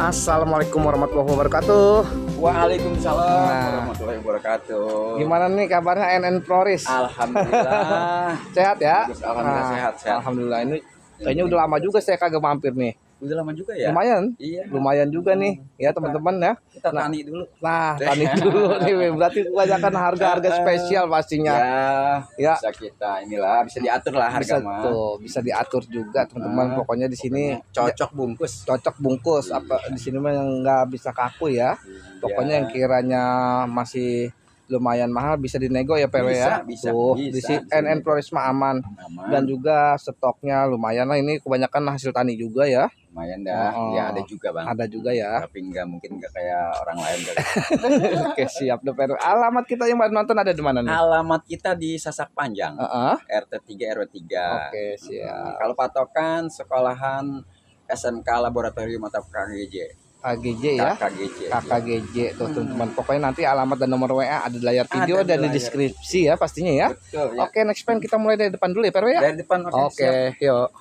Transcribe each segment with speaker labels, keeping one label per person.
Speaker 1: Assalamualaikum warahmatullahi wabarakatuh.
Speaker 2: Waalaikumsalam
Speaker 1: Nah.
Speaker 2: warahmatullahi wabarakatuh.
Speaker 1: Gimana nih kabarnya NN Floris?
Speaker 2: Alhamdulillah.
Speaker 1: Sehat ya?
Speaker 2: Bagus, alhamdulillah sehat.
Speaker 1: Alhamdulillah, ini kayaknya udah lama juga saya kagak mampir nih.
Speaker 2: Udah lama juga ya?
Speaker 1: Lumayan.
Speaker 2: Iya.
Speaker 1: Lumayan juga nih ya teman-teman ya.
Speaker 2: Kita tani dulu.
Speaker 1: Nah, tani dulu nih. Berarti kebanyakan harga-harga spesial pastinya. Ya.
Speaker 2: Bisa kita inilah, bisa diatur lah
Speaker 1: Bisa
Speaker 2: harga mah.
Speaker 1: tuh, bisa diatur juga teman-teman. Pokoknya di sini
Speaker 2: Cocok bungkus.
Speaker 1: cocok bungkus. Apa di sini mah yang nggak bisa kaku ya. Pokoknya yang kiranya masih lumayan mahal bisa dinego ya PW ya.
Speaker 2: Bisa,
Speaker 1: Tuh,
Speaker 2: bisa,
Speaker 1: di
Speaker 2: bisa
Speaker 1: NN Floris mah aman.
Speaker 2: Aman.
Speaker 1: Dan juga stoknya lumayan lah, ini kebanyakan hasil tani juga ya.
Speaker 2: Lumayan dah.
Speaker 1: Oh.
Speaker 2: Ya ada juga bang.
Speaker 1: Ada juga ya.
Speaker 2: Tapi mungkin nggak kayak orang lain kali.
Speaker 1: Oke, siap deh PW. Alamat kita yang baru nonton ada di mana nih?
Speaker 2: Alamat kita di Sasak Panjang.
Speaker 1: Heeh.
Speaker 2: RT 3 RW 3.
Speaker 1: Oke, siap.
Speaker 2: Kalau patokan sekolahan SMK Laboratorium atau KGJ.
Speaker 1: KGJ ya.
Speaker 2: KGJ.
Speaker 1: KKGJ tuh teman-teman. Pokoknya nanti alamat dan nomor WA ada di layar video
Speaker 2: Ada di
Speaker 1: dan di
Speaker 2: layar.
Speaker 1: deskripsi ya pastinya ya.
Speaker 2: Betul ya.
Speaker 1: Oke, next plan kita mulai dari depan dulu ya PW ya.
Speaker 2: Dari depan
Speaker 1: Oke, yuk.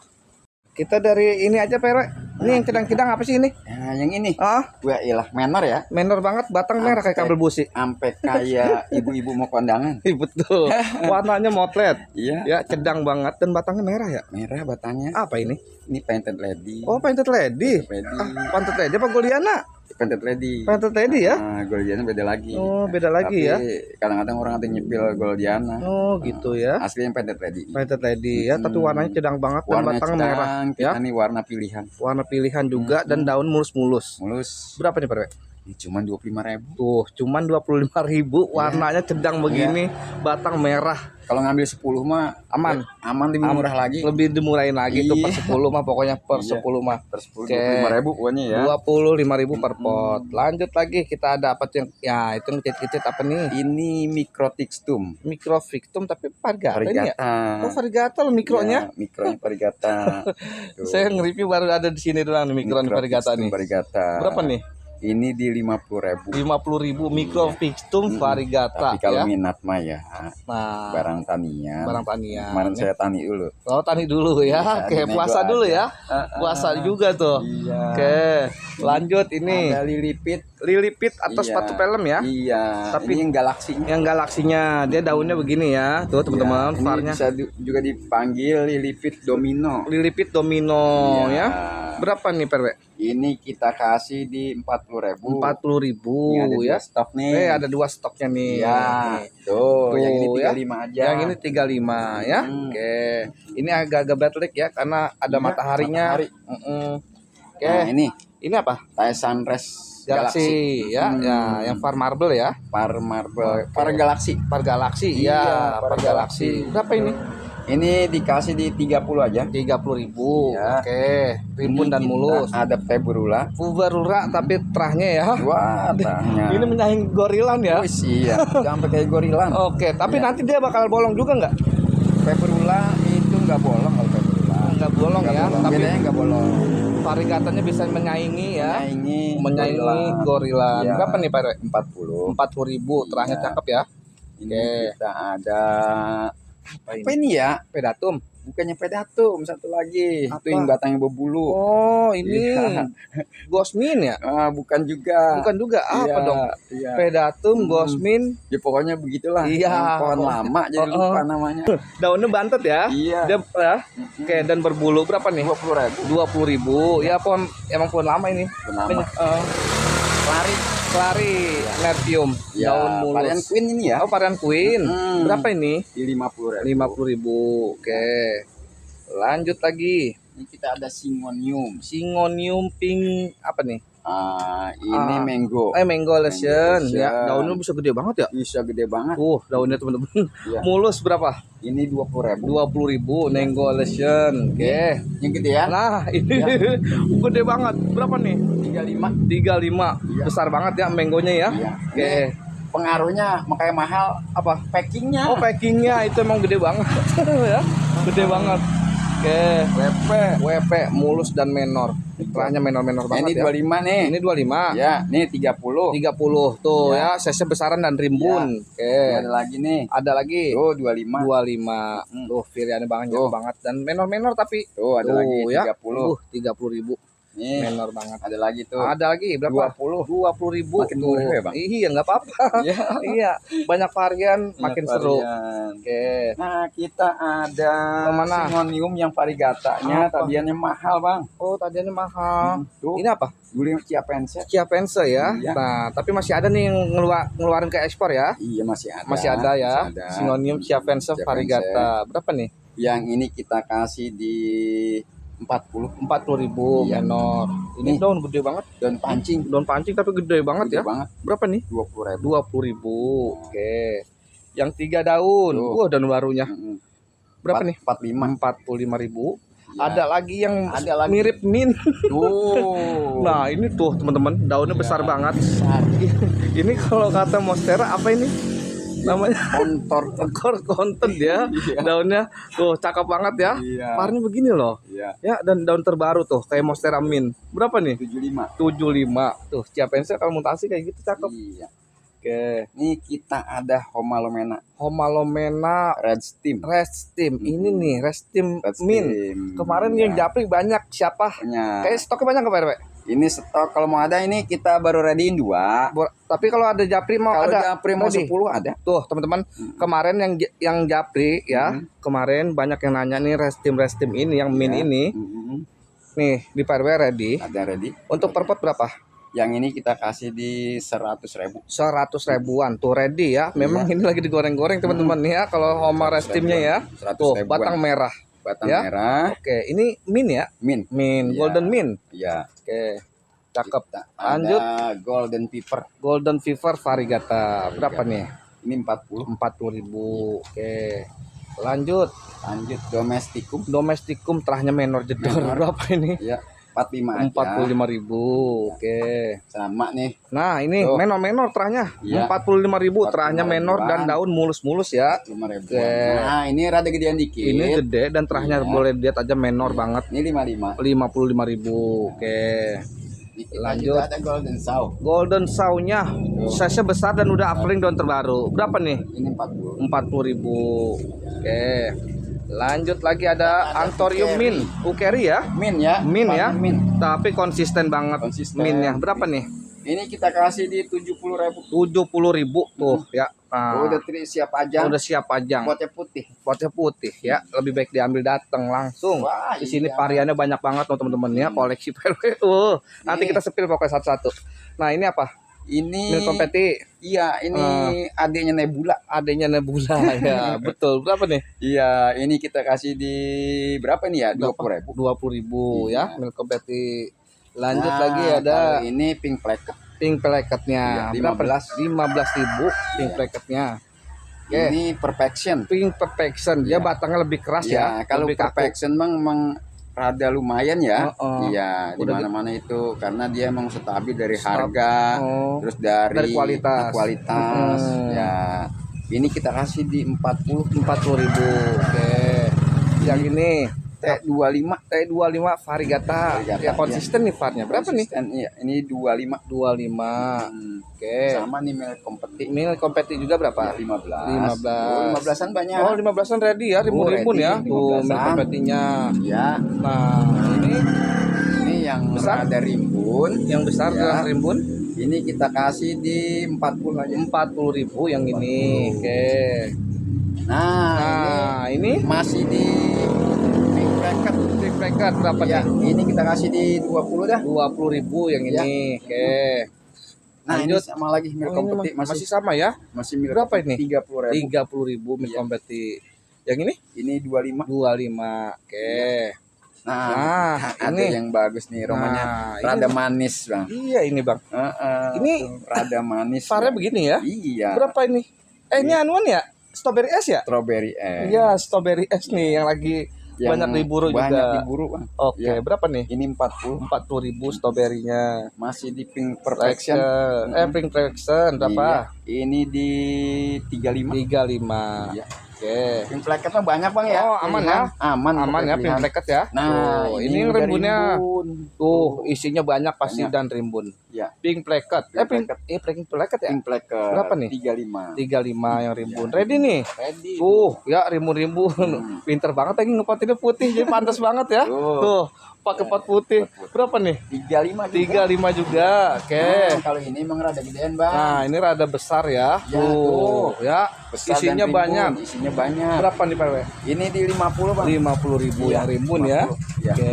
Speaker 1: Kita dari ini aja PW. Ini yang cedang-cedang apa sih ini?
Speaker 2: Nah, yang ini.
Speaker 1: Ah,
Speaker 2: Gua ilah menor ya.
Speaker 1: menor banget, batang merah kayak kabel busi.
Speaker 2: Sampai kayak ibu-ibu mau kondangan.
Speaker 1: Ih, betul. Warnanya motret.
Speaker 2: Iya.
Speaker 1: Ya, cedang banget dan batangnya merah ya.
Speaker 2: Merah batangnya.
Speaker 1: Apa ini?
Speaker 2: Ini painted lady.
Speaker 1: Oh, painted lady.
Speaker 2: Lady.
Speaker 1: Painted lady apa Goliana?
Speaker 2: Painted lady.
Speaker 1: Painted lady ya?
Speaker 2: Nah, Goldiana beda lagi.
Speaker 1: Oh, beda lagi
Speaker 2: Tapi
Speaker 1: ya.
Speaker 2: kadang-kadang orang ada nyepil Goldiana.
Speaker 1: Oh, gitu ya.
Speaker 2: Asli yang painted lady.
Speaker 1: Painted lady ya, tapi warnanya cedang banget dan
Speaker 2: Warna
Speaker 1: batang merah
Speaker 2: kita
Speaker 1: ya.
Speaker 2: nih warna pilihan.
Speaker 1: Warna pilihan juga dan daun mulus-mulus.
Speaker 2: Mulus.
Speaker 1: Berapa nih, PW?
Speaker 2: Ini cuma 25.000.
Speaker 1: Tuh, cuman 25.000, warnanya cedang begini, batang merah.
Speaker 2: Kalau ngambil 10 mah
Speaker 1: Aman.
Speaker 2: aman lebih murah lagi.
Speaker 1: Lebih dimurahin lagi tuh per
Speaker 2: Iya.
Speaker 1: 10 mah, pokoknya per
Speaker 2: Iya.
Speaker 1: 10 mah.
Speaker 2: Per 10
Speaker 1: Oke.
Speaker 2: 25.000 pokoknya ya.
Speaker 1: 25.000 per pot. Lanjut lagi kita ada apa yang ya itu yang kecil-kecil apa nih?
Speaker 2: Ini Microtixtum.
Speaker 1: Microfictum tapi varigata ini ya.
Speaker 2: Varigata.
Speaker 1: Oh, varigata loh mikronya.
Speaker 2: Ya, mikronya varigata. Tuh.
Speaker 1: Saya nge-review baru ada di sini doang nih mikro varigata
Speaker 2: Microtixtum
Speaker 1: nih.
Speaker 2: varigata.
Speaker 1: Berapa nih?
Speaker 2: Ini di 50.000.
Speaker 1: 50.000 microfictum varigata
Speaker 2: Tapi kalau
Speaker 1: ya.
Speaker 2: minat mah ya
Speaker 1: Nah,
Speaker 2: barang tanian.
Speaker 1: barang tanian.
Speaker 2: Kemarin saya tani dulu.
Speaker 1: Oh, tani dulu ya.
Speaker 2: Iya,
Speaker 1: Oke,
Speaker 2: dinego
Speaker 1: puasa dulu
Speaker 2: aja.
Speaker 1: ya. Puasa juga tuh.
Speaker 2: Iya.
Speaker 1: Oke, lanjut ini.
Speaker 2: Ada lilipit.
Speaker 1: Lilipit atau
Speaker 2: Iya.
Speaker 1: sepatu pelem ya.
Speaker 2: Iya.
Speaker 1: Tapi-
Speaker 2: Tapi ini yang galaksinya.
Speaker 1: Yang galaksinya, dia daunnya begini ya. Tuh teman-teman,
Speaker 2: Iya, ini
Speaker 1: varnya.
Speaker 2: bisa juga dipanggil lilipit domino.
Speaker 1: Lilipit domino
Speaker 2: Iya.
Speaker 1: ya. Berapa nih PW?
Speaker 2: Ini kita kasih di 40.000.
Speaker 1: 40.000
Speaker 2: Ini ada
Speaker 1: ya.
Speaker 2: dua stok nih.
Speaker 1: Ada dua stoknya nih.
Speaker 2: Iya.
Speaker 1: Nih.
Speaker 2: Tuh, yang ini
Speaker 1: Tuh, ya.
Speaker 2: 35 aja.
Speaker 1: Yang ini 35 ya. Oke. Ini agak-agak batlik ya karena ada
Speaker 2: Iya,
Speaker 1: mataharinya.
Speaker 2: matahari.
Speaker 1: Oke.
Speaker 2: Nah, ini
Speaker 1: Ini apa?
Speaker 2: Thai Sunrise
Speaker 1: Galaxy ya. Ya, yang Far Marble ya.
Speaker 2: Par Marble,
Speaker 1: Oke.
Speaker 2: Par Galaxy.
Speaker 1: Par Galaxy
Speaker 2: Iya,
Speaker 1: ya.
Speaker 2: Par
Speaker 1: Par Galaxy. Berapa ini?
Speaker 2: Ini dikasih di 30 aja.
Speaker 1: 30.000.
Speaker 2: Ya.
Speaker 1: Oke. Rimbun
Speaker 2: Ini
Speaker 1: dan
Speaker 2: kita
Speaker 1: mulus.
Speaker 2: Ada Februla.
Speaker 1: Fubarura tapi terahnya ya.
Speaker 2: Wah, tanya.
Speaker 1: Ini menyaing gorilan ya.
Speaker 2: Wis, iya, sampai kayak gorilan.
Speaker 1: Oke, tapi
Speaker 2: Iya.
Speaker 1: nanti dia bakal bolong juga nggak?
Speaker 2: Februla itu nggak bolong kalau Februla.
Speaker 1: Nggak bolong
Speaker 2: Nggak
Speaker 1: ya,
Speaker 2: bolong.
Speaker 1: tapi
Speaker 2: Bedanya nggak bolong.
Speaker 1: varigatanya bisa menyaingi ya.
Speaker 2: Menyaingi
Speaker 1: Gorilan.
Speaker 2: Iya.
Speaker 1: Berapa nih Pak Rwe?
Speaker 2: 40.
Speaker 1: 40.000, terahnya
Speaker 2: Iya.
Speaker 1: cakep ya.
Speaker 2: Ini
Speaker 1: Oke.
Speaker 2: kita ada
Speaker 1: Apa
Speaker 2: apa ini ya?
Speaker 1: Pedatum.
Speaker 2: Bukannya pedatum, satu lagi.
Speaker 1: Apa?
Speaker 2: Itu yang batangnya berbulu.
Speaker 1: Oh, ini
Speaker 2: Iya.
Speaker 1: Gosmin ya?
Speaker 2: Bukan juga.
Speaker 1: Bukan juga apa
Speaker 2: Iya,
Speaker 1: dong?
Speaker 2: Iya.
Speaker 1: Pedatum, Gosmin,
Speaker 2: Ya pokoknya begitulah.
Speaker 1: Iya.
Speaker 2: Yang pohon lama jadi
Speaker 1: Oh, oh.
Speaker 2: lupa namanya.
Speaker 1: daunnya bantet ya.
Speaker 2: Iya.
Speaker 1: Dia ya. Oke, dan berbulu berapa nih?
Speaker 2: 20.000.
Speaker 1: 20.000. Ya pohon emang pohon lama ini.
Speaker 2: Lama.
Speaker 1: Lari, lari, nertium,
Speaker 2: Ya,
Speaker 1: daun mulus.
Speaker 2: varian Queen ini ya.
Speaker 1: Oh, varian Queen.
Speaker 2: Hmm.
Speaker 1: Berapa ini?
Speaker 2: Di 50.000.
Speaker 1: 50.000. Oke. Lanjut lagi.
Speaker 2: Ini kita ada Singonium.
Speaker 1: Singonium pink apa nih?
Speaker 2: Ini mango.
Speaker 1: Mango lesion.
Speaker 2: Lesion.
Speaker 1: Ya, daunnya bisa gede banget ya.
Speaker 2: Bisa gede banget.
Speaker 1: Daunnya teman-teman.
Speaker 2: Iya.
Speaker 1: Mulus berapa?
Speaker 2: Ini 20.000.
Speaker 1: 20.000 mango lesion. Oke.
Speaker 2: Yang gede ya?
Speaker 1: Nah, ini gede banget. Berapa nih?
Speaker 2: 35.
Speaker 1: 35.
Speaker 2: Iya.
Speaker 1: Besar banget ya mangonya ya.
Speaker 2: Iya.
Speaker 1: Oke.
Speaker 2: Pengaruhnya makanya mahal
Speaker 1: Apa?
Speaker 2: packingnya.
Speaker 1: Oh, packingnya itu emang gede banget ya. Gede banget. Oke. WP mulus dan menor. Terahnya menor-menor
Speaker 2: Nah,
Speaker 1: banget
Speaker 2: ini
Speaker 1: ya.
Speaker 2: 25 nih.
Speaker 1: Ini 25.
Speaker 2: Ya, nih 30.
Speaker 1: 30 tuh
Speaker 2: Ya.
Speaker 1: ya, size besaran dan rimbun.
Speaker 2: Ini
Speaker 1: Oke.
Speaker 2: ada lagi nih.
Speaker 1: Ada lagi
Speaker 2: Tuh 25.
Speaker 1: 25. Tuh, pilihannya banyak
Speaker 2: Tuh.
Speaker 1: banget dan menor-menor tapi
Speaker 2: Tuh ada lagi
Speaker 1: ya.
Speaker 2: 30.
Speaker 1: 30.000.
Speaker 2: Ini Nih,
Speaker 1: menor banget.
Speaker 2: ada lagi tuh.
Speaker 1: Ada lagi berapa? 20.000.
Speaker 2: Makin murah ya, Bang?
Speaker 1: Iya, nggak apa-apa.
Speaker 2: Iya.
Speaker 1: Iya, banyak varian makin seru.
Speaker 2: Varian.
Speaker 1: Oke.
Speaker 2: Nah, kita ada
Speaker 1: Yang mana?
Speaker 2: Singonium yang varigatanya
Speaker 1: Apa?
Speaker 2: tadiannya mahal, Bang.
Speaker 1: Oh, tadinya mahal.
Speaker 2: Tuh,
Speaker 1: Ini apa?
Speaker 2: dulu yang Ciapense.
Speaker 1: Ciapense ya.
Speaker 2: Iya.
Speaker 1: Nah, tapi masih ada nih yang ngeluarin ke ekspor ya.
Speaker 2: Iya, masih ada.
Speaker 1: Masih ada ya.
Speaker 2: Masih ada.
Speaker 1: Singonium Ciapense
Speaker 2: Ciapense.
Speaker 1: variegata. Berapa nih?
Speaker 2: Yang ini kita kasih di
Speaker 1: 40.000
Speaker 2: Iya.
Speaker 1: menor. Ini
Speaker 2: Nih.
Speaker 1: daun gede banget.
Speaker 2: daun pancing.
Speaker 1: Daun pancing tapi gede banget
Speaker 2: Gede
Speaker 1: ya.
Speaker 2: banget.
Speaker 1: Berapa nih?
Speaker 2: 20.000.
Speaker 1: 20.000. Oke. Yang 3 daun.
Speaker 2: Tuh.
Speaker 1: Wah, daun barunya. Berapa nih?
Speaker 2: 45.
Speaker 1: 45.000.
Speaker 2: Ya.
Speaker 1: Ada lagi yang
Speaker 2: Ada lagi.
Speaker 1: mirip mint.
Speaker 2: Tuh.
Speaker 1: Nah, ini tuh teman-teman, daunnya
Speaker 2: Ya.
Speaker 1: besar banget.
Speaker 2: Besar.
Speaker 1: Ini kalau kata Monstera apa ini? Namanya
Speaker 2: Kontor.
Speaker 1: konten ya.
Speaker 2: Iya.
Speaker 1: Daunnya tuh cakep banget ya.
Speaker 2: Iya.
Speaker 1: Warnanya begini loh.
Speaker 2: Iya.
Speaker 1: Ya, dan daun terbaru tuh kayak Monstera mint. Berapa nih?
Speaker 2: 75.
Speaker 1: 75. Tuh, Ciapense kalau mutasi kayak gitu cakep.
Speaker 2: Iya.
Speaker 1: Oke.
Speaker 2: Nih kita ada Homalomena
Speaker 1: Homalomena
Speaker 2: Red Steam.
Speaker 1: Restim. Ini nih, Restim
Speaker 2: Red
Speaker 1: mint.
Speaker 2: Steam.
Speaker 1: Kemarin
Speaker 2: Iya.
Speaker 1: yang japri banyak siapa?
Speaker 2: Punya.
Speaker 1: Kayak stoknya banyak ke Pak RW?
Speaker 2: Ini stok kalau mau ada ini kita baru readyin 2.
Speaker 1: Tapi kalau ada japri mau
Speaker 2: Kalau
Speaker 1: ada.
Speaker 2: Japri mau
Speaker 1: ready.
Speaker 2: 10 ada.
Speaker 1: Tuh, teman-teman, kemarin yang japri ya, kemarin banyak yang nanya nih Restim ini yang mint
Speaker 2: Iya.
Speaker 1: ini. Nih, di Pak RW ready.
Speaker 2: Ada ready.
Speaker 1: Untuk per pot berapa?
Speaker 2: Yang ini kita kasih di 100.000.
Speaker 1: 100 ribuan tuh ready ya. Memang ini lagi digoreng-goreng teman-teman ya kalau Homa Restimnya ya.
Speaker 2: 100
Speaker 1: Tuh,
Speaker 2: ribuan.
Speaker 1: batang merah.
Speaker 2: Batang
Speaker 1: ya.
Speaker 2: merah.
Speaker 1: Oke, ini mint ya?
Speaker 2: Mint.
Speaker 1: Mint,
Speaker 2: Iya.
Speaker 1: golden mint.
Speaker 2: Iya.
Speaker 1: Oke. Cakep.
Speaker 2: Kita
Speaker 1: Lanjut.
Speaker 2: ada Golden Pepper.
Speaker 1: Golden Fever variegata. Berapa nih?
Speaker 2: Ini 40.
Speaker 1: 40.000. Oke. Lanjut.
Speaker 2: Lanjut Domesticum.
Speaker 1: Domesticum terahnya menor jedor.
Speaker 2: Menor.
Speaker 1: Berapa ini?
Speaker 2: Ya, 45 aja.
Speaker 1: 45.000. Oke.
Speaker 2: Sama nih.
Speaker 1: Nah, ini
Speaker 2: Tuh.
Speaker 1: menor terahnya.
Speaker 2: Iya.
Speaker 1: 45.000 terahnya
Speaker 2: 45.000-an.
Speaker 1: menor dan daun mulus-mulus ya.
Speaker 2: 5.000.
Speaker 1: Oke.
Speaker 2: Nah, ini rada gedean dikit.
Speaker 1: Ini gede dan terahnya
Speaker 2: Iya.
Speaker 1: boleh lihat aja menor banget.
Speaker 2: Ini 55.
Speaker 1: 55.000. Oke.
Speaker 2: Ini kita
Speaker 1: Lanjut.
Speaker 2: juga ada Golden Sow.
Speaker 1: Golden Saw-nya size-nya besar dan udah offering daun terbaru. Berapa nih?
Speaker 2: Ini 40.
Speaker 1: 40.000. Oke. Lanjut lagi ada Anthurium
Speaker 2: Ukeri.
Speaker 1: Mint. Ukeri ya.
Speaker 2: Min ya.
Speaker 1: Mint ya.
Speaker 2: Mint.
Speaker 1: Tapi konsisten banget.
Speaker 2: Konsisten.
Speaker 1: Mintnya. Berapa nih?
Speaker 2: Ini kita kasih di 70.000.
Speaker 1: 70.000 tuh ya. Nah,
Speaker 2: Udah siap aja.
Speaker 1: udah siap pajang.
Speaker 2: Potnya putih.
Speaker 1: Potnya putih ya. Lebih baik diambil datang langsung.
Speaker 2: Wah,
Speaker 1: Di sini
Speaker 2: iya.
Speaker 1: variannya banyak banget loh teman-teman ya, koleksi PRW. Nanti
Speaker 2: Ini.
Speaker 1: kita sepil pokoknya satu-satu. Nah, ini apa?
Speaker 2: Ini
Speaker 1: Milk kompeti.
Speaker 2: Iya, ini adiknya Nebula.
Speaker 1: Adanya Nebula ya. Betul. Berapa nih?
Speaker 2: Iya, ini kita kasih di berapa nih ya? 20.000.
Speaker 1: 20.000 ya,
Speaker 2: Iya.
Speaker 1: milk kompeti. Lanjut
Speaker 2: Nah,
Speaker 1: lagi ada
Speaker 2: kalau ini pink placket.
Speaker 1: pink plaketnya.
Speaker 2: Iya,
Speaker 1: Berapa? 15.000 pink
Speaker 2: Iya.
Speaker 1: plaketnya. Oke.
Speaker 2: Ini perfection.
Speaker 1: Pink perfection. Dia
Speaker 2: Iya.
Speaker 1: batangnya lebih keras
Speaker 2: Ya,
Speaker 1: ya.
Speaker 2: kalau
Speaker 1: lebih kaku.
Speaker 2: perfection emang rada lumayan ya.
Speaker 1: Oh.
Speaker 2: Iya, di
Speaker 1: Udah
Speaker 2: mana-mana itu karena dia emang stabil dari harga,
Speaker 1: Oh.
Speaker 2: terus dari
Speaker 1: kualitas.
Speaker 2: kualitas. Ya. Ini kita kasih di
Speaker 1: 40.000. Oke. Yang ini
Speaker 2: T25.
Speaker 1: T25 variegata.
Speaker 2: Variegata,
Speaker 1: Ya konsisten nih varnya. Berapa nih?
Speaker 2: Konsisten, iya, ini 25.
Speaker 1: 25. Oke.
Speaker 2: Sama nih milk kompeti.
Speaker 1: Mil kompeti juga berapa?
Speaker 2: 15.
Speaker 1: 15.
Speaker 2: 15-an banyak.
Speaker 1: Oh, 15-an ready ya, rimbun-rimbun
Speaker 2: ready,
Speaker 1: ya. Tuh,
Speaker 2: 15-an.
Speaker 1: mil kompetinya.
Speaker 2: Ya,
Speaker 1: Nah,
Speaker 2: ini yang
Speaker 1: Besar?
Speaker 2: ada rimbun.
Speaker 1: yang besar
Speaker 2: Ya.
Speaker 1: adalah rimbun
Speaker 2: Ini kita kasih di 40 aja.
Speaker 1: 40.000 yang ini. Oke.
Speaker 2: Nah,
Speaker 1: Nah, ini
Speaker 2: masih di pink bracket.
Speaker 1: Trick bracket berapa
Speaker 2: Ya,
Speaker 1: nih?
Speaker 2: ini kita kasih di 20 dah.
Speaker 1: 20.000 yang
Speaker 2: Ya.
Speaker 1: ini. Oke.
Speaker 2: Nah, ini
Speaker 1: Lanjut.
Speaker 2: sama lagi milk
Speaker 1: Oh, ini
Speaker 2: kompeti
Speaker 1: masih sama ya?
Speaker 2: masih milk
Speaker 1: Berapa
Speaker 2: kompeti
Speaker 1: ini?
Speaker 2: 30.000.
Speaker 1: 30.000 mil
Speaker 2: Iya.
Speaker 1: kompeti. Yang ini
Speaker 2: Ini 25.
Speaker 1: 25. Oke.
Speaker 2: Nah, ada
Speaker 1: ini.
Speaker 2: yang bagus nih, romanya
Speaker 1: Nah, ini-
Speaker 2: rada manis, Bang.
Speaker 1: Iya ini, Bang. Ini
Speaker 2: tuh, rada manis.
Speaker 1: Varnya
Speaker 2: Bang.
Speaker 1: begini ya?
Speaker 2: Iya.
Speaker 1: Berapa ini? Ini anuan ya? Strawberry es ya?
Speaker 2: Strawberry es.
Speaker 1: Iya, strawberry es nih yang lagi
Speaker 2: Yang
Speaker 1: banyak diburu
Speaker 2: banyak
Speaker 1: juga.
Speaker 2: diburu, Bang.
Speaker 1: Oke,
Speaker 2: Iya.
Speaker 1: berapa nih?
Speaker 2: Ini 40.
Speaker 1: 40.000 strawberry-nya.
Speaker 2: Masih di pink perfection.
Speaker 1: Pink perfection berapa?
Speaker 2: Iya. Ini di 35.
Speaker 1: 35.
Speaker 2: Iya.
Speaker 1: Oke.
Speaker 2: Pink placket mah banyak, Bang ya.
Speaker 1: Oh, aman ya?
Speaker 2: Aman.
Speaker 1: Aman ya pink
Speaker 2: pilihan.
Speaker 1: placket ya.
Speaker 2: Nah,
Speaker 1: Tuh, ini
Speaker 2: udah
Speaker 1: rimbunnya.
Speaker 2: rimbun.
Speaker 1: Tuh, isinya banyak pasti
Speaker 2: Banyak.
Speaker 1: dan rimbun.
Speaker 2: Ya,
Speaker 1: Pink placket.
Speaker 2: Pink
Speaker 1: Pink placket ya?
Speaker 2: pink placket.
Speaker 1: Berapa nih?
Speaker 2: 35.
Speaker 1: 35 yang rimbun.
Speaker 2: Iya.
Speaker 1: Ready nih.
Speaker 2: Ready.
Speaker 1: Tuh, ya rimbun-rimbun. Pinter banget lagi ngepotinnya putih jadi pantas banget ya.
Speaker 2: Tuh.
Speaker 1: Tuh, Pakai pot putih. Berapa nih?
Speaker 2: 35 juga.
Speaker 1: 35 juga. Oke.
Speaker 2: Nah, kalau ini emang rada gedean, Bang.
Speaker 1: Nah, ini rada besar ya.
Speaker 2: Ya, tuh.
Speaker 1: Ya.
Speaker 2: Besar
Speaker 1: Isinya
Speaker 2: dan rimbun.
Speaker 1: banyak.
Speaker 2: Isinya banyak.
Speaker 1: Berapa nih, Pak RW?
Speaker 2: Ini di 50, Bang.
Speaker 1: 50.000
Speaker 2: Iya,
Speaker 1: yang rimbun ya.
Speaker 2: 50. Ya.
Speaker 1: Oke.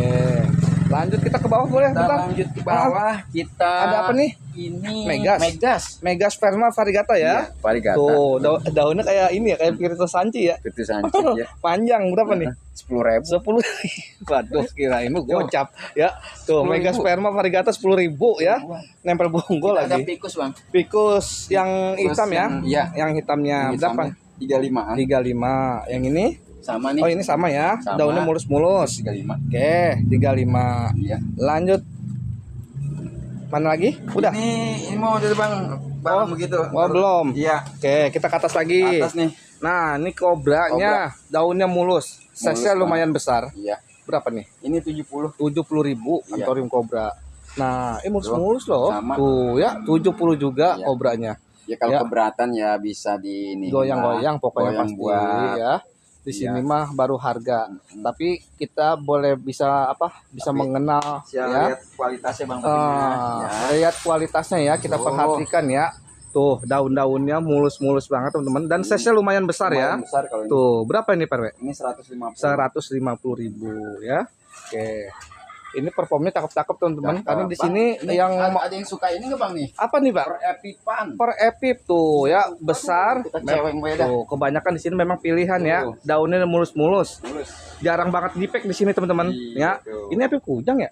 Speaker 1: Lanjut kita ke bawah boleh,
Speaker 2: Kita
Speaker 1: bentar.
Speaker 2: lanjut ke bawah. Kita
Speaker 1: Ada apa nih?
Speaker 2: Ini
Speaker 1: Megas. Megasperma variegata ya.
Speaker 2: Iya, variegata.
Speaker 1: Tuh, daunnya kayak ini ya, kayak Pirito Sanci ya.
Speaker 2: Itu sancit ya.
Speaker 1: Panjang berapa nih?
Speaker 2: 10.000.
Speaker 1: 10. Waduh, kirain lu gocap ya. Tuh,
Speaker 2: 10.000.
Speaker 1: Megasperma variegata 10.000 ya. Nempel bonggol
Speaker 2: Ada
Speaker 1: lagi.
Speaker 2: pikus, Bang.
Speaker 1: Pikus yang
Speaker 2: Pikus
Speaker 1: hitam ya.
Speaker 2: iya.
Speaker 1: Yang hitamnya
Speaker 2: Ini
Speaker 1: berapa?
Speaker 2: sama 35-an.
Speaker 1: 35. Yang ini?
Speaker 2: Sama nih.
Speaker 1: Oh, ini sama ya.
Speaker 2: Sama.
Speaker 1: Daunnya mulus-mulus.
Speaker 2: 35.
Speaker 1: Oke, 35.
Speaker 2: Iya.
Speaker 1: Lanjut. Mana lagi? Udah.
Speaker 2: Ini mau dari Bang. Bang begitu.
Speaker 1: Oh, belum.
Speaker 2: Iya.
Speaker 1: Oke, kita ke atas lagi.
Speaker 2: Atas nih.
Speaker 1: Nah, ini kobranya daunnya mulus. Size-nya
Speaker 2: Mulus,
Speaker 1: lumayan besar.
Speaker 2: Iya.
Speaker 1: Berapa nih?
Speaker 2: Ini 70.
Speaker 1: 70.000
Speaker 2: Iya.
Speaker 1: Anthurium cobra. Nah, ini mulus-mulus loh.
Speaker 2: Sama.
Speaker 1: Tuh ya, 70 juga
Speaker 2: Iya.
Speaker 1: kobranya.
Speaker 2: Ya kalau
Speaker 1: Ya.
Speaker 2: keberatan ya bisa di ini.
Speaker 1: Goyang-goyang pokoknya
Speaker 2: Goyang
Speaker 1: pasti
Speaker 2: buat.
Speaker 1: ya. Di sini
Speaker 2: Iya.
Speaker 1: mah baru harga. Tapi kita boleh bisa bisa
Speaker 2: Tapi
Speaker 1: mengenal
Speaker 2: Ya,
Speaker 1: ya.
Speaker 2: lihat kualitasnya Bang.
Speaker 1: Ah,
Speaker 2: ya.
Speaker 1: lihat kualitasnya ya, kita
Speaker 2: Tuh.
Speaker 1: perhatikan ya. Tuh, daun-daunnya mulus-mulus banget teman-teman dan size-nya lumayan besar ya.
Speaker 2: Lumayan besar kalau ini.
Speaker 1: Tuh, berapa ini Pak RW?
Speaker 2: Ini 150.
Speaker 1: 150.000 ya. Oke. Ini performnya cakep-cakep teman-teman.
Speaker 2: Cakep.
Speaker 1: Karena di
Speaker 2: Bang,
Speaker 1: sini
Speaker 2: ini
Speaker 1: yang
Speaker 2: ada yang suka ini nggak Bang nih?
Speaker 1: apa nih Pak?
Speaker 2: Per epipan.
Speaker 1: Per epip tuh ya, besar.
Speaker 2: Kita cewek beda.
Speaker 1: Tuh, kebanyakan di sini memang pilihan ya.
Speaker 2: Tuh.
Speaker 1: Daunnya mulus-mulus.
Speaker 2: Mulus.
Speaker 1: Jarang banget dipek di sini teman-teman ya.
Speaker 2: Iya, tuh.
Speaker 1: Ini epip kujang ya?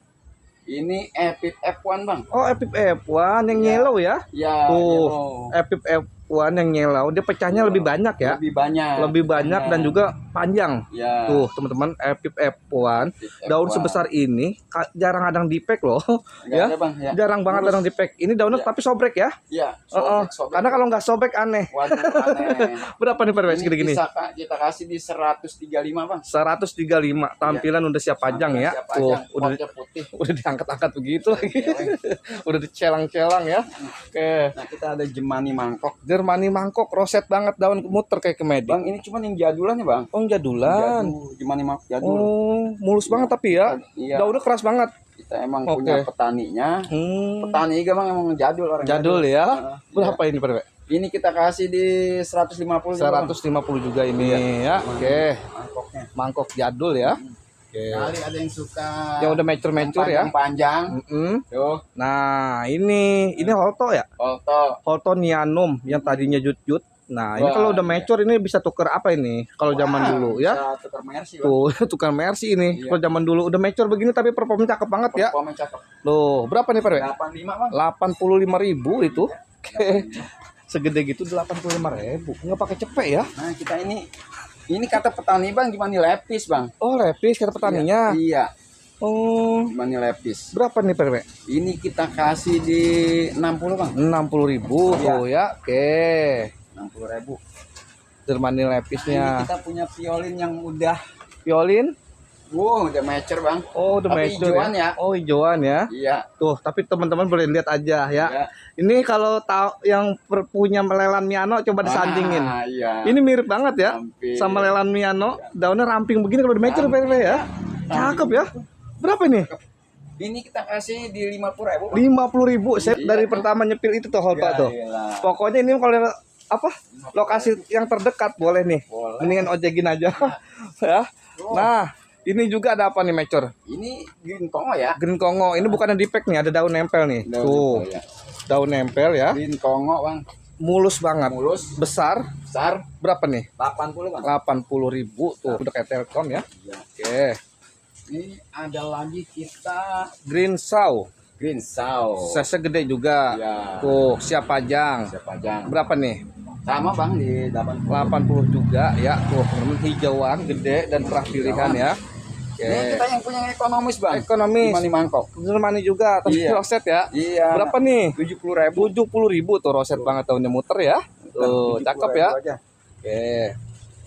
Speaker 2: Ini epip F1 Bang.
Speaker 1: Oh, epip F1 yang
Speaker 2: Iya.
Speaker 1: yellow ya.
Speaker 2: Ya.
Speaker 1: Tuh,
Speaker 2: yellow.
Speaker 1: epip F1 yang yellow, dia pecahnya lebih banyak ya.
Speaker 2: Lebih banyak.
Speaker 1: Lebih banyak dan juga panjang.
Speaker 2: Ya.
Speaker 1: Tuh, teman-teman, epip F1
Speaker 2: Epip
Speaker 1: daun
Speaker 2: F1.
Speaker 1: sebesar ini jarang ada yang dipek loh.
Speaker 2: Nggak
Speaker 1: Ya.
Speaker 2: ada, Bang, ya.
Speaker 1: Jarang banget ada yang dipek. Ini daunnya
Speaker 2: Ya.
Speaker 1: tapi sobrek ya.
Speaker 2: Iya.
Speaker 1: Heeh. Karena kalau nggak sobek aneh.
Speaker 2: Waduh, aneh.
Speaker 1: Berapa nih per
Speaker 2: Ini
Speaker 1: segini-gini?
Speaker 2: bisa kita kasih di 135 Bang.
Speaker 1: 135. Tampilan udah siap pajang ya.
Speaker 2: Siap
Speaker 1: Tuh,
Speaker 2: pajang,
Speaker 1: udah
Speaker 2: potnya putih.
Speaker 1: udah diangkat-angkat begitu lagi. Udah dicelang-celang ya. Oke.
Speaker 2: Nah, kita ada Jemani mangkok.
Speaker 1: Germani mangkok roset banget daun muter kayak kemedi.
Speaker 2: Bang, ini cuman yang jadulan ya, Bang.
Speaker 1: Oh, jadulan.
Speaker 2: Jemani mangkok jadul.
Speaker 1: Oh, mulus banget tapi ya.
Speaker 2: Iya.
Speaker 1: Daunnya keras banget.
Speaker 2: Kita emang
Speaker 1: Oke.
Speaker 2: punya petaninya. Petani juga Bang emang jadul orang
Speaker 1: Jadul ya.
Speaker 2: Nah,
Speaker 1: Berapa ini per
Speaker 2: Ini kita kasih di 150 juga, Bang.
Speaker 1: 150 juga ini ya. Oke.
Speaker 2: Mangkoknya.
Speaker 1: Mangkok jadul ya. Oke.
Speaker 2: Kali ada yang suka
Speaker 1: Yang udah mature-mature ya.
Speaker 2: panjang. Tuh,
Speaker 1: Nah, ini holto ya?
Speaker 2: Holto.
Speaker 1: Holto Nianum yang tadinya jut-jut. Nah, ini
Speaker 2: Wah,
Speaker 1: kalau udah
Speaker 2: iya.
Speaker 1: mature ini bisa tuker apa ini? Kalau zaman dulu ya.
Speaker 2: Bisa tukar Mercy, Bang.
Speaker 1: Tuh, tukar Mercy ini.
Speaker 2: Iya.
Speaker 1: Kalau zaman dulu udah mature begini tapi performnya cakep banget ya.
Speaker 2: Performanya cakep.
Speaker 1: Loh, berapa nih, Pak?
Speaker 2: 85, Bang.
Speaker 1: 85.000 itu. Oke. Segede gitu 85.000. Nggak pakai cepet ya?
Speaker 2: Nah, kita ini kata petani Bang gimana lepis, Bang?
Speaker 1: Oh, lepis kata petaninya.
Speaker 2: Iya,
Speaker 1: Oh,
Speaker 2: gimana lepis.
Speaker 1: berapa nih, Pak?
Speaker 2: Ini kita kasih di 60, Bang.
Speaker 1: 60.000
Speaker 2: Iya.
Speaker 1: tuh ya. Oke.
Speaker 2: 60.000.
Speaker 1: Germani
Speaker 2: Ini
Speaker 1: lepisnya.
Speaker 2: kita punya violin yang udah
Speaker 1: Violin.
Speaker 2: wow, udah mature, Bang.
Speaker 1: Oh, udah
Speaker 2: Tapi
Speaker 1: mature
Speaker 2: hijauan ya.
Speaker 1: Oh, hijauan ya.
Speaker 2: Iya.
Speaker 1: Tuh, tapi teman-teman boleh lihat aja ya.
Speaker 2: Iya.
Speaker 1: Ini kalau tahu yang punya melelan Miano coba disandingin.
Speaker 2: Ah, iya.
Speaker 1: Ini mirip banget ya
Speaker 2: Hampir.
Speaker 1: sama lelan Miano. Daunnya ramping begini kalau udah mature PRW ya. Cakep ya. Berapa ini?
Speaker 2: Ini kita kasih di 50.000, Bang.
Speaker 1: 50.000. Saya
Speaker 2: Iya,
Speaker 1: dari
Speaker 2: tuh.
Speaker 1: pertama nyepil itu tuh Holto
Speaker 2: Ya,
Speaker 1: tuh.
Speaker 2: iyalah.
Speaker 1: Pokoknya ini kalau apa? Lokasi yang terdekat boleh nih.
Speaker 2: Boleh.
Speaker 1: Mendingan ojekin aja. Ya. Nah, ini juga ada apa nih mature?
Speaker 2: Ini Green Kongo ya.
Speaker 1: Green Kongo. Ini bukan di pack nih, ada daun nempel nih. Tuh.
Speaker 2: Ya.
Speaker 1: Daun nempel ya.
Speaker 2: Green Kongo, Bang.
Speaker 1: Mulus banget.
Speaker 2: Mulus,
Speaker 1: Besar.
Speaker 2: besar,
Speaker 1: Berapa nih?
Speaker 2: 80, Bang.
Speaker 1: 80.000 tuh. Udah kayak Telkom ya.
Speaker 2: Iya.
Speaker 1: Oke.
Speaker 2: Ini ada lagi kita
Speaker 1: Green Saw.
Speaker 2: Green Saw.
Speaker 1: Size gede juga.
Speaker 2: Ya.
Speaker 1: Tuh, siap pajang.
Speaker 2: Siapa jang?
Speaker 1: Berapa nih?
Speaker 2: Sama Bang di 80.
Speaker 1: 80 juga ya. Tuh, teman-teman hijauan gede dan kerah pilihan ya. Oke.
Speaker 2: Ini kita yang punya ekonomis, Bang.
Speaker 1: Ekonomis.
Speaker 2: Gimana mangkok?
Speaker 1: Germani juga, tapi
Speaker 2: Iya.
Speaker 1: roset ya.
Speaker 2: Iya.
Speaker 1: Berapa nih?
Speaker 2: 70.000.
Speaker 1: 70.000 tuh roset banget tahunnya muter ya. Tuh, cakep ya.
Speaker 2: Aja.
Speaker 1: Oke.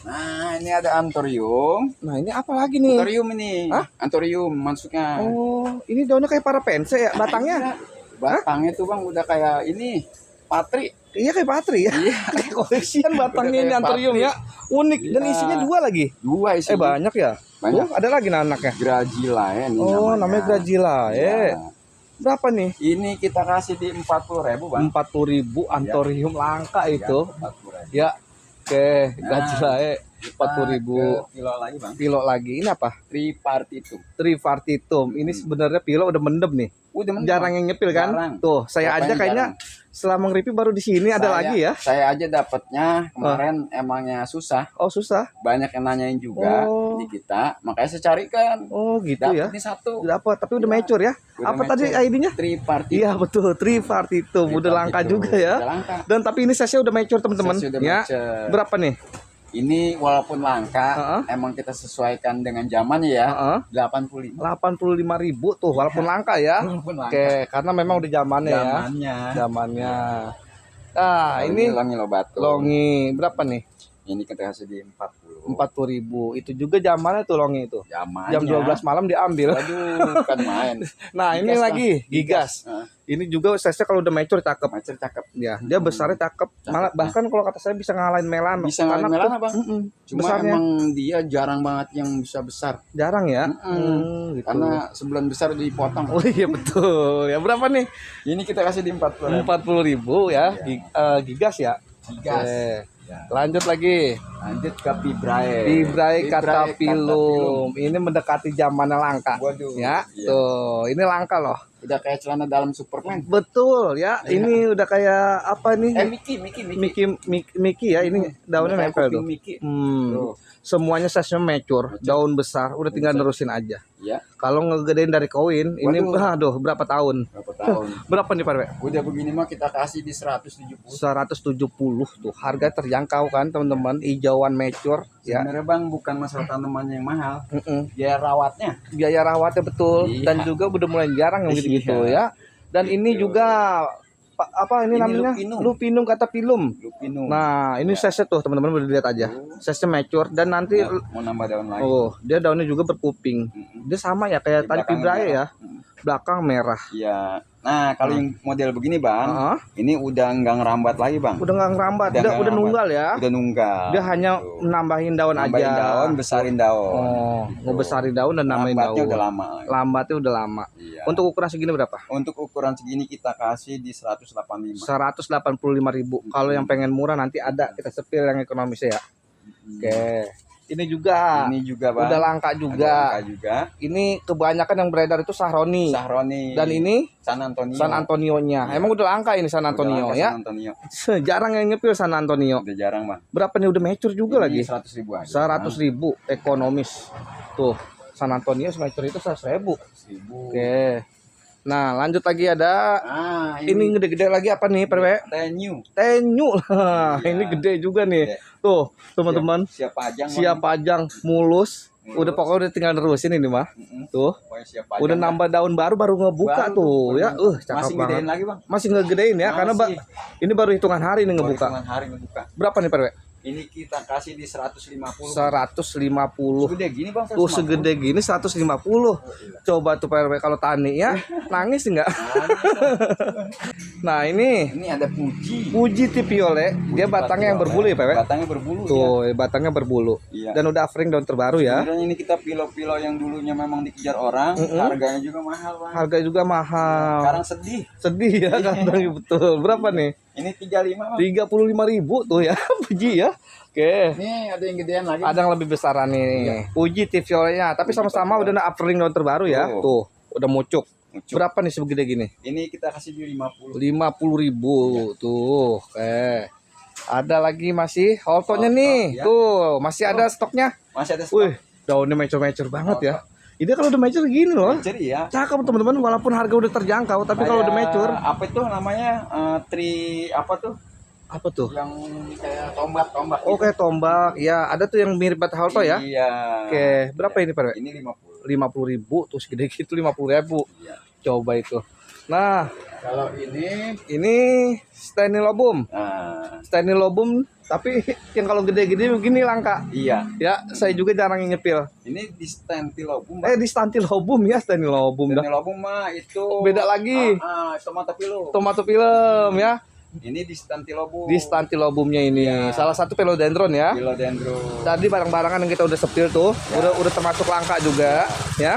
Speaker 2: Nah, ini ada anthurium.
Speaker 1: Nah, ini apa lagi nih?
Speaker 2: Anthurium ini.
Speaker 1: Hah?
Speaker 2: Anthurium maksudnya.
Speaker 1: Oh, ini daunnya kayak parapense ya, batangnya.
Speaker 2: Batangnya tuh Bang udah kayak ini patri.
Speaker 1: Iya kayak patri ya.
Speaker 2: Iya.
Speaker 1: Kayak koleksian batangnya ini
Speaker 2: Kayak
Speaker 1: anthurium
Speaker 2: patri.
Speaker 1: ya. Unik dan
Speaker 2: Iya.
Speaker 1: isinya 2 lagi.
Speaker 2: 2 isinya.
Speaker 1: Banyak ya.
Speaker 2: Banyak.
Speaker 1: Ada lagi anaknya.
Speaker 2: Grajilae ini
Speaker 1: Oh, namanya Grajilae.
Speaker 2: Iya.
Speaker 1: Berapa nih?
Speaker 2: Ini kita kasih di 40.000 Bang.
Speaker 1: 40.000 Anthurium langka itu.
Speaker 2: 40.000.
Speaker 1: Ya. Oke,
Speaker 2: Nah,
Speaker 1: Grajilae 40.000.
Speaker 2: Kilo lagi Bang.
Speaker 1: Pilo lagi. Ini apa?
Speaker 2: Tripartitum.
Speaker 1: Tripartitum. Ini sebenarnya pilo udah mendem nih.
Speaker 2: Udah
Speaker 1: Jarang yang nyepil kan?
Speaker 2: Jarang.
Speaker 1: Tuh, saya
Speaker 2: Pokoknya
Speaker 1: aja kayaknya selama ngeripi baru di sini ada lagi ya.
Speaker 2: Saya aja dapatnya kemarin emangnya susah.
Speaker 1: Oh, susah.
Speaker 2: Banyak yang nanyain juga
Speaker 1: Oh.
Speaker 2: di kita, makanya saya carikan.
Speaker 1: Oh, gitu
Speaker 2: Dapat
Speaker 1: ya.
Speaker 2: nih 1.
Speaker 1: Dapat, tapi udah
Speaker 2: Iya.
Speaker 1: mature ya.
Speaker 2: Udah
Speaker 1: Apa tadi
Speaker 2: mature.
Speaker 1: ID-nya?
Speaker 2: Tripartitum.
Speaker 1: Iya, betul. Tripartitum. Udah langka juga ya.
Speaker 2: Udah langka.
Speaker 1: Dan tapi ini size-nya udah mature, teman-teman.
Speaker 2: Size udah
Speaker 1: Ya.
Speaker 2: mature.
Speaker 1: Berapa nih?
Speaker 2: Ini walaupun langka, emang kita sesuaikan dengan zaman ya.
Speaker 1: Heeh.
Speaker 2: 85.
Speaker 1: 85.000 tuh, walaupun langka ya.
Speaker 2: Walaupun langka.
Speaker 1: Oke, karena memang udah zamannya ya.
Speaker 2: Zamannya.
Speaker 1: Zamannya. Nah, ini
Speaker 2: longi batu.
Speaker 1: longi berapa nih?
Speaker 2: Ini kita kasih di 40.
Speaker 1: 40.000. Itu juga zamannya tuh longi itu.
Speaker 2: Zamannya.
Speaker 1: Jam 12 malam diambil.
Speaker 2: Waduh, bukan main.
Speaker 1: Nah, ini
Speaker 2: Gigas,
Speaker 1: lagi
Speaker 2: Bang.
Speaker 1: gigas.
Speaker 2: Heeh.
Speaker 1: Ini juga size-nya kalau udah mature cakep.
Speaker 2: Macer cakep.
Speaker 1: Ya, dia besarnya cakep. Malah bahkan kalau kata saya bisa ngalahin Melano.
Speaker 2: Bisa ngalahin
Speaker 1: Karena
Speaker 2: Melano,
Speaker 1: tuh-
Speaker 2: Bang.
Speaker 1: Mm-mm,
Speaker 2: Cuma
Speaker 1: besarnya
Speaker 2: emang dia jarang banget yang bisa besar.
Speaker 1: jarang ya. Gitu.
Speaker 2: Karena sebulan besar dipotong.
Speaker 1: Oh iya betul. Ya berapa nih?
Speaker 2: Ini kita kasih di 40.
Speaker 1: 40.000 ya. Gigas ya.
Speaker 2: Gigas.
Speaker 1: Oke.
Speaker 2: Ya.
Speaker 1: Lanjut lagi.
Speaker 2: Lanjut ke Pibrae.
Speaker 1: Pibrae
Speaker 2: Catapilum.
Speaker 1: Catapilum. Ini mendekati zamannya langka.
Speaker 2: Waduh.
Speaker 1: Ya.
Speaker 2: Iya.
Speaker 1: Tuh, ini langka loh.
Speaker 2: Udah kayak celana dalam Superman.
Speaker 1: Betul ya. Ini udah kayak apa nih?
Speaker 2: Mickey.
Speaker 1: Mickey ya. Ini daunnya
Speaker 2: Udah kayak
Speaker 1: nempel
Speaker 2: kuping
Speaker 1: tuh.
Speaker 2: Mickey.
Speaker 1: Hmm. Semuanya size-nya mature, daun besar, udah tinggal nerusin aja.
Speaker 2: Ya,
Speaker 1: Kalau ngegedein dari koin, ini
Speaker 2: Waduh.
Speaker 1: aduh berapa tahun?
Speaker 2: berapa tahun?
Speaker 1: Berapa nih Pak Rwe?
Speaker 2: Udah begini mah kita kasih di 170.
Speaker 1: 170 tuh. Harga terjangkau kan, teman-teman. Hijauan mature ya.
Speaker 2: Sebenarnya Bang bukan masalah tanamannya yang mahal,
Speaker 1: Mm-mm.
Speaker 2: biaya rawatnya.
Speaker 1: Biaya rawatnya betul
Speaker 2: Iya.
Speaker 1: dan juga udah mulai jarang yang gitu-gitu
Speaker 2: Iya.
Speaker 1: ya. Dan ini juga apa ini
Speaker 2: Ini
Speaker 1: namanya?
Speaker 2: lupinum.
Speaker 1: Lupinum Catapilum.
Speaker 2: Lupinum.
Speaker 1: Nah, ini size tuh teman-teman boleh lihat aja. Size mature dan nanti
Speaker 2: Mau nambah daun lagi.
Speaker 1: oh, dia daunnya juga berkuping.
Speaker 2: Mm-mm.
Speaker 1: Dia sama ya kayak
Speaker 2: Di
Speaker 1: tadi
Speaker 2: belakang
Speaker 1: Pibrae
Speaker 2: merah.
Speaker 1: ya. Belakang merah.
Speaker 2: Iya. Nah, kalau yang model begini Bang,
Speaker 1: Heeh.
Speaker 2: ini udah nggak ngerambat lagi Bang.
Speaker 1: Udah nggak ngerambat,
Speaker 2: Udah
Speaker 1: udah
Speaker 2: nggak ngerambat.
Speaker 1: nunggal ya.
Speaker 2: Udah nunggal.
Speaker 1: Dia hanya
Speaker 2: Tuh.
Speaker 1: nambahin daun
Speaker 2: Nambahin
Speaker 1: aja.
Speaker 2: daun, besarin daun.
Speaker 1: Oh, ngebesarin daun dan nambahin
Speaker 2: Lambatnya
Speaker 1: daun.
Speaker 2: udah lama.
Speaker 1: Lambatnya udah lama.
Speaker 2: Iya.
Speaker 1: Untuk ukuran segini berapa?
Speaker 2: Untuk ukuran segini kita kasih di 185.
Speaker 1: 185.000. Kalau yang pengen murah nanti ada kita sepil yang ekonomis ya. Oke. Ini juga
Speaker 2: Ini juga Bang.
Speaker 1: udah langka
Speaker 2: Ada
Speaker 1: juga.
Speaker 2: langka juga.
Speaker 1: Ini kebanyakan yang beredar itu Sahroni.
Speaker 2: Sahroni.
Speaker 1: Dan ini
Speaker 2: San Antonio.
Speaker 1: San Antonio-nya. Emang udah langka ini San Antonio
Speaker 2: Udah langka
Speaker 1: ya.
Speaker 2: San Antonio.
Speaker 1: Jarang yang nyepil San Antonio.
Speaker 2: Udah jarang Bang.
Speaker 1: Berapa nih udah mature juga lagi?
Speaker 2: Ini 100.000 aja.
Speaker 1: 100.000 ekonomis. Tuh, San Antonio mature itu 100.000.
Speaker 2: 100.000.
Speaker 1: Oke. Nah, lanjut lagi ada
Speaker 2: Ah,
Speaker 1: ini gede-gede lagi apa nih, Perwe?
Speaker 2: Tenyu.
Speaker 1: Tenyu. Lah,
Speaker 2: Iya.
Speaker 1: ini gede juga nih.
Speaker 2: Gede.
Speaker 1: Tuh, teman-teman.
Speaker 2: Siap pajang.
Speaker 1: Siap pajang, mulus. Udah pokoknya udah tinggal nerusin ini mah. Tuh,
Speaker 2: Pokoknya siap pajang.
Speaker 1: udah nambah daun baru
Speaker 2: Baru,
Speaker 1: ngebuka tuh
Speaker 2: baru
Speaker 1: ya.
Speaker 2: ngebuka.
Speaker 1: Cakep
Speaker 2: Masih
Speaker 1: banget.
Speaker 2: gedein lagi Bang.
Speaker 1: Masih ngegedein ya karena
Speaker 2: Masih.
Speaker 1: ini baru hitungan hari nih ngebuka.
Speaker 2: Hitungan hari ngebuka.
Speaker 1: Berapa nih, Perwe?
Speaker 2: Ini kita kasih di 150.
Speaker 1: 150.
Speaker 2: Segede gini Bang.
Speaker 1: Tuh
Speaker 2: 150.
Speaker 1: segede gini 150. Coba tuh PRW kalau tani ya, nangis enggak? Nah, ini
Speaker 2: Ini ada puji.
Speaker 1: Puji Tipiole, dia batangnya yang berbulu ya, PRW?
Speaker 2: Batangnya berbulu.
Speaker 1: Tuh, batangnya berbulu.
Speaker 2: Iya.
Speaker 1: Dan udah offering daun terbaru ya.
Speaker 2: Sebenarnya ini kita pilo-pilo yang dulunya memang dikejar orang, harganya juga mahal Bang.
Speaker 1: Harga juga mahal.
Speaker 2: Sekarang sedih.
Speaker 1: Sedih ya katanya betul. Berapa nih?
Speaker 2: Ini 35 Bang.
Speaker 1: 35.000 tuh ya, Puji ya. Oke.
Speaker 2: Ini ada yang gedean lagi.
Speaker 1: Ada yang lebih besaran nih. Puji Tipiolenya, tapi sama-sama udah ada offering daun terbaru ya.
Speaker 2: Tuh.
Speaker 1: Tuh, udah mucuk.
Speaker 2: Mucuk.
Speaker 1: Berapa nih segede gini?
Speaker 2: Ini kita kasih di 50.
Speaker 1: 50.000 tuh. Oke. Ada lagi masih holtonya nih.
Speaker 2: ya.
Speaker 1: Tuh, masih ada stoknya.
Speaker 2: Masih ada stok.
Speaker 1: Wih, daunnya mature-mature banget ya. Ini kalau udah mature gini loh.
Speaker 2: Jadi ya.
Speaker 1: Cakep teman-teman walaupun harga udah terjangkau, tapi kalau udah mature
Speaker 2: Apa itu namanya? Apa tuh?
Speaker 1: apa tuh?
Speaker 2: Yang kayak tombak-tombak.
Speaker 1: Oke, tombak. Ya, ada tuh yang mirip bata holto ya.
Speaker 2: Iya.
Speaker 1: Oke, berapa ini, Pak?
Speaker 2: Ini 50.
Speaker 1: 50.000 tuh segede gitu 50.000.
Speaker 2: Iya.
Speaker 1: Coba itu. Nah,
Speaker 2: Kalau
Speaker 1: ini Stenilobum.
Speaker 2: nah,
Speaker 1: Stenilobum tapi yang kalau gede-gede begini langka.
Speaker 2: iya.
Speaker 1: Ya, saya juga jarang yang nyepil.
Speaker 2: Ini di Stentilobum.
Speaker 1: Di Stantilobum ya, Stenilobum dah.
Speaker 2: Stentilobum mah itu
Speaker 1: Beda lagi.
Speaker 2: tomato pilu.
Speaker 1: Tomato film ya.
Speaker 2: Ini di Stantilobum.
Speaker 1: Di Stantilobumnya ini.
Speaker 2: Ya.
Speaker 1: Salah satu philodendron ya.
Speaker 2: Philodendron.
Speaker 1: Tadi barang-barangan yang kita udah sepil tuh, udah termasuk langka juga, ya.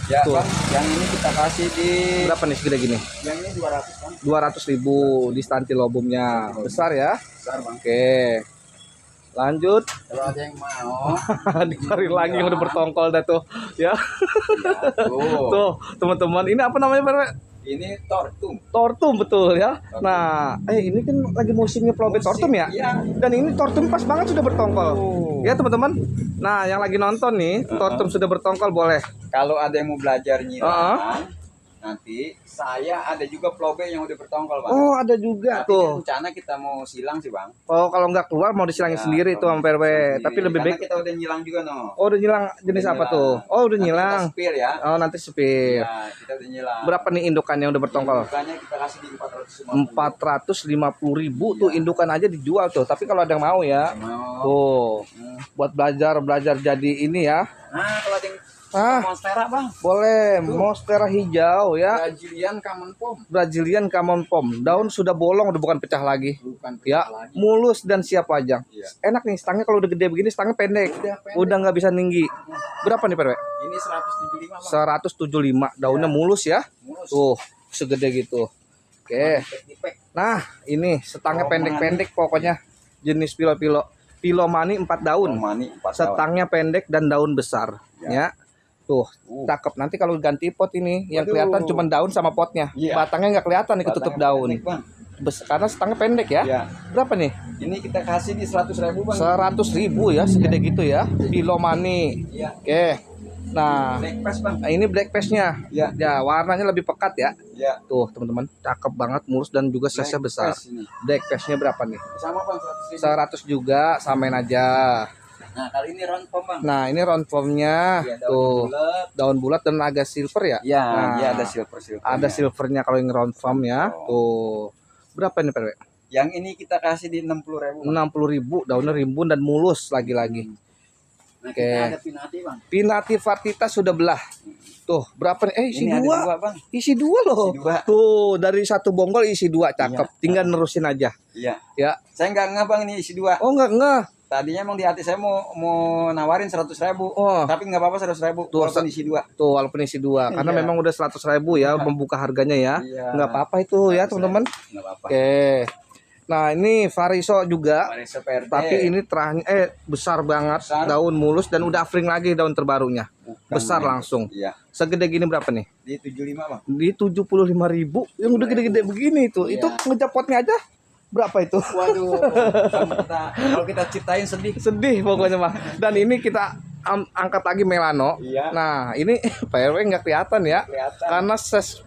Speaker 2: Ya,
Speaker 1: Tuh.
Speaker 2: Bang, yang ini kita kasih di
Speaker 1: Berapa nih segede gini?
Speaker 2: yang ini 200 Bang.
Speaker 1: 200.000 di Stantilobumnya. Besar ya.
Speaker 2: Besar Bang.
Speaker 1: Oke. Lanjut.
Speaker 2: Kalau ada yang mau,
Speaker 1: Dicari lagi yang udah bertongkol dah tuh, ya.
Speaker 2: ya, tuh.
Speaker 1: Tuh, teman-teman, ini apa namanya, Pak?
Speaker 2: Ini Tortum.
Speaker 1: Tortum betul ya.
Speaker 2: Tortum.
Speaker 1: Nah, ini kan lagi musimnya Plobet Tortum ya.
Speaker 2: Iya.
Speaker 1: Dan ini Tortum pas banget sudah bertongkol.
Speaker 2: Oh.
Speaker 1: Ya, teman-teman. Nah, yang lagi nonton nih, Tortum sudah bertongkol boleh.
Speaker 2: Kalau ada yang mau belajar nyiram, nanti saya ada juga plobe yang udah bertongkol Bang.
Speaker 1: Oh, ada juga
Speaker 2: Tapi
Speaker 1: tuh.
Speaker 2: rencana kita mau silang sih Bang.
Speaker 1: Oh, kalau nggak keluar mau disilangin
Speaker 2: Ya,
Speaker 1: sendiri tuh
Speaker 2: kalau
Speaker 1: sama PRW.
Speaker 2: silang
Speaker 1: Tapi
Speaker 2: sendiri.
Speaker 1: lebih
Speaker 2: Karena
Speaker 1: baik.
Speaker 2: kita udah nyilang juga no.
Speaker 1: Oh, udah nyilang jenis
Speaker 2: Udah
Speaker 1: apa
Speaker 2: nyilang.
Speaker 1: tuh? Oh, udah
Speaker 2: Nanti
Speaker 1: nyilang.
Speaker 2: kita spill ya.
Speaker 1: Oh, nanti sepir.
Speaker 2: Ya, kita udah nyilang.
Speaker 1: Berapa nih indukan yang udah bertongkol?
Speaker 2: Bukannya kita kasih di
Speaker 1: 450.000 tuh indukan aja dijual tuh. Tapi kalau ada yang mau ya,
Speaker 2: Mau.
Speaker 1: tuh buat belajar jadi ini ya.
Speaker 2: Nah, kalau ada yang
Speaker 1: Ah,
Speaker 2: Monstera Bang.
Speaker 1: boleh. Monstera hijau ya.
Speaker 2: Brazilian Common Pom.
Speaker 1: Brazilian Common Pom. Daun sudah bolong, udah bukan pecah lagi.
Speaker 2: Bukan
Speaker 1: Ya,
Speaker 2: pecah lagi.
Speaker 1: mulus dan siap pajang.
Speaker 2: Iya.
Speaker 1: Enak nih, stangnya kalau udah gede begini, stangnya pendek.
Speaker 2: Udah pendek.
Speaker 1: Udah nggak bisa tinggi. Berapa nih, PRW?
Speaker 2: Ini 175 Bang.
Speaker 1: 175. Daunnya mulus ya.
Speaker 2: Mulus.
Speaker 1: Tuh, segede gitu. Oke.
Speaker 2: Dipek-dipek.
Speaker 1: Nah, ini stangnya
Speaker 2: Oh,
Speaker 1: pendek-pendek pokoknya. Jenis pilo-pilo. Pilomani 4 daun.
Speaker 2: Romani 4 tahun.
Speaker 1: Setangnya pendek dan daun besar.
Speaker 2: Ya.
Speaker 1: Ya. Tuh, cakep. Nanti kalau ganti pot ini, yang
Speaker 2: Waduh.
Speaker 1: kelihatan cuma daun sama potnya.
Speaker 2: Iya.
Speaker 1: Batangnya nggak kelihatan nih ketutup
Speaker 2: Batangnya
Speaker 1: daun.
Speaker 2: pendek, Bang.
Speaker 1: Karena setangnya pendek ya.
Speaker 2: Ya.
Speaker 1: Berapa nih?
Speaker 2: Ini kita kasih di 100.000 Bang.
Speaker 1: 100.000 ya, segede gitu ya. Pilomani.
Speaker 2: Iya.
Speaker 1: Oke. Nah,
Speaker 2: Black Pass Bang.
Speaker 1: ini black paste-nya.
Speaker 2: Ya.
Speaker 1: Ya, warnanya lebih pekat ya.
Speaker 2: Ya.
Speaker 1: Tuh, teman-teman, cakep banget, mulus dan juga size-nya
Speaker 2: Black
Speaker 1: besar.
Speaker 2: Pass ini.
Speaker 1: Black paste-nya berapa nih?
Speaker 2: Sama Bang 100.000.
Speaker 1: 100 juga, samain aja.
Speaker 2: Nah, kali ini round pom Bang.
Speaker 1: Nah, ini round form-nya
Speaker 2: Ya,
Speaker 1: tuh,
Speaker 2: bulat.
Speaker 1: daun bulat dan agak silver ya.
Speaker 2: Ya,
Speaker 1: Nah,
Speaker 2: dia ada silver.
Speaker 1: Ada silvernya kalau yang round form ya.
Speaker 2: Oh.
Speaker 1: Tuh. Berapa ini, PRW?
Speaker 2: Yang ini kita kasih di 60.000.
Speaker 1: 60.000, daunnya rimbun dan mulus lagi-lagi.
Speaker 2: Nah,
Speaker 1: Oke.
Speaker 2: kita ada pinati Bang.
Speaker 1: Pinati Vartita sudah belah. Tuh, berapa nih? Isi
Speaker 2: Ini ada
Speaker 1: dua.
Speaker 2: dua Bang.
Speaker 1: Isi dua loh.
Speaker 2: Isi dua.
Speaker 1: Tuh, dari satu bonggol isi dua, cakep.
Speaker 2: Iya.
Speaker 1: Tinggal nerusin aja.
Speaker 2: Iya.
Speaker 1: Ya.
Speaker 2: Saya nggak Bang ini isi dua.
Speaker 1: Oh, enggak.
Speaker 2: Tadinya emang di hati saya mau nawarin 100.000.
Speaker 1: Oh.
Speaker 2: Tapi nggak apa-apa 100.000.
Speaker 1: Tuh,
Speaker 2: Walaupun isi dua.
Speaker 1: Tuh, walaupun isi dua. Karena
Speaker 2: Iya.
Speaker 1: memang udah 100.000 ya, membuka harganya ya.
Speaker 2: Iya.
Speaker 1: Nggak apa-apa itu ya,
Speaker 2: 100.000.
Speaker 1: teman-teman.
Speaker 2: Nggak apa-apa.
Speaker 1: Oke. Nah, ini Variso juga.
Speaker 2: Mari seperti.
Speaker 1: Tapi ini terahnya besar banget,
Speaker 2: Besar.
Speaker 1: daun mulus dan udah afring lagi daun terbarunya.
Speaker 2: Bukan
Speaker 1: Besar
Speaker 2: main.
Speaker 1: langsung.
Speaker 2: Iya.
Speaker 1: Segede gini berapa nih?
Speaker 2: Di 75 Bang.
Speaker 1: Di 75.000. Yang udah gede-gede begini itu.
Speaker 2: Iya.
Speaker 1: Itu ngejapotnya aja berapa itu?
Speaker 2: Waduh. Kalau kita ceritain sedih.
Speaker 1: Sedih pokoknya mah. Dan ini kita angkat lagi melano.
Speaker 2: Iya.
Speaker 1: Nah, ini PRW nggak kelihatan ya.
Speaker 2: Kelihatan.
Speaker 1: Karena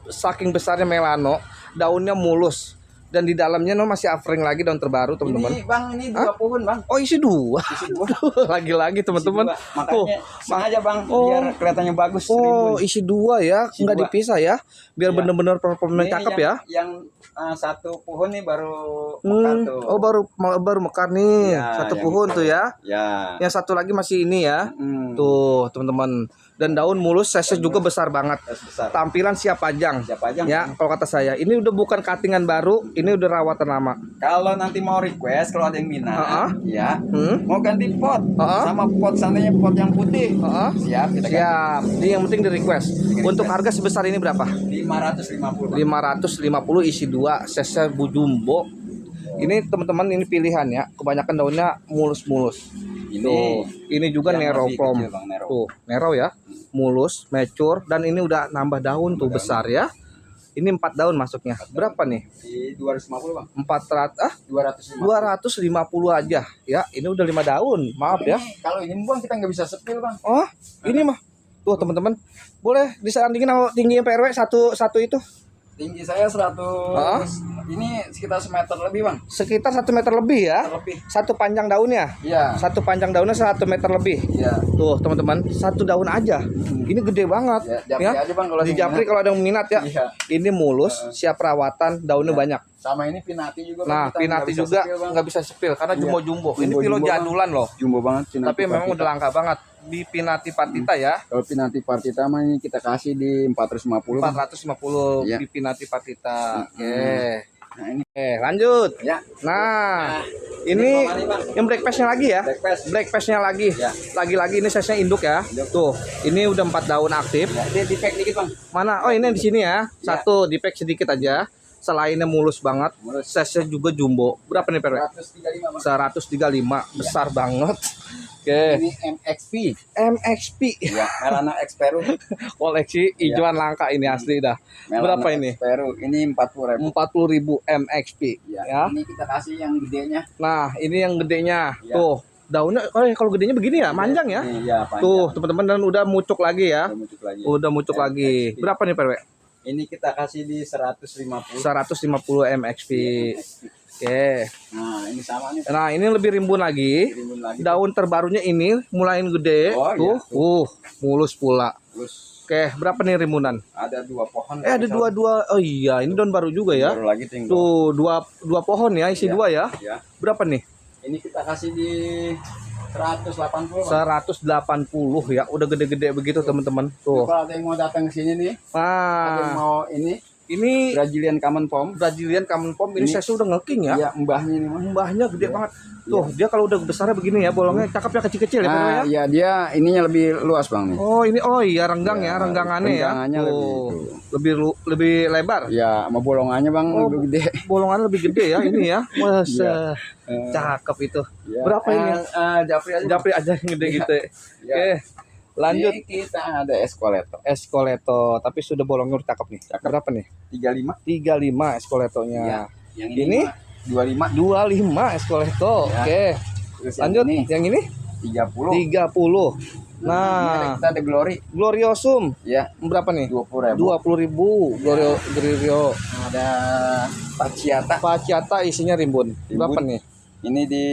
Speaker 1: saking besarnya melano, daunnya mulus. Dan di dalamnya masih afring lagi daun terbaru, teman-teman.
Speaker 2: Ini Bang, ini 2 pohon Bang.
Speaker 1: Oh, isi dua.
Speaker 2: Isi 2.
Speaker 1: Lagi-lagi teman-teman.
Speaker 2: Makanya sengaja Bang
Speaker 1: Oh.
Speaker 2: biar kelihatannya bagus.
Speaker 1: Oh,
Speaker 2: rimbun.
Speaker 1: isi dua ya,
Speaker 2: Isi
Speaker 1: nggak
Speaker 2: dua.
Speaker 1: dipisah ya, biar
Speaker 2: Iya.
Speaker 1: bener-bener performa
Speaker 2: Ini
Speaker 1: cakep ya.
Speaker 2: Yang satu pohon nih baru mekar tuh.
Speaker 1: Oh, baru mekar nih,
Speaker 2: Ya,
Speaker 1: satu
Speaker 2: yang
Speaker 1: pohon
Speaker 2: itu.
Speaker 1: tuh ya.
Speaker 2: Ya.
Speaker 1: Yang satu lagi masih ini ya. Tuh, teman-teman. Dan daun mulus, size juga besar banget.
Speaker 2: Besar.
Speaker 1: Tampilan siap pajang.
Speaker 2: Siapa aja?
Speaker 1: Ya, kalau kata saya, ini udah bukan cuttingan baru, ini udah rawatan lama.
Speaker 2: Kalau nanti mau request, kalau ada yang minat, ya, mau ganti pot, sama pot sananya pot yang putih, siap kita ganti.
Speaker 1: Siap. Ini yang penting di request. Untuk harga sebesar ini berapa?
Speaker 2: 550.
Speaker 1: 550 isi 2, size jumbo. Ini teman-teman, ini pilihan ya. Kebanyakan daunnya mulus-mulus. Tuh, ini juga
Speaker 2: yang
Speaker 1: Nero
Speaker 2: lebih
Speaker 1: Prom.
Speaker 2: kecil, Bang, Nero.
Speaker 1: Tuh, Nero ya. Mulus, mature, dan ini udah nambah daun tuh besar ya. Ini 4 daun masuknya. Berapa nih?
Speaker 2: Di 250 Bang.
Speaker 1: 400
Speaker 2: 250.
Speaker 1: 250 aja ya. Ini udah 5 daun. Maaf ya.
Speaker 2: Kalau ini Bang kita nggak bisa sepil Bang.
Speaker 1: Oh, ini mah. Tuh, teman-teman. Boleh disandingin sama tingginya PRW satu itu.
Speaker 2: Tinggi saya 100. Ini sekitar semeter lebih Bang.
Speaker 1: Sekitar 1 meter lebih ya.
Speaker 2: Lebih.
Speaker 1: Satu panjang daunnya.
Speaker 2: Iya.
Speaker 1: Satu panjang daunnya 1 meter lebih.
Speaker 2: Iya.
Speaker 1: Tuh, teman-teman, satu daun aja. Ini gede banget.
Speaker 2: Ya, japri aja Bang kalau
Speaker 1: Di
Speaker 2: ada yang
Speaker 1: japri kalau ada yang minat ya.
Speaker 2: Iya.
Speaker 1: Ini mulus, siap perawatan, daunnya banyak.
Speaker 2: Sama ini pinati juga Bang.
Speaker 1: Nah,
Speaker 2: Kita
Speaker 1: pinati
Speaker 2: nggak bisa
Speaker 1: juga
Speaker 2: sepil, Bang.
Speaker 1: nggak bisa sepil karena
Speaker 2: Iya.
Speaker 1: jumbo-jumbo. Ini
Speaker 2: Jumbo-jumbo,
Speaker 1: pilo
Speaker 2: Bang.
Speaker 1: jadulan loh.
Speaker 2: Jumbo banget pinati.
Speaker 1: Tapi memang udah langka banget. Di Pinati Partita ya.
Speaker 2: Kalau pinati partita mah ini kita kasih di 450. Bang.
Speaker 1: 450
Speaker 2: Iya.
Speaker 1: di Pinati Partita. Oke.
Speaker 2: Nah, ini.
Speaker 1: Lanjut.
Speaker 2: Ya.
Speaker 1: Nah, ini yang breakfastnya lagi ya. Breakfastnya lagi.
Speaker 2: Ya.
Speaker 1: Lagi-lagi ini size-nya induk ya. Tuh, ini udah 4 daun aktif.
Speaker 2: Ya, dia di pack dikit bang.
Speaker 1: Mana? Oh, ini di sini ya. Satu di pack sedikit aja. Selainnya mulus banget. Size-nya juga jumbo. Berapa nih, Perwe?
Speaker 2: 135 bang.
Speaker 1: 135. Besar banget. Oke.
Speaker 2: Ini MXP.
Speaker 1: MXP.
Speaker 2: Ya, Melana Xperu.
Speaker 1: Koleksi hijauan langka ini asli dah.
Speaker 2: Melana
Speaker 1: Berapa ini?
Speaker 2: Xperu. Ini 40.000.
Speaker 1: 40.000 MXP ya.
Speaker 2: Ini kita kasih yang gedenya.
Speaker 1: Nah, ini yang gedenya.
Speaker 2: Ya.
Speaker 1: Tuh, daunnya kalau gedenya begini ya, manjang ya.
Speaker 2: Iya, panjang.
Speaker 1: Tuh, teman-teman, dan udah mucuk lagi ya. Udah mucuk lagi.
Speaker 2: MXP.
Speaker 1: Berapa nih, Perwe?
Speaker 2: Ini kita kasih di 150.
Speaker 1: 150 MXP. Oke.
Speaker 2: Nah, ini sama nih.
Speaker 1: Nah, ini lebih rimbun lagi.
Speaker 2: Rimbun lagi.
Speaker 1: Daun terbarunya ini mulai gede.
Speaker 2: Oh,
Speaker 1: tuh, mulus pula.
Speaker 2: Terus
Speaker 1: Oke, berapa nih rimbunan?
Speaker 2: ada 2 pohon.
Speaker 1: Ada dua. Oh iya, ini daun baru juga ya.
Speaker 2: Baru lagi tinggal.
Speaker 1: Tuh, dua pohon ya, isi
Speaker 2: Iya.
Speaker 1: 2 ya.
Speaker 2: Ya.
Speaker 1: Berapa nih?
Speaker 2: Ini kita kasih di 180.
Speaker 1: 180 ya. Udah gede-gede begitu, teman-teman. Tuh.
Speaker 2: Kalau ada yang mau datang ke sini nih, ada yang
Speaker 1: Nah,
Speaker 2: mau ini Brazilian Common Pom.
Speaker 1: Brazilian Common Pom ini saya udah ngeking ya.
Speaker 2: Iya, mbahnya ini mah.
Speaker 1: Mbahnya gede banget. Tuh, dia kalau udah besarnya begini ya, bolongnya cakep ya, kecil-kecil ya, Perwe ya.
Speaker 2: Iya, dia ininya lebih luas bang nih.
Speaker 1: Oh, ini iya renggang ya, renggangannya ya.
Speaker 2: renggangannya
Speaker 1: Tuh, lebih lebar.
Speaker 2: Ya, sama bolongannya bang
Speaker 1: Oh,
Speaker 2: lebih gede.
Speaker 1: bolongan lebih gede ya ini ya. Masa
Speaker 2: Iya.
Speaker 1: cakep itu.
Speaker 2: Ya.
Speaker 1: Berapa ini?
Speaker 2: Japri aja.
Speaker 1: Japri aja yang gede gitu.
Speaker 2: Ya.
Speaker 1: Oke. Lanjut.
Speaker 2: Ini kita ada Escoleto.
Speaker 1: Escoleto, tapi sudah bolongnya udah cakep nih. Berapa nih?
Speaker 2: 35.
Speaker 1: 35 Escoletonya.
Speaker 2: Ya. Yang
Speaker 1: Ini?
Speaker 2: 25.
Speaker 1: 25 Escoleto.
Speaker 2: Ya.
Speaker 1: Oke.
Speaker 2: Terus
Speaker 1: Lanjut.
Speaker 2: yang ini
Speaker 1: Yang ini
Speaker 2: 30.
Speaker 1: 30.
Speaker 2: Ini
Speaker 1: Nah,
Speaker 2: kita ada Glory.
Speaker 1: Gloriosum
Speaker 2: Ya,
Speaker 1: berapa nih?
Speaker 2: 20.000.
Speaker 1: 20.000. Glorio.
Speaker 2: Ada Paciata.
Speaker 1: Paciata isinya rimbun. Berapa nih?
Speaker 2: Ini di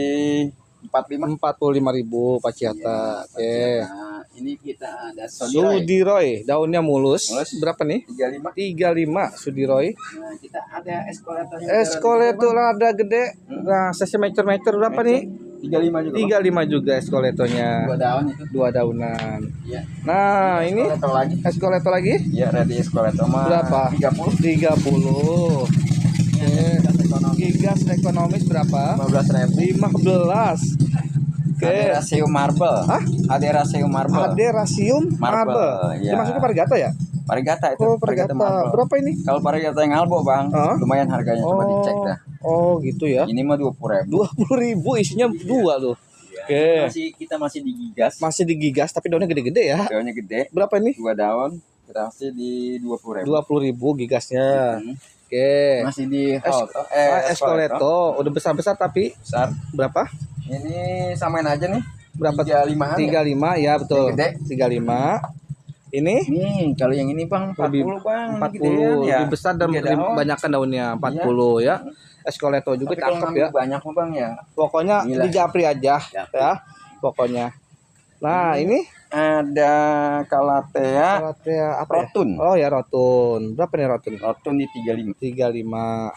Speaker 2: 45.
Speaker 1: 45.000 Paciata. Oke.
Speaker 2: Nah, ini kita ada Sudiroy.
Speaker 1: Sudiroy, daunnya mulus.
Speaker 2: Mulus.
Speaker 1: Berapa nih?
Speaker 2: 35.
Speaker 1: 35 Sudiroy.
Speaker 2: Nah, kita ada Escoleto.
Speaker 1: Escoleto rada gede. Nah, saya meter berapa nih?
Speaker 2: 35 juga.
Speaker 1: 35 juga Escoletonya.
Speaker 2: 2 daun itu.
Speaker 1: 2 daunan.
Speaker 2: Iya.
Speaker 1: Nah, ini
Speaker 2: Escoleto lagi.
Speaker 1: Escoleto lagi
Speaker 2: Ya, ready Escoleto mah
Speaker 1: berapa?
Speaker 2: 30.
Speaker 1: 30. Gigas ekonomis berapa?
Speaker 2: 15.000.
Speaker 1: 15. Oke.
Speaker 2: Aderasium marble.
Speaker 1: Hah?
Speaker 2: Aderasium marble.
Speaker 1: Aderasium marble.
Speaker 2: Iya.
Speaker 1: Ini maksudnya parigata ya?
Speaker 2: Parigata itu.
Speaker 1: Oh, parigata.
Speaker 2: marble.
Speaker 1: Berapa ini?
Speaker 2: Kalau parigata yang albo bang,
Speaker 1: Hah?
Speaker 2: lumayan harganya. Coba dicek dah.
Speaker 1: Oh, gitu ya.
Speaker 2: Ini mah 20.000.
Speaker 1: 20.000 isinya 2 tuh. Oke.
Speaker 2: Kita masih digigas.
Speaker 1: Masih digigas tapi daunnya gede-gede ya.
Speaker 2: Daunnya gede.
Speaker 1: Berapa ini?
Speaker 2: 2 daun. Kita kasih di 20.000.
Speaker 1: 20.000 gigasnya. Oke.
Speaker 2: Masih di
Speaker 1: Escoleto udah besar-besar tapi
Speaker 2: besar.
Speaker 1: berapa?
Speaker 2: Ini samain aja nih.
Speaker 1: Berapa?
Speaker 2: 35-an
Speaker 1: 35 ya betul.
Speaker 2: Yang gede.
Speaker 1: 35. Ini
Speaker 2: Nih, kalau yang ini bang 40 bang.
Speaker 1: 40
Speaker 2: ya.
Speaker 1: lebih besar dan
Speaker 2: 3 daun.
Speaker 1: banyakkan daunnya 40 ya. Escoleto juga
Speaker 2: Tapi kalau
Speaker 1: cakep
Speaker 2: ngambil
Speaker 1: ya.
Speaker 2: banyak mah bang ya.
Speaker 1: Pokoknya
Speaker 2: Gila.
Speaker 1: di Japri aja
Speaker 2: Japri.
Speaker 1: ya. Pokoknya. Nah, ini
Speaker 2: Ada Calathea
Speaker 1: Calathea apa ya?
Speaker 2: Rotun.
Speaker 1: Oh ya, Rotun. Berapa nih Rotun?
Speaker 2: Rotun di 35.
Speaker 1: 35.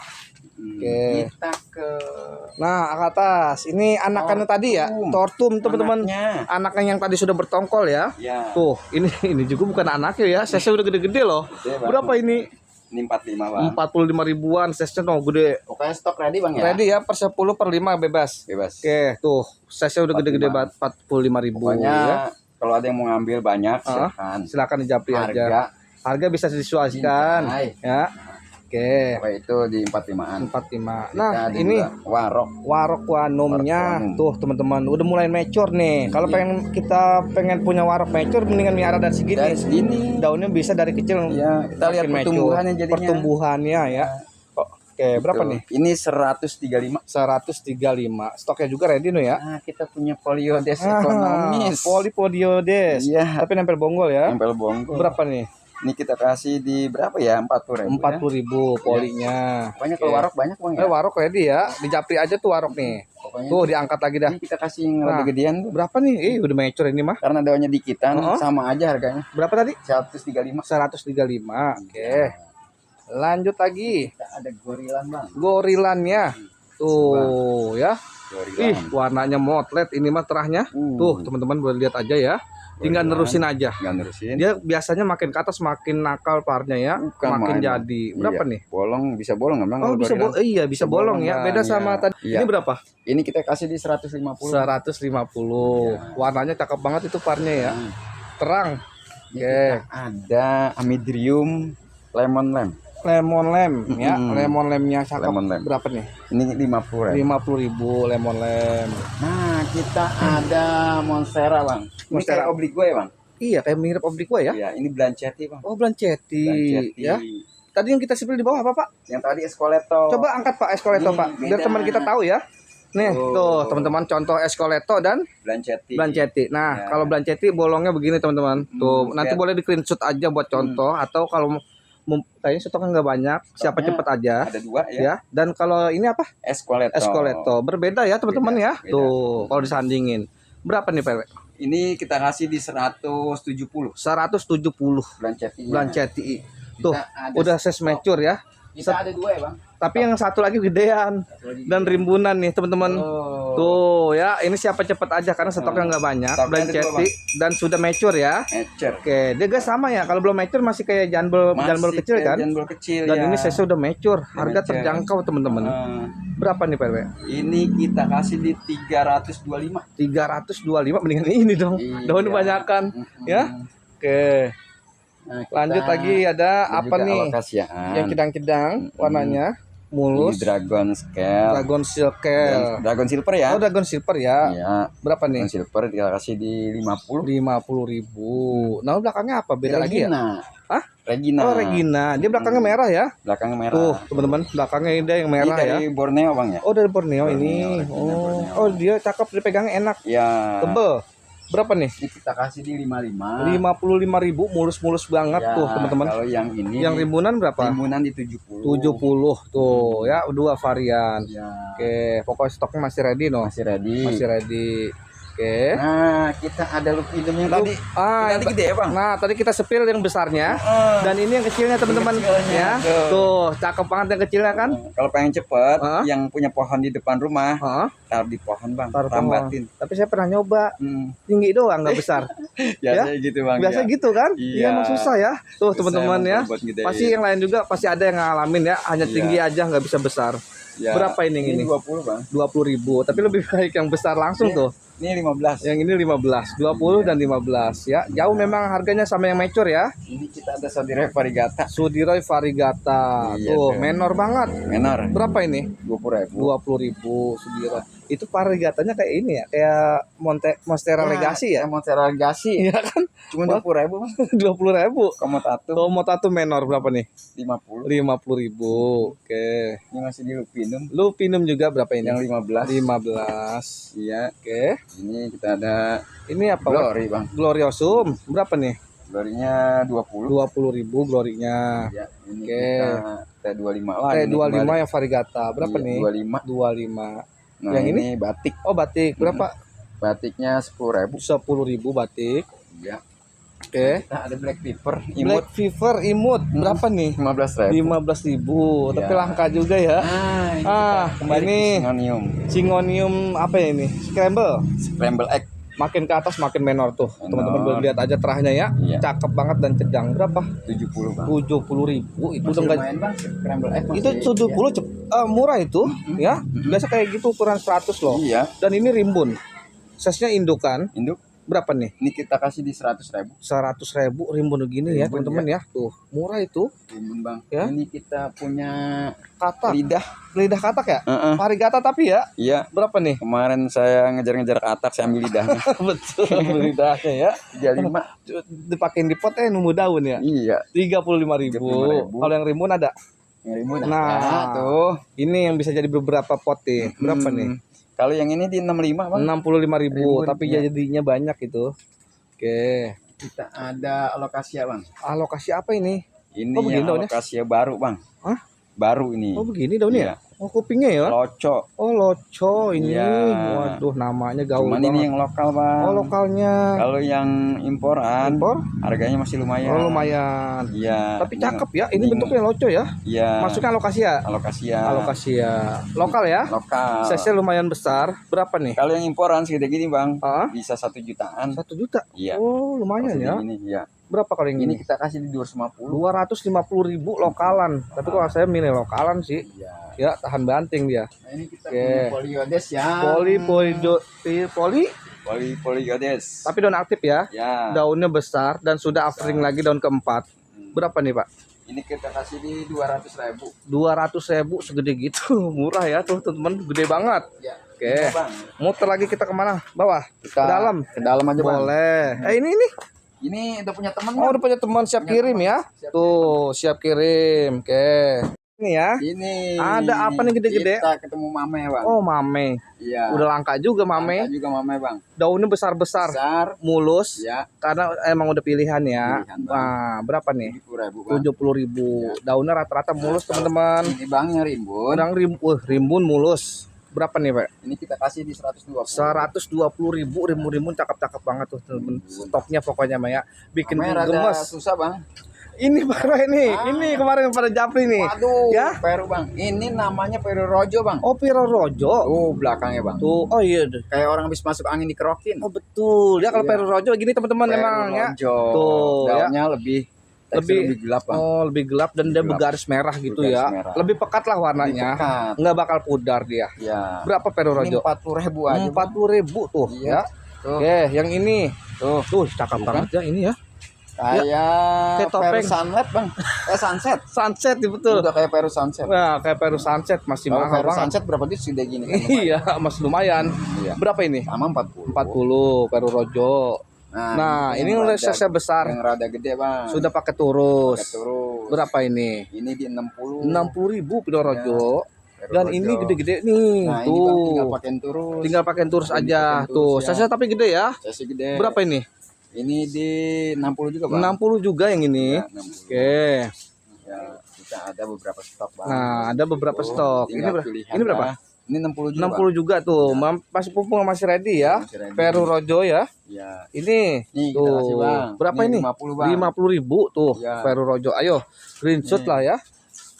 Speaker 1: Oke.
Speaker 2: Kita ke
Speaker 1: Nah, ke atas. Ini anakannya tadi ya. Tortum, teman-teman.
Speaker 2: anaknya.
Speaker 1: Anaknya yang tadi sudah bertongkol ya.
Speaker 2: Ya.
Speaker 1: Tuh, ini juga bukan anaknya ya. Size udah gede-gede loh.
Speaker 2: Gede, Bang.
Speaker 1: Berapa ini?
Speaker 2: Ini 45 bang.
Speaker 1: 45 ribuan. Size-nya tuh gede.
Speaker 2: Pokoknya stok ready bang ya.
Speaker 1: Ready ya, per 10 per 5 bebas.
Speaker 2: Bebas.
Speaker 1: Oke, tuh. Size-nya udah gede-gede banget, 45.000
Speaker 2: Pokoknya
Speaker 1: ya.
Speaker 2: kalau ada yang mau ngambil banyak silakan.
Speaker 1: Silakan di Japri aja.
Speaker 2: Harga
Speaker 1: Harga bisa disesuaikan
Speaker 2: Cincai.
Speaker 1: ya. Oke,
Speaker 2: apa itu di 45-an.
Speaker 1: 45.
Speaker 2: Kita
Speaker 1: Nah,
Speaker 2: ada
Speaker 1: ini
Speaker 2: juga warok.
Speaker 1: warokwanumnya
Speaker 2: Warokwanum.
Speaker 1: tuh teman-teman udah mulai mature nih. Kalau kita pengen punya warok mature mendingan miara dari segini.
Speaker 2: Dan segini.
Speaker 1: Daunnya bisa dari kecil.
Speaker 2: Ya, kita lihat
Speaker 1: makin mature.
Speaker 2: pertumbuhannya jadinya.
Speaker 1: Pertumbuhannya ya. Oke, berapa
Speaker 2: Tuh.
Speaker 1: nih?
Speaker 2: Ini 135.
Speaker 1: 135. Stoknya juga ready no ya.
Speaker 2: Nah, kita punya poliodes ekonomis.
Speaker 1: Polipodiodes.
Speaker 2: Iya.
Speaker 1: Tapi nempel bonggol ya.
Speaker 2: Nempel bonggol.
Speaker 1: Berapa nih?
Speaker 2: Ini kita kasih di berapa ya? 40.000.
Speaker 1: 40.000 polinya.
Speaker 2: Pokoknya kalau warok banyak bang ya.
Speaker 1: Warok ready ya. Di Japri aja tuh warok nih.
Speaker 2: Pokoknya
Speaker 1: Tuh diangkat lagi dah.
Speaker 2: ini kita kasih yang
Speaker 1: Nah.
Speaker 2: lebih gedean tuh.
Speaker 1: Berapa nih? Udah mature ini mah.
Speaker 2: Karena daunnya dikitan
Speaker 1: Oh.
Speaker 2: sama aja harganya.
Speaker 1: Berapa tadi?
Speaker 2: 135.
Speaker 1: 135. Oke. Lanjut lagi.
Speaker 2: Kita ada gorilan bang.
Speaker 1: Gorilannya. Tuh ya.
Speaker 2: Gorilan.
Speaker 1: Ih, warnanya motlet ini mah terahnya. Tuh, teman-teman boleh lihat aja ya. tinggal nerusin aja.
Speaker 2: Tinggal nerusin.
Speaker 1: Dia biasanya makin ke atas makin nakal parnya ya.
Speaker 2: Bukan
Speaker 1: makin
Speaker 2: main,
Speaker 1: jadi. Berapa
Speaker 2: iya.
Speaker 1: nih?
Speaker 2: Bolong, bisa bolong emang.
Speaker 1: Oh, bisa bolong. Iya, bisa bolong ya. Beda sama tadi.
Speaker 2: Iya.
Speaker 1: Ini berapa?
Speaker 2: Ini kita kasih di 150.
Speaker 1: 150.
Speaker 2: Iya.
Speaker 1: Warnanya cakep banget itu parnya ya. Terang. Oke.
Speaker 2: Ada Amidrium Lemon Lamb.
Speaker 1: Lemon lamb ya. Lemon lamb-nya cakep.
Speaker 2: Lemon lamb.
Speaker 1: Berapa nih?
Speaker 2: Ini 50 ya.
Speaker 1: 50.000 lemon lamb.
Speaker 2: Nah, kita ada Monstera, Bang. Ini
Speaker 1: Monstera.
Speaker 2: kayak oblique ya, Bang?
Speaker 1: Iya, kayak mirip oblique ya.
Speaker 2: Iya, ini Blanchetti, Bang.
Speaker 1: Oh, Blanchetti
Speaker 2: Blanchetti.
Speaker 1: ya. Tadi yang kita sepil di bawah apa, Pak?
Speaker 2: Yang tadi Escoleto.
Speaker 1: Coba angkat Pak Escoleto,
Speaker 2: Ini
Speaker 1: Pak. Biar
Speaker 2: beda.
Speaker 1: teman kita tahu ya. Nih, tuh teman-teman contoh Escoleto dan
Speaker 2: Blanchetti.
Speaker 1: Blanchetti. Nah,
Speaker 2: Ya.
Speaker 1: kalau Blanchetti bolongnya begini teman-teman. Tuh, nanti
Speaker 2: lihat.
Speaker 1: boleh di screenshot aja buat contoh atau kalau kayaknya stoknya nggak banyak, siapa
Speaker 2: Stoknya
Speaker 1: cepet aja.
Speaker 2: Ada 2 ya.
Speaker 1: Ya, dan kalau ini apa?
Speaker 2: Escoleto.
Speaker 1: Escoleto. Berbeda ya teman-teman ya.
Speaker 2: Beda.
Speaker 1: Tuh, kalau disandingin. Berapa nih, PW?
Speaker 2: Ini kita kasih di 170.
Speaker 1: 170
Speaker 2: Blanchetti.
Speaker 1: Blanchetti. Tuh,
Speaker 2: ada
Speaker 1: udah size mature ya.
Speaker 2: Kita ada 2 ya, Bang.
Speaker 1: Tapi yang satu lagi gedean dan rimbunan nih teman-teman.
Speaker 2: Oh.
Speaker 1: Tuh ya, ini siapa cepet aja karena stoknya nggak banyak.
Speaker 2: Stoknya ada
Speaker 1: Blanchetti
Speaker 2: dua,
Speaker 1: dan sudah mature ya.
Speaker 2: Mature.
Speaker 1: Oke, dia guys sama ya. Kalau belum mature masih kayak jambel
Speaker 2: Masih
Speaker 1: kecil
Speaker 2: kayak
Speaker 1: kan.
Speaker 2: jambel kecil
Speaker 1: Dan
Speaker 2: ya.
Speaker 1: ini size udah mature, harga
Speaker 2: mature.
Speaker 1: terjangkau teman-teman. Berapa nih PW?
Speaker 2: Ini kita kasih di 325.
Speaker 1: 325 mendingan ini dong.
Speaker 2: Iya.
Speaker 1: Daun banyakan ya. Oke.
Speaker 2: Nah, kita
Speaker 1: Lanjut lagi ada apa
Speaker 2: juga
Speaker 1: nih?
Speaker 2: alokasiaan.
Speaker 1: Yang kidang-kidang warnanya mulus.
Speaker 2: Ini Dragon Scale.
Speaker 1: Dragon Silker.
Speaker 2: Dragon Silver ya.
Speaker 1: Oh, Dragon Silver ya.
Speaker 2: Iya.
Speaker 1: Berapa nih?
Speaker 2: Dragon Silver kita kasih di 50.
Speaker 1: 50.000. Nah, belakangnya apa? Beda lagi ya?
Speaker 2: Regina.
Speaker 1: Hah?
Speaker 2: Regina.
Speaker 1: Oh, Regina. Dia belakangnya merah ya?
Speaker 2: Belakangnya merah.
Speaker 1: Tuh, teman-teman, belakangnya ini yang merah
Speaker 2: Ini
Speaker 1: ya.
Speaker 2: dari Borneo, Bang ya.
Speaker 1: Oh, dari Borneo ini.
Speaker 2: Regina,
Speaker 1: Oh.
Speaker 2: Borneo.
Speaker 1: Oh, dia cakep, dipegangnya enak.
Speaker 2: Ya.
Speaker 1: Tebel. Berapa nih?
Speaker 2: Ini kita kasih di 55.
Speaker 1: 55.000, mulus-mulus banget
Speaker 2: Ya,
Speaker 1: tuh, teman-teman.
Speaker 2: Kalau yang ini
Speaker 1: Yang rimbunan berapa?
Speaker 2: rimbunan di 70.
Speaker 1: 70 tuh ya, dua varian.
Speaker 2: Ya.
Speaker 1: Oke, pokoknya stoknya masih ready no.
Speaker 2: Masih ready.
Speaker 1: Masih ready. Oke.
Speaker 2: Nah, kita ada lupinum yang tadi.
Speaker 1: Ah,
Speaker 2: Tadi gede ya, Bang?
Speaker 1: nah, tadi kita sepil yang besarnya dan ini yang kecilnya teman-teman
Speaker 2: kecilnya,
Speaker 1: ya.
Speaker 2: tuh.
Speaker 1: Tuh, cakep banget yang kecilnya kan?
Speaker 2: Kalau pengen cepet,
Speaker 1: Hah?
Speaker 2: yang punya pohon di depan rumah,
Speaker 1: Heeh.
Speaker 2: taruh di pohon, Bang.
Speaker 1: Taruh
Speaker 2: Rambatin.
Speaker 1: Tapi saya pernah nyoba tinggi doang nggak besar.
Speaker 2: Biasanya gitu, Bang.
Speaker 1: Biasa
Speaker 2: ya.
Speaker 1: gitu kan?
Speaker 2: Iya.
Speaker 1: Iya, emang susah ya. Tuh,
Speaker 2: Susah
Speaker 1: teman-teman
Speaker 2: emang
Speaker 1: ya.
Speaker 2: kalau buat gedein.
Speaker 1: Pasti yang lain juga pasti ada yang ngalamin ya, hanya
Speaker 2: Iya.
Speaker 1: tinggi aja nggak bisa besar.
Speaker 2: Ya.
Speaker 1: Berapa ini yang ini?
Speaker 2: 20, Bang.
Speaker 1: 20.000, tapi lebih baik yang besar langsung tuh.
Speaker 2: Ini 15.
Speaker 1: Yang ini 15, 20 dan 15 ya. Jauh memang harganya sama yang mature ya.
Speaker 2: Ini kita ada Sodire Variegata.
Speaker 1: Sudiroy Variegata.
Speaker 2: Iya,
Speaker 1: Tuh,
Speaker 2: tuh.
Speaker 1: menor banget.
Speaker 2: Menor.
Speaker 1: Berapa ini?
Speaker 2: 20.000.
Speaker 1: 20.000 Sudiroy. Itu Variegatanya kayak ini ya, kayak Monstera Legacy ya.
Speaker 2: Monstera Legacy.
Speaker 1: Iya kan?
Speaker 2: Cuma 20.000, Bang.
Speaker 1: 20.000.
Speaker 2: Komotatu
Speaker 1: Tomotatu menor berapa nih?
Speaker 2: 50.
Speaker 1: 50.000. Oke.
Speaker 2: Ini masih di lupinum.
Speaker 1: Lupinum juga berapa ini?
Speaker 2: Yang 15.
Speaker 1: 15.
Speaker 2: Iya.
Speaker 1: Oke.
Speaker 2: Ini kita ada
Speaker 1: Ini apa?
Speaker 2: Glory, Bang.
Speaker 1: Gloriosum. Berapa nih?
Speaker 2: Glory-nya 20.
Speaker 1: 20.000 glorinya.
Speaker 2: Ya, ini
Speaker 1: Oke.
Speaker 2: kita T25 lah.
Speaker 1: Kayak
Speaker 2: ini
Speaker 1: 25
Speaker 2: kembali.
Speaker 1: yang Variegata. Berapa
Speaker 2: Iya,
Speaker 1: nih?
Speaker 2: 25.
Speaker 1: 25.
Speaker 2: Nah,
Speaker 1: Yang
Speaker 2: ini batik.
Speaker 1: Oh, batik. Berapa?
Speaker 2: Batiknya 10.000.
Speaker 1: 10.000 batik.
Speaker 2: Ya.
Speaker 1: Oke.
Speaker 2: Kita ada Black Pepper, imut
Speaker 1: Black Fever imut. Berapa nih?
Speaker 2: 15.000.
Speaker 1: 15.000. Tapi
Speaker 2: Ya.
Speaker 1: langka juga ya.
Speaker 2: Ini
Speaker 1: Ah,
Speaker 2: kita kembali
Speaker 1: ini.
Speaker 2: ke Syngonium.
Speaker 1: Syngonium apa ya ini? Scramble.
Speaker 2: Scramble egg.
Speaker 1: Makin ke atas makin menor tuh.
Speaker 2: Menor.
Speaker 1: Teman-teman boleh lihat aja terahnya ya.
Speaker 2: Iya.
Speaker 1: Cakep banget dan cedang. Berapa?
Speaker 2: 70, Bang.
Speaker 1: 70.000. Itu udah
Speaker 2: Masih
Speaker 1: enggak.
Speaker 2: lumayan, Bang. Scramble egg masih.
Speaker 1: Itu 70 murah itu ya. Biasa kayak gitu ukuran 100 loh.
Speaker 2: Iya.
Speaker 1: Dan ini rimbun. Size-nya indukan.
Speaker 2: Induk
Speaker 1: Berapa nih?
Speaker 2: ini kita kasih di 100.000.
Speaker 1: 100.000 rimbun begini ya,
Speaker 2: Rimbun,
Speaker 1: teman-teman ya. Tuh, murah itu.
Speaker 2: Rimbun, Bang.
Speaker 1: Ya.
Speaker 2: Ini kita punya
Speaker 1: Katak.
Speaker 2: lidah.
Speaker 1: Lidah katak ya?
Speaker 2: Heeh.
Speaker 1: Varigata tapi ya.
Speaker 2: Iya.
Speaker 1: Berapa nih?
Speaker 2: Kemarin saya ngejar-ngejar katak, saya ambil lidahnya.
Speaker 1: Betul, lidahnya ya.
Speaker 2: 35.
Speaker 1: Dipakein di pot nunggu daun ya.
Speaker 2: Iya.
Speaker 1: 35.000.
Speaker 2: 35.000.
Speaker 1: Kalau yang rimbun ada.
Speaker 2: Yang rimbun.
Speaker 1: Nah,
Speaker 2: Ya, tuh.
Speaker 1: Ini yang bisa jadi beberapa pot nih. Berapa nih?
Speaker 2: Kalau yang ini di 65, Bang.
Speaker 1: 65.000,
Speaker 2: Rimbun,
Speaker 1: tapi
Speaker 2: ya.
Speaker 1: jadinya banyak itu. Oke.
Speaker 2: Kita ada alokasia, Bang.
Speaker 1: Alokasi apa ini?
Speaker 2: Ini
Speaker 1: Oh, begini
Speaker 2: yang
Speaker 1: daunnya?
Speaker 2: alokasia baru, Bang.
Speaker 1: Hah?
Speaker 2: Baru ini.
Speaker 1: Oh, begini daunnya.
Speaker 2: Iya.
Speaker 1: Oh, kupingnya ya?
Speaker 2: Loco.
Speaker 1: Oh, loco ini.
Speaker 2: Iya.
Speaker 1: Waduh, namanya gaul
Speaker 2: Cuman
Speaker 1: banget.
Speaker 2: ini yang lokal, Bang.
Speaker 1: Oh, lokalnya.
Speaker 2: Kalau yang imporan,
Speaker 1: Impor?
Speaker 2: harganya masih lumayan.
Speaker 1: Oh, lumayan.
Speaker 2: Iya.
Speaker 1: Tapi cakep ya. Ini bentuknya loco ya.
Speaker 2: Iya.
Speaker 1: Masuknya alokasi ya?
Speaker 2: Alokasi ya.
Speaker 1: Alokasi ya. Lokal ya?
Speaker 2: Lokal.
Speaker 1: Size-nya lumayan besar. Berapa nih?
Speaker 2: Kalau yang imporan segede gini, Bang,
Speaker 1: Ah?
Speaker 2: bisa 1 jutaan.
Speaker 1: 1 juta.
Speaker 2: Iya.
Speaker 1: Oh, lumayan ya.
Speaker 2: Ini ya.
Speaker 1: Berapa kalau yang
Speaker 2: Ini
Speaker 1: ini?
Speaker 2: kita kasih di 250.
Speaker 1: 250.000 lokalan. Tapi kalau saya milih lokalan sih.
Speaker 2: Iya.
Speaker 1: Ya, tahan banting dia.
Speaker 2: Nah, ini kita
Speaker 1: Oke.
Speaker 2: punya poliodes ya. Poliodes.
Speaker 1: Tapi daun aktif ya.
Speaker 2: Ya.
Speaker 1: Daunnya besar dan sudah offering lagi daun keempat. Berapa nih, Pak?
Speaker 2: Ini kita kasih di 200.000.
Speaker 1: 200.000 segede gitu. Murah ya tuh, teman-teman. Gede banget.
Speaker 2: Ya.
Speaker 1: Oke.
Speaker 2: Ini, Bang.
Speaker 1: Muter lagi kita kemana? Bawah?
Speaker 2: Kita
Speaker 1: Ke dalam?
Speaker 2: Ke dalam aja, Bang.
Speaker 1: Boleh. Ini.
Speaker 2: Ini udah punya teman,
Speaker 1: Oh,
Speaker 2: Bang.
Speaker 1: udah punya teman siap
Speaker 2: Punya
Speaker 1: kirim
Speaker 2: teman.
Speaker 1: ya.
Speaker 2: Siap
Speaker 1: Tuh, siap kirim. Oke. Ini ya.
Speaker 2: Ini.
Speaker 1: Ada apa nih gede-gede?
Speaker 2: Kita ketemu mame, Bang.
Speaker 1: Oh, mame.
Speaker 2: Iya.
Speaker 1: Udah langka juga mame.
Speaker 2: Langka juga mame, Bang.
Speaker 1: Daunnya besar-besar.
Speaker 2: Besar.
Speaker 1: Mulus.
Speaker 2: Ya.
Speaker 1: Karena emang udah pilihan ya.
Speaker 2: Pilihan, Bang.
Speaker 1: Nah, berapa nih?
Speaker 2: 70.000, Bang.
Speaker 1: 70.000.
Speaker 2: Ya.
Speaker 1: Daunnya rata-rata mulus, teman-teman.
Speaker 2: Ini Bang yang rimbun.
Speaker 1: Orang rimbun mulus. Berapa nih, Pak?
Speaker 2: Ini kita kasih di 120.
Speaker 1: 120.000. Rimbun cakep-cakep banget tuh, teman-teman. Stoknya pokoknya Mah ya. Bikin
Speaker 2: Namanya rada
Speaker 1: gemes.
Speaker 2: susah, Bang.
Speaker 1: Ini baru ini.
Speaker 2: Ah.
Speaker 1: Ini kemarin pada japri nih.
Speaker 2: Waduh,
Speaker 1: Ya?
Speaker 2: Peru, Bang. Ini namanya Peru Rojo, Bang.
Speaker 1: Oh, Piro Rojo.
Speaker 2: Tuh belakangnya, Bang.
Speaker 1: Tuh, oh iya.
Speaker 2: Kayak orang habis masuk angin dikerokin.
Speaker 1: Oh, betul. Ya kalau
Speaker 2: Iya.
Speaker 1: Piro Rojo gini teman-teman
Speaker 2: Peru
Speaker 1: emang ya.
Speaker 2: Rojo.
Speaker 1: Tuh, ya.
Speaker 2: Daunnya lebih
Speaker 1: Lebih-
Speaker 2: gelap, Bang.
Speaker 1: Oh, lebih gelap dan dia
Speaker 2: Gelap.
Speaker 1: bergaris merah gitu
Speaker 2: Bergaris
Speaker 1: ya.
Speaker 2: merah.
Speaker 1: Lebih pekat lah warnanya.
Speaker 2: Lebih pekat.
Speaker 1: Nggak bakal pudar dia.
Speaker 2: Ya.
Speaker 1: Berapa Piro
Speaker 2: Ini
Speaker 1: Rojo?
Speaker 2: 40.000 aja, Bang.
Speaker 1: 40.000 tuh
Speaker 2: Iya.
Speaker 1: ya.
Speaker 2: Tuh.
Speaker 1: Oke, yang ini.
Speaker 2: Tuh.
Speaker 1: Tuh, cakep
Speaker 2: Tuh,
Speaker 1: banget ya ini ya.
Speaker 2: Kayak
Speaker 1: topeng.
Speaker 2: Peru Sunset, Bang. Sunset.
Speaker 1: Sunset ya, betul.
Speaker 2: Udah kayak Peru Sunset.
Speaker 1: Nah, kayak Peru Sunset masih
Speaker 2: Kalau
Speaker 1: mahal
Speaker 2: Peru
Speaker 1: banget.
Speaker 2: Sunset berapa dia sudah gini kan?
Speaker 1: Iya, masih lumayan.
Speaker 2: Iya.
Speaker 1: Berapa ini?
Speaker 2: Sama 40.
Speaker 1: 40 Peru Rojo. Nah, ini
Speaker 2: yang
Speaker 1: udah
Speaker 2: rada-
Speaker 1: size besar.
Speaker 2: Yang rada gede, Bang.
Speaker 1: Sudah pakai turus.
Speaker 2: Pakai turus.
Speaker 1: Berapa ini?
Speaker 2: Ini di 60.
Speaker 1: 60.000 Peru Rojo.
Speaker 2: Peru
Speaker 1: Dan
Speaker 2: Rojo.
Speaker 1: ini gede-gede nih.
Speaker 2: Nah, ini Bang tinggal
Speaker 1: Tuh.
Speaker 2: pakai turus.
Speaker 1: Tinggal pakai turus
Speaker 2: Ini
Speaker 1: aja.
Speaker 2: pakai
Speaker 1: Tuh,
Speaker 2: turus, ya.
Speaker 1: size tapi gede ya.
Speaker 2: Size gede.
Speaker 1: Berapa ini?
Speaker 2: Ini di 60 juga, Bang.
Speaker 1: 60 juga yang ini.
Speaker 2: Ya, 60.
Speaker 1: Oke.
Speaker 2: Ya, kita ada beberapa stok, Bang.
Speaker 1: Nah, ada beberapa
Speaker 2: Tuh,
Speaker 1: stok. Ini
Speaker 2: tinggal
Speaker 1: berapa?
Speaker 2: pilihan,
Speaker 1: Ini berapa?
Speaker 2: Bang. Ini 60 juga.
Speaker 1: 60 juga tuh. Masih pupung masih ready ya.
Speaker 2: Masih ready.
Speaker 1: Peru Rojo ya.
Speaker 2: Ya.
Speaker 1: Ini
Speaker 2: Nih, kita
Speaker 1: tuh.
Speaker 2: kasih, Bang.
Speaker 1: Berapa ini?
Speaker 2: 50, Bang.
Speaker 1: 50.000 tuh.
Speaker 2: Ya.
Speaker 1: Peru Rojo. Ayo, screenshot
Speaker 2: Nih.
Speaker 1: lah ya.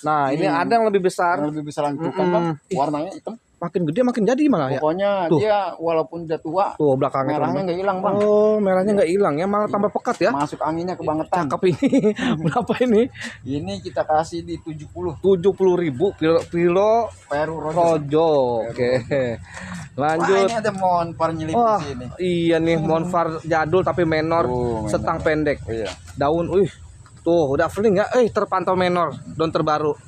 Speaker 1: Nah, ini
Speaker 2: Nih.
Speaker 1: ada yang lebih besar.
Speaker 2: Yang lebih besar lagi tuh kan, Bang. Warnanya hitam.
Speaker 1: Makin gede makin jadi malah ya.
Speaker 2: Pokoknya
Speaker 1: Tuh.
Speaker 2: dia walaupun udah tua,
Speaker 1: Tuh belakangnya
Speaker 2: merahnya
Speaker 1: teman-teman.
Speaker 2: nggak hilang, Bang.
Speaker 1: Oh, merahnya nggak hilang ya, malah tambah pekat ya.
Speaker 2: Masuk anginnya kebangetan.
Speaker 1: Cakep ini. Berapa ini?
Speaker 2: Ini kita kasih di 70.
Speaker 1: 70.000 kilo
Speaker 2: Peru Rojo.
Speaker 1: Rojo. Oke.
Speaker 2: Wah,
Speaker 1: Lanjut.
Speaker 2: ini ada monpar nyelip
Speaker 1: Wah,
Speaker 2: di sini.
Speaker 1: iya nih Monfar jadul tapi menor,
Speaker 2: Tuh, menor.
Speaker 1: setang pendek.
Speaker 2: Oh, iya.
Speaker 1: Daun, tuh udah fling ya. Terpantau menor, daun terbaru.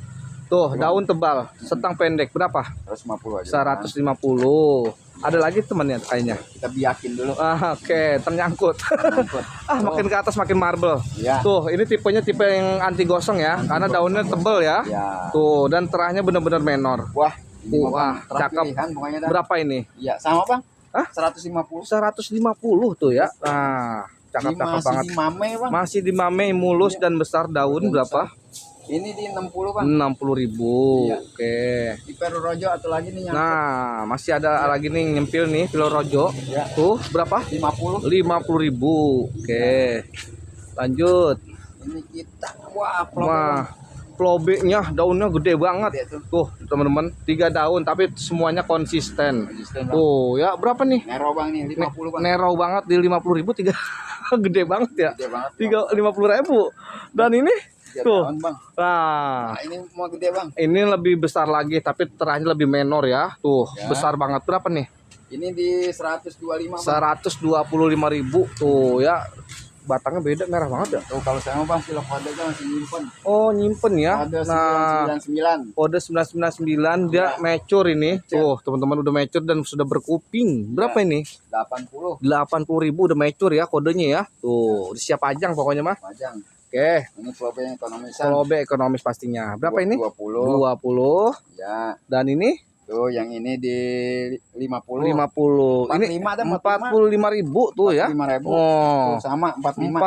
Speaker 1: Tuh, daun tebal, setang pendek. Berapa?
Speaker 2: 150 aja.
Speaker 1: 150. Ada lagi temannya kayaknya.
Speaker 2: Kita biakin dulu.
Speaker 1: Oke, ternyangkut.
Speaker 2: Nyangkut.
Speaker 1: Makin ke atas makin marble.
Speaker 2: Ya.
Speaker 1: Tuh, ini tipenya tipe yang anti gosong ya, karena daunnya tebel ya.
Speaker 2: Ya.
Speaker 1: Tuh, dan terahnya benar-benar menor.
Speaker 2: Wah, ini
Speaker 1: Wah,
Speaker 2: Bang, terakhir
Speaker 1: cakep.
Speaker 2: pilihan pokoknya dah.
Speaker 1: Berapa ini?
Speaker 2: Iya, sama, Bang.
Speaker 1: Hah?
Speaker 2: 150.
Speaker 1: 150 tuh ya. Nah,
Speaker 2: Ini
Speaker 1: cakep-cakep
Speaker 2: masih
Speaker 1: banget.
Speaker 2: di mame, Bang.
Speaker 1: Masih di mame mulus dan besar daun
Speaker 2: Dan
Speaker 1: berapa?
Speaker 2: Ini di 60, Bang.
Speaker 1: 60.000.
Speaker 2: Iya.
Speaker 1: Oke.
Speaker 2: Di Peru Rojo atau lagi nih yang
Speaker 1: Nah, masih ada lagi nih nyempil nih Pilo Rojo.
Speaker 2: Ya.
Speaker 1: Tuh, berapa?
Speaker 2: 50.
Speaker 1: 50.000. Oke. Lanjut.
Speaker 2: Ini kita. Wah,
Speaker 1: Wah, plobeknya daunnya gede banget.
Speaker 2: Gede tuh.
Speaker 1: Tuh, teman-teman, 3 daun tapi semuanya konsisten.
Speaker 2: Konsisten, Bang.
Speaker 1: Tuh, ya berapa nih?
Speaker 2: Nero, Bang, nih 50, Bang.
Speaker 1: Nero banget di 50.000 tiga. Gede banget ya.
Speaker 2: Gede banget. Bang.
Speaker 1: 50.000. Dan ini
Speaker 2: 3
Speaker 1: tuh.
Speaker 2: tahun, Bang.
Speaker 1: Nah,
Speaker 2: Nah, ini mau gede, Bang.
Speaker 1: ini lebih besar lagi tapi terahnya lebih menor ya. Tuh,
Speaker 2: Ya.
Speaker 1: besar banget. Berapa nih?
Speaker 2: Ini di 125, Bang.
Speaker 1: 125.000 tuh ya. Batangnya beda, merah banget ya.
Speaker 2: Tuh, kalau saya mau, Bang, silok kode kan masih nyimpen.
Speaker 1: Oh, nyimpen ya.
Speaker 2: Ada
Speaker 1: Nah,
Speaker 2: 999.
Speaker 1: kode 999 dia
Speaker 2: Ya.
Speaker 1: mature ini.
Speaker 2: Mature.
Speaker 1: Tuh, teman-teman udah mature dan sudah berkuping. Berapa ini?
Speaker 2: 80
Speaker 1: 80.000 udah mature ya kodenya ya. Tuh, udah siap pajang pokoknya mah.
Speaker 2: pajang.
Speaker 1: Oke,
Speaker 2: Ini flobe yang ekonomisan.
Speaker 1: Klobe ekonomis pastinya. Berapa ini?
Speaker 2: 20.
Speaker 1: 20.
Speaker 2: Ya.
Speaker 1: Dan ini
Speaker 2: Tuh, yang ini di 50.
Speaker 1: 50. Ini
Speaker 2: 45 ada
Speaker 1: 45.000 tuh ya.
Speaker 2: 45.000.
Speaker 1: Oh.
Speaker 2: Tuh, sama 45.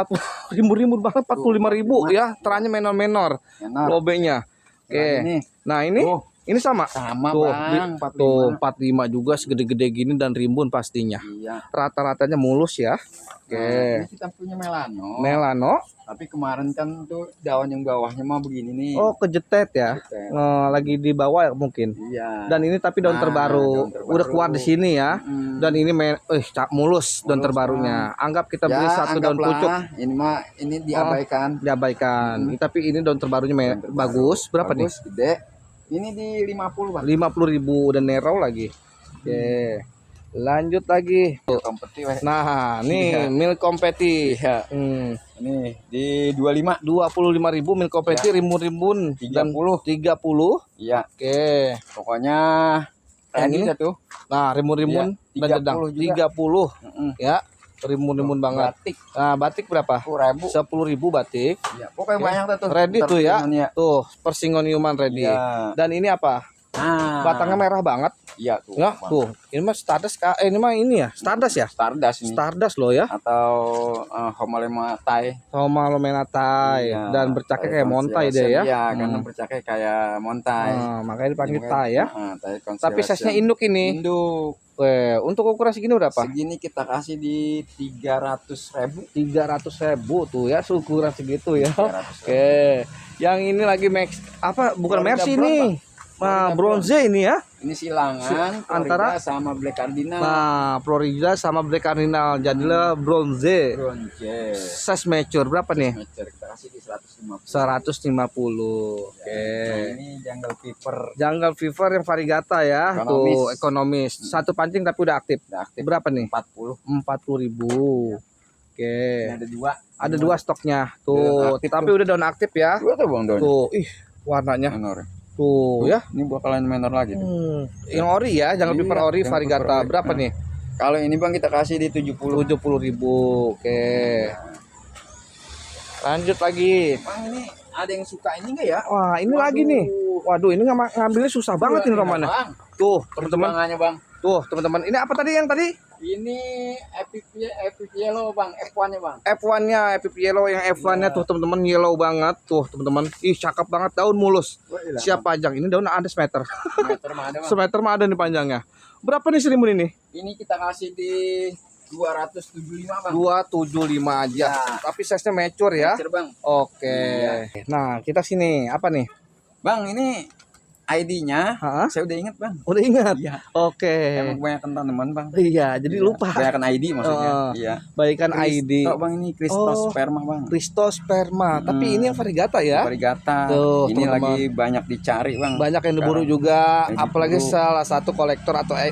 Speaker 1: 40.000 banget, 45.000 ya. Terahnya menor-menor.
Speaker 2: Enak.
Speaker 1: Klobenya. Oke.
Speaker 2: Ini.
Speaker 1: Nah, ini
Speaker 2: Tuh,
Speaker 1: Ini sama.
Speaker 2: Sama
Speaker 1: Tuh,
Speaker 2: bang,
Speaker 1: tuh
Speaker 2: 45.
Speaker 1: 45 juga segede-gede gini dan rimbun pastinya.
Speaker 2: Iya.
Speaker 1: Rata-ratanya mulus ya. Oke.
Speaker 2: Nah, ini kita punya melano.
Speaker 1: Melano.
Speaker 2: Tapi kemarin kan tuh daun yang bawahnya mah begini nih.
Speaker 1: Oh, kejetet ya.
Speaker 2: Kejetet.
Speaker 1: Lagi di bawah ya mungkin.
Speaker 2: Iya.
Speaker 1: Dan ini tapi daun terbaru.
Speaker 2: Daun terbaru.
Speaker 1: Udah keluar di sini ya. Dan ini mulus daun
Speaker 2: Mulus,
Speaker 1: terbarunya. Anggap kita beli
Speaker 2: ya,
Speaker 1: satu daun pucuk.
Speaker 2: Ini mah ini diabaikan.
Speaker 1: Diabaikan. Tapi ini daun terbarunya bagus. Berapa
Speaker 2: bagus,
Speaker 1: nih?
Speaker 2: Gede. Ini di 50 bang.
Speaker 1: 50.000 dan Nero lagi. Oke. Lanjut lagi. Nah, nih Milk Kompeti. Ya.
Speaker 2: Ini di 25.
Speaker 1: 25.000 Milk Kompeti,
Speaker 2: Ya.
Speaker 1: rimbun-rimbun
Speaker 2: 30.
Speaker 1: 30.
Speaker 2: Iya.
Speaker 1: Oke.
Speaker 2: Pokoknya
Speaker 1: Yang ini
Speaker 2: tuh.
Speaker 1: Nah, rimbun-rimbun
Speaker 2: Ya,
Speaker 1: dan jedang
Speaker 2: 30 juga.
Speaker 1: 30. Ya. Rimbun-rimbun banget.
Speaker 2: Batik.
Speaker 1: Nah, batik berapa?
Speaker 2: 10.000.
Speaker 1: 10.000 batik.
Speaker 2: Ya, pokoknya banyak tuh.
Speaker 1: Ready tuh ya.
Speaker 2: Ya.
Speaker 1: Tuh, persingoniuman ready.
Speaker 2: Ya.
Speaker 1: Dan ini apa?
Speaker 2: Nah,
Speaker 1: Batangnya merah banget.
Speaker 2: Iya tuh.
Speaker 1: Ya, tuh. Ini mah Stardust ini mah ini ya, Stardust ya?
Speaker 2: Stardust ini.
Speaker 1: Stardust loh ya.
Speaker 2: Atau Homalema Thai.
Speaker 1: Homalomena-tai
Speaker 2: Iya,
Speaker 1: dan bercakek
Speaker 2: Thai
Speaker 1: kayak montai deh ya.
Speaker 2: Iya, karena bercakek kayak montai.
Speaker 1: Makanya dipanggil
Speaker 2: Ini
Speaker 1: tai ya.
Speaker 2: Thai
Speaker 1: Tapi size-nya induk ini.
Speaker 2: Induk.
Speaker 1: Untuk ukuran segini berapa?
Speaker 2: Segini kita kasih di 300.000.
Speaker 1: 300.000 tuh ya, ukuran segitu ya.
Speaker 2: 300.000.
Speaker 1: Oke. Yang ini lagi max apa? Bukan
Speaker 2: Florida
Speaker 1: Mercy
Speaker 2: Brown,
Speaker 1: nih. Nah, bronze ini ya.
Speaker 2: Ini silangan
Speaker 1: antara
Speaker 2: Florida sama Black Cardinal.
Speaker 1: Nah, Florida sama Black Cardinal jadilah bronze.
Speaker 2: Bronze.
Speaker 1: Size mature berapa nih?
Speaker 2: Mature kita kasih di 150.
Speaker 1: 150. Oke.
Speaker 2: Nah, ini Jungle Fever.
Speaker 1: Jungle Fever yang variegata ya.
Speaker 2: Ekonomis.
Speaker 1: Tuh, ekonomis. Satu pancing tapi udah aktif.
Speaker 2: Udah aktif.
Speaker 1: Berapa nih?
Speaker 2: 40.
Speaker 1: 40.000. Oke.
Speaker 2: Ini ada dua.
Speaker 1: Ada dua stoknya. Tuh,
Speaker 2: Daun aktif
Speaker 1: tapi
Speaker 2: tuh.
Speaker 1: udah daun aktif ya.
Speaker 2: Dua tuh bang daunnya.
Speaker 1: Tuh, warnanya.
Speaker 2: Menor.
Speaker 1: Tuh ya.
Speaker 2: Ini bakalan menor lagi tuh.
Speaker 1: Yang ori ya, jangan
Speaker 2: Iya,
Speaker 1: Fever ori
Speaker 2: Jungle
Speaker 1: variegata.
Speaker 2: Fever ori.
Speaker 1: Berapa
Speaker 2: Nah.
Speaker 1: nih?
Speaker 2: Kalau ini bang kita kasih di 70.
Speaker 1: 70.000. Oke. Lanjut lagi.
Speaker 2: Bang ini ada yang suka ini enggak ya?
Speaker 1: Wah, ini lagi nih. Waduh, ini ngambilnya susah banget ini Romana.
Speaker 2: Bang.
Speaker 1: Tuh, teman-teman.
Speaker 2: Perjuangannya bang.
Speaker 1: Tuh, teman-teman. Ini apa tadi yang tadi?
Speaker 2: Ini Epic Yellow bang, F1-nya bang.
Speaker 1: F1-nya, Epic Yellow yang F1-nya tuh teman-teman yellow banget tuh teman-teman. Ih, cakep banget, daun mulus. Siap panjang. Ini daun ada semeter.
Speaker 2: Meter mah ada bang.
Speaker 1: Semeter mah ada nih panjangnya. Berapa nih serimbun ini?
Speaker 2: Ini kita kasih di 275 bang.
Speaker 1: 275 aja.
Speaker 2: Ya.
Speaker 1: Tapi size-nya mature ya.
Speaker 2: Mature, bang.
Speaker 1: Oke.
Speaker 2: Iya.
Speaker 1: Nah, kita sini apa nih?
Speaker 2: Bang ini ID-nya
Speaker 1: Hah?
Speaker 2: saya udah inget bang.
Speaker 1: Udah ingat?
Speaker 2: Iya.
Speaker 1: Oke.
Speaker 2: Emang kebanyakan tanaman bang.
Speaker 1: Iya, jadi
Speaker 2: Iya.
Speaker 1: lupa.
Speaker 2: Kebanyakan ID maksudnya. Iya.
Speaker 1: Baikan ID.
Speaker 2: Bang ini Christosperma bang.
Speaker 1: Christosperma. Tapi ini yang variegata ya.
Speaker 2: Variegata.
Speaker 1: Tuh,
Speaker 2: Ini
Speaker 1: teman-teman.
Speaker 2: lagi banyak dicari bang.
Speaker 1: Banyak yang diburu
Speaker 2: Sekarang.
Speaker 1: juga,
Speaker 2: Yang
Speaker 1: apalagi
Speaker 2: diburu.
Speaker 1: salah satu kolektor atau
Speaker 2: Iya.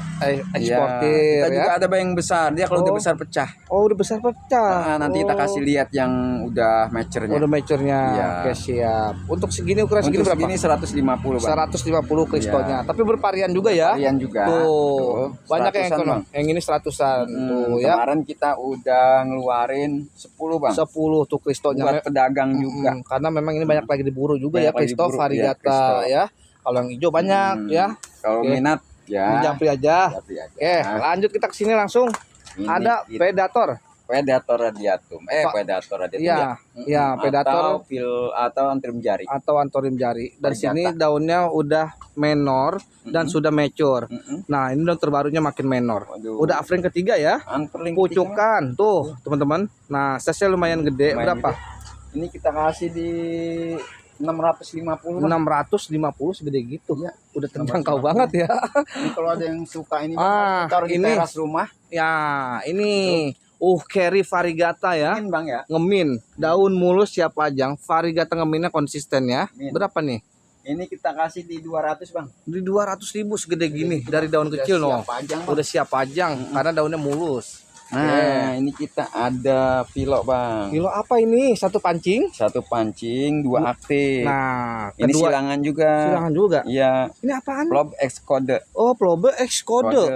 Speaker 1: eksportir
Speaker 2: Kita
Speaker 1: ya.
Speaker 2: juga ada bang yang besar. Dia kalau udah
Speaker 1: Oh.
Speaker 2: besar pecah.
Speaker 1: Oh, udah besar pecah.
Speaker 2: Nah, nanti kita kasih lihat yang udah mature-nya.
Speaker 1: Udah mature-nya.
Speaker 2: Iya.
Speaker 1: Oke, siap. Untuk segini ukuran segini
Speaker 2: Untuk
Speaker 1: berapa?
Speaker 2: segini 150 bang.
Speaker 1: 150 kristonya.
Speaker 2: Iya.
Speaker 1: Tapi bervarian juga ya.
Speaker 2: Varian juga.
Speaker 1: Tuh, banyak yang
Speaker 2: 100-an,
Speaker 1: ekonom.
Speaker 2: Bang.
Speaker 1: Yang ini 100-an tuh ya.
Speaker 2: Kemarin kita udah ngeluarin 10 bang.
Speaker 1: 10 tuh kristonya.
Speaker 2: Buat pedagang juga.
Speaker 1: Karena memang ini banyak lagi diburu juga
Speaker 2: Banyak
Speaker 1: ya
Speaker 2: lagi
Speaker 1: kristo
Speaker 2: diburu,
Speaker 1: variegata
Speaker 2: iya,
Speaker 1: ya. Kalau yang hijau banyak ya.
Speaker 2: Kalau
Speaker 1: Oke.
Speaker 2: minat ya.
Speaker 1: Ini japri aja.
Speaker 2: Japri aja.
Speaker 1: Oke, lanjut kita ke sini langsung.
Speaker 2: Ini
Speaker 1: Ada
Speaker 2: kita-
Speaker 1: predator.
Speaker 2: Predator radiatum. Predator radiatum
Speaker 1: Iya, iya, predator
Speaker 2: atau antrium jari.
Speaker 1: atau antorium jari. Dan
Speaker 2: Variegata.
Speaker 1: sini daunnya udah menor dan sudah mature. Nah, ini daun terbarunya makin menor.
Speaker 2: Waduh.
Speaker 1: Udah offering ketiga ya.
Speaker 2: Anterling
Speaker 1: Pucukan tuh, teman-teman. Nah, size-nya lumayan gede.
Speaker 2: Lumayan
Speaker 1: Berapa?
Speaker 2: ini kita kasih di 650 Bang.
Speaker 1: 650 segede gitu.
Speaker 2: Iya.
Speaker 1: Udah terjangkau banget ya.
Speaker 2: Ini kalau ada yang suka ini
Speaker 1: Ah,
Speaker 2: taruh di
Speaker 1: ini.
Speaker 2: teras rumah.
Speaker 1: Ya, ini Cherry variegata ya.
Speaker 2: Ini Bang ya.
Speaker 1: Ngemin, daun mulus siap pajang, variegata ngeminnya konsisten ya.
Speaker 2: Min.
Speaker 1: Berapa nih?
Speaker 2: Ini kita kasih di 200 Bang.
Speaker 1: Di 200.000 segede gini dari daun
Speaker 2: Udah
Speaker 1: kecil
Speaker 2: siap
Speaker 1: no.
Speaker 2: pajang, Bang.
Speaker 1: Udah siap pajang karena daunnya mulus.
Speaker 2: Nah, ini kita ada pilok Bang.
Speaker 1: Kilo apa ini? Satu pancing?
Speaker 2: Satu pancing, dua aktif.
Speaker 1: Nah,
Speaker 2: ini
Speaker 1: kedua
Speaker 2: silangan juga.
Speaker 1: silangan juga.
Speaker 2: Iya.
Speaker 1: Ini apaan?
Speaker 2: Plob X kode.
Speaker 1: Oh, Plobe X kode.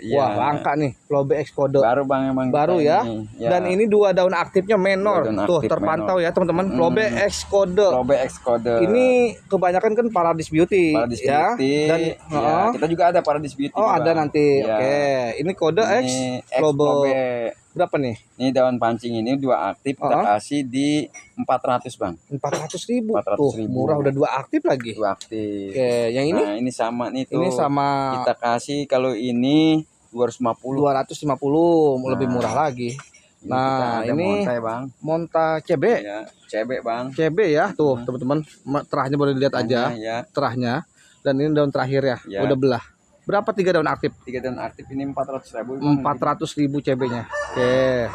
Speaker 2: Iya.
Speaker 1: Wah, langka nih, Plobe X kode.
Speaker 2: Baru Bang emang
Speaker 1: Baru
Speaker 2: kita
Speaker 1: ya.
Speaker 2: ini.
Speaker 1: Dan ini dua daun aktifnya menor.
Speaker 2: Dua daun
Speaker 1: Tuh,
Speaker 2: aktif
Speaker 1: terpantau
Speaker 2: menor.
Speaker 1: ya, teman-teman. Plobe X kode.
Speaker 2: Plob X kode.
Speaker 1: Ini kebanyakan kan Paradise Beauty,
Speaker 2: Paradise
Speaker 1: ya.
Speaker 2: Beauty.
Speaker 1: Dan
Speaker 2: Iya, kita juga ada Paradise Beauty.
Speaker 1: oh,
Speaker 2: Bang.
Speaker 1: ada nanti.
Speaker 2: Iya.
Speaker 1: Oke. Ini kode X
Speaker 2: Ini X
Speaker 1: Plobe.
Speaker 2: Plobe.
Speaker 1: Berapa nih?
Speaker 2: Ini daun pancing ini 2 aktif kita kasih di 400 Bang.
Speaker 1: 400.000.
Speaker 2: 400.000.
Speaker 1: Murah, udah 2 aktif lagi.
Speaker 2: 2 aktif.
Speaker 1: Oke, yang ini?
Speaker 2: Nah, ini sama nih tuh.
Speaker 1: Ini sama.
Speaker 2: Kita kasih kalau ini 250.
Speaker 1: 250, lebih murah lagi. Nah, ini
Speaker 2: montai, Bang.
Speaker 1: Monta CB.
Speaker 2: Ya, CB, Bang.
Speaker 1: CB ya, tuh teman-teman. Terahnya boleh dilihat aja.
Speaker 2: Ya.
Speaker 1: Terahnya. Dan ini daun terakhir ya, udah belah. Berapa 3 daun aktif?
Speaker 2: 3 daun aktif ini 400.000.
Speaker 1: 400.000 CB-nya. Oke.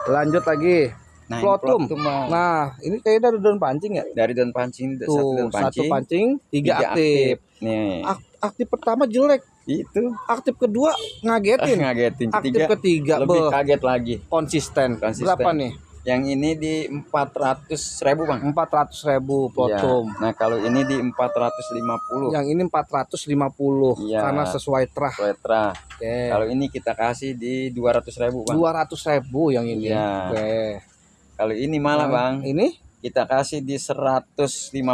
Speaker 1: Lanjut lagi.
Speaker 2: Nah,
Speaker 1: Plotum. Nah, ini kayaknya dari daun pancing ya?
Speaker 2: Dari daun pancing,
Speaker 1: tuh, satu pancing, 3 aktif.
Speaker 2: Nih.
Speaker 1: Aktif pertama jelek.
Speaker 2: Itu.
Speaker 1: Aktif kedua ngagetin. Aktif ketiga
Speaker 2: lebih kaget lagi.
Speaker 1: Konsisten. Berapa nih?
Speaker 2: Yang ini di 400.000 Bang.
Speaker 1: 400.000 Plotum.
Speaker 2: Ya. Nah, kalau ini di 450.
Speaker 1: Yang ini 450 ya, karena sesuai trah.
Speaker 2: Oke. Kalau ini kita kasih di 200.000 Bang.
Speaker 1: 200.000 yang ini.
Speaker 2: Ya.
Speaker 1: Oke.
Speaker 2: Kalau ini malah Bang.
Speaker 1: Ini
Speaker 2: kita kasih di 150.000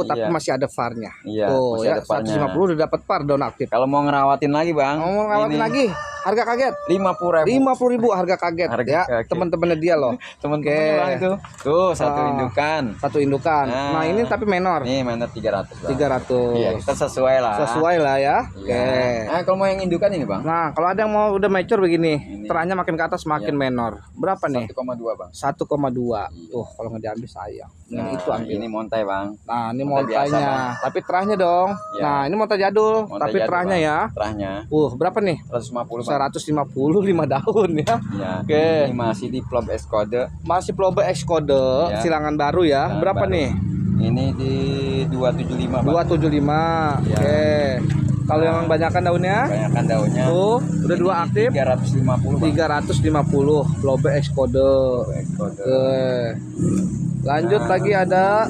Speaker 1: tapi masih ada VAR-nya.
Speaker 2: Iya,
Speaker 1: tuh
Speaker 2: masih
Speaker 1: ya,
Speaker 2: ada VAR-nya.
Speaker 1: 150 udah dapat VAR daun aktif.
Speaker 2: Kalau mau ngerawatin lagi Bang,
Speaker 1: mau ngerawatin lagi, harga kaget
Speaker 2: 50.000
Speaker 1: harga kaget ya, teman-temannya dia loh.
Speaker 2: Teman-temannya Bang itu. Tuh, satu indukan.
Speaker 1: Nah, ini tapi menor.
Speaker 2: Nih menor 300 Bang.
Speaker 1: 300.
Speaker 2: Iya, kita sesuai lah
Speaker 1: ya.
Speaker 2: Oke. Nah, kalau mau yang indukan ini Bang.
Speaker 1: Nah, kalau ada yang mau udah mature begini, terahnya makin ke atas makin menor. Berapa nih?
Speaker 2: 1,2 Bang.
Speaker 1: 1,2. Tuh, kalau nggak diambil sayang.
Speaker 2: Nah,
Speaker 1: itu ambil.
Speaker 2: Ini montai Bang.
Speaker 1: Nah, ini montainya, tapi terahnya dong. Ya. Nah, ini montai jadul, tapi terahnya ya.
Speaker 2: Terahnya.
Speaker 1: Berapa nih?
Speaker 2: 150 Bang.
Speaker 1: 150 5 daun ya.
Speaker 2: Oke. Ini masih di Plobe X kode.
Speaker 1: Masih Plobe X kode, silangan baru ya.
Speaker 2: Silangan
Speaker 1: berapa
Speaker 2: baru.
Speaker 1: nih?
Speaker 2: Ini di 275 Bang.
Speaker 1: 275. Oke. Kalau yang banyakkan daunnya?
Speaker 2: Banyakkan daunnya.
Speaker 1: Tuh, udah 2 aktif.
Speaker 2: 350 Bang.
Speaker 1: 350 Plobe X kode. Oke. Lanjut lagi ada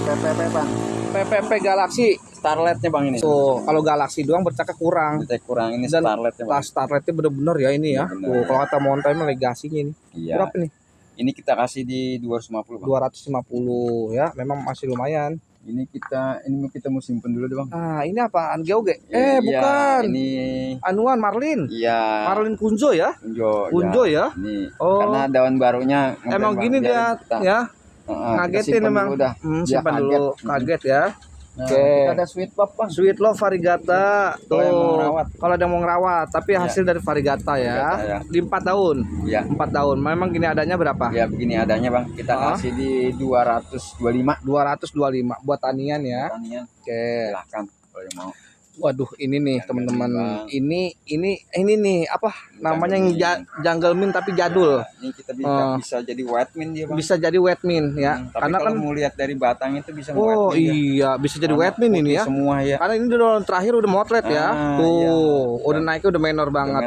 Speaker 2: PPP Bang.
Speaker 1: PPP Galaxy
Speaker 2: Starletnya Bang ini.
Speaker 1: Tuh, kalau Galaxy doang bercakap kurang.
Speaker 2: Kurang ini.
Speaker 1: Dan
Speaker 2: Starletnya Bang.
Speaker 1: Starletnya bener-bener ya ini ya. Tuh, kalau kata montai mah legasinya ini.
Speaker 2: Iya.
Speaker 1: Berapa nih?
Speaker 2: Ini kita kasih di 250 Bang.
Speaker 1: 250 ya, memang masih lumayan.
Speaker 2: Ini kita mau simpen dulu deh Bang.
Speaker 1: Ah, ini apaan? Geoge?
Speaker 2: Iya,
Speaker 1: Bukan.
Speaker 2: ini
Speaker 1: anuan Marlin.
Speaker 2: Iya.
Speaker 1: Marlin Kunzo ya?
Speaker 2: Kunzo
Speaker 1: ya.
Speaker 2: Ini. Karena daun barunya
Speaker 1: emang gini dia ya. Ngagetin memang. Simpan dulu. Kaget ya.
Speaker 2: Oke. Kita ada Sweet Love Bang.
Speaker 1: Sweet Love Variegata. Tuh. Kalau ada mau ngerawat, tapi
Speaker 2: Ya.
Speaker 1: hasil dari Variegata ya.
Speaker 2: Ya.
Speaker 1: Di 4 tahun.
Speaker 2: Iya.
Speaker 1: 4 tahun. Memang gini adanya berapa?
Speaker 2: Ya, begini adanya Bang. Kita kasih di 225.
Speaker 1: 225 buat tanian ya.
Speaker 2: Tanian.
Speaker 1: Oke.
Speaker 2: Silahkan kalau yang mau.
Speaker 1: Waduh, ini nih teman-teman. Ini nih apa namanya yang jungle mint tapi jadul.
Speaker 2: Ini kita bisa jadi wet mint dia Bang.
Speaker 1: Bisa jadi wet mint ya.
Speaker 2: Tapi
Speaker 1: karena
Speaker 2: kalau
Speaker 1: kan
Speaker 2: mau lihat dari batang itu bisa
Speaker 1: wet mint. Iya, bisa jadi wet mint ini ya.
Speaker 2: Semua ya.
Speaker 1: Karena ini daun terakhir udah motlet ya. Tuh, iya. Udah naiknya udah menor banget.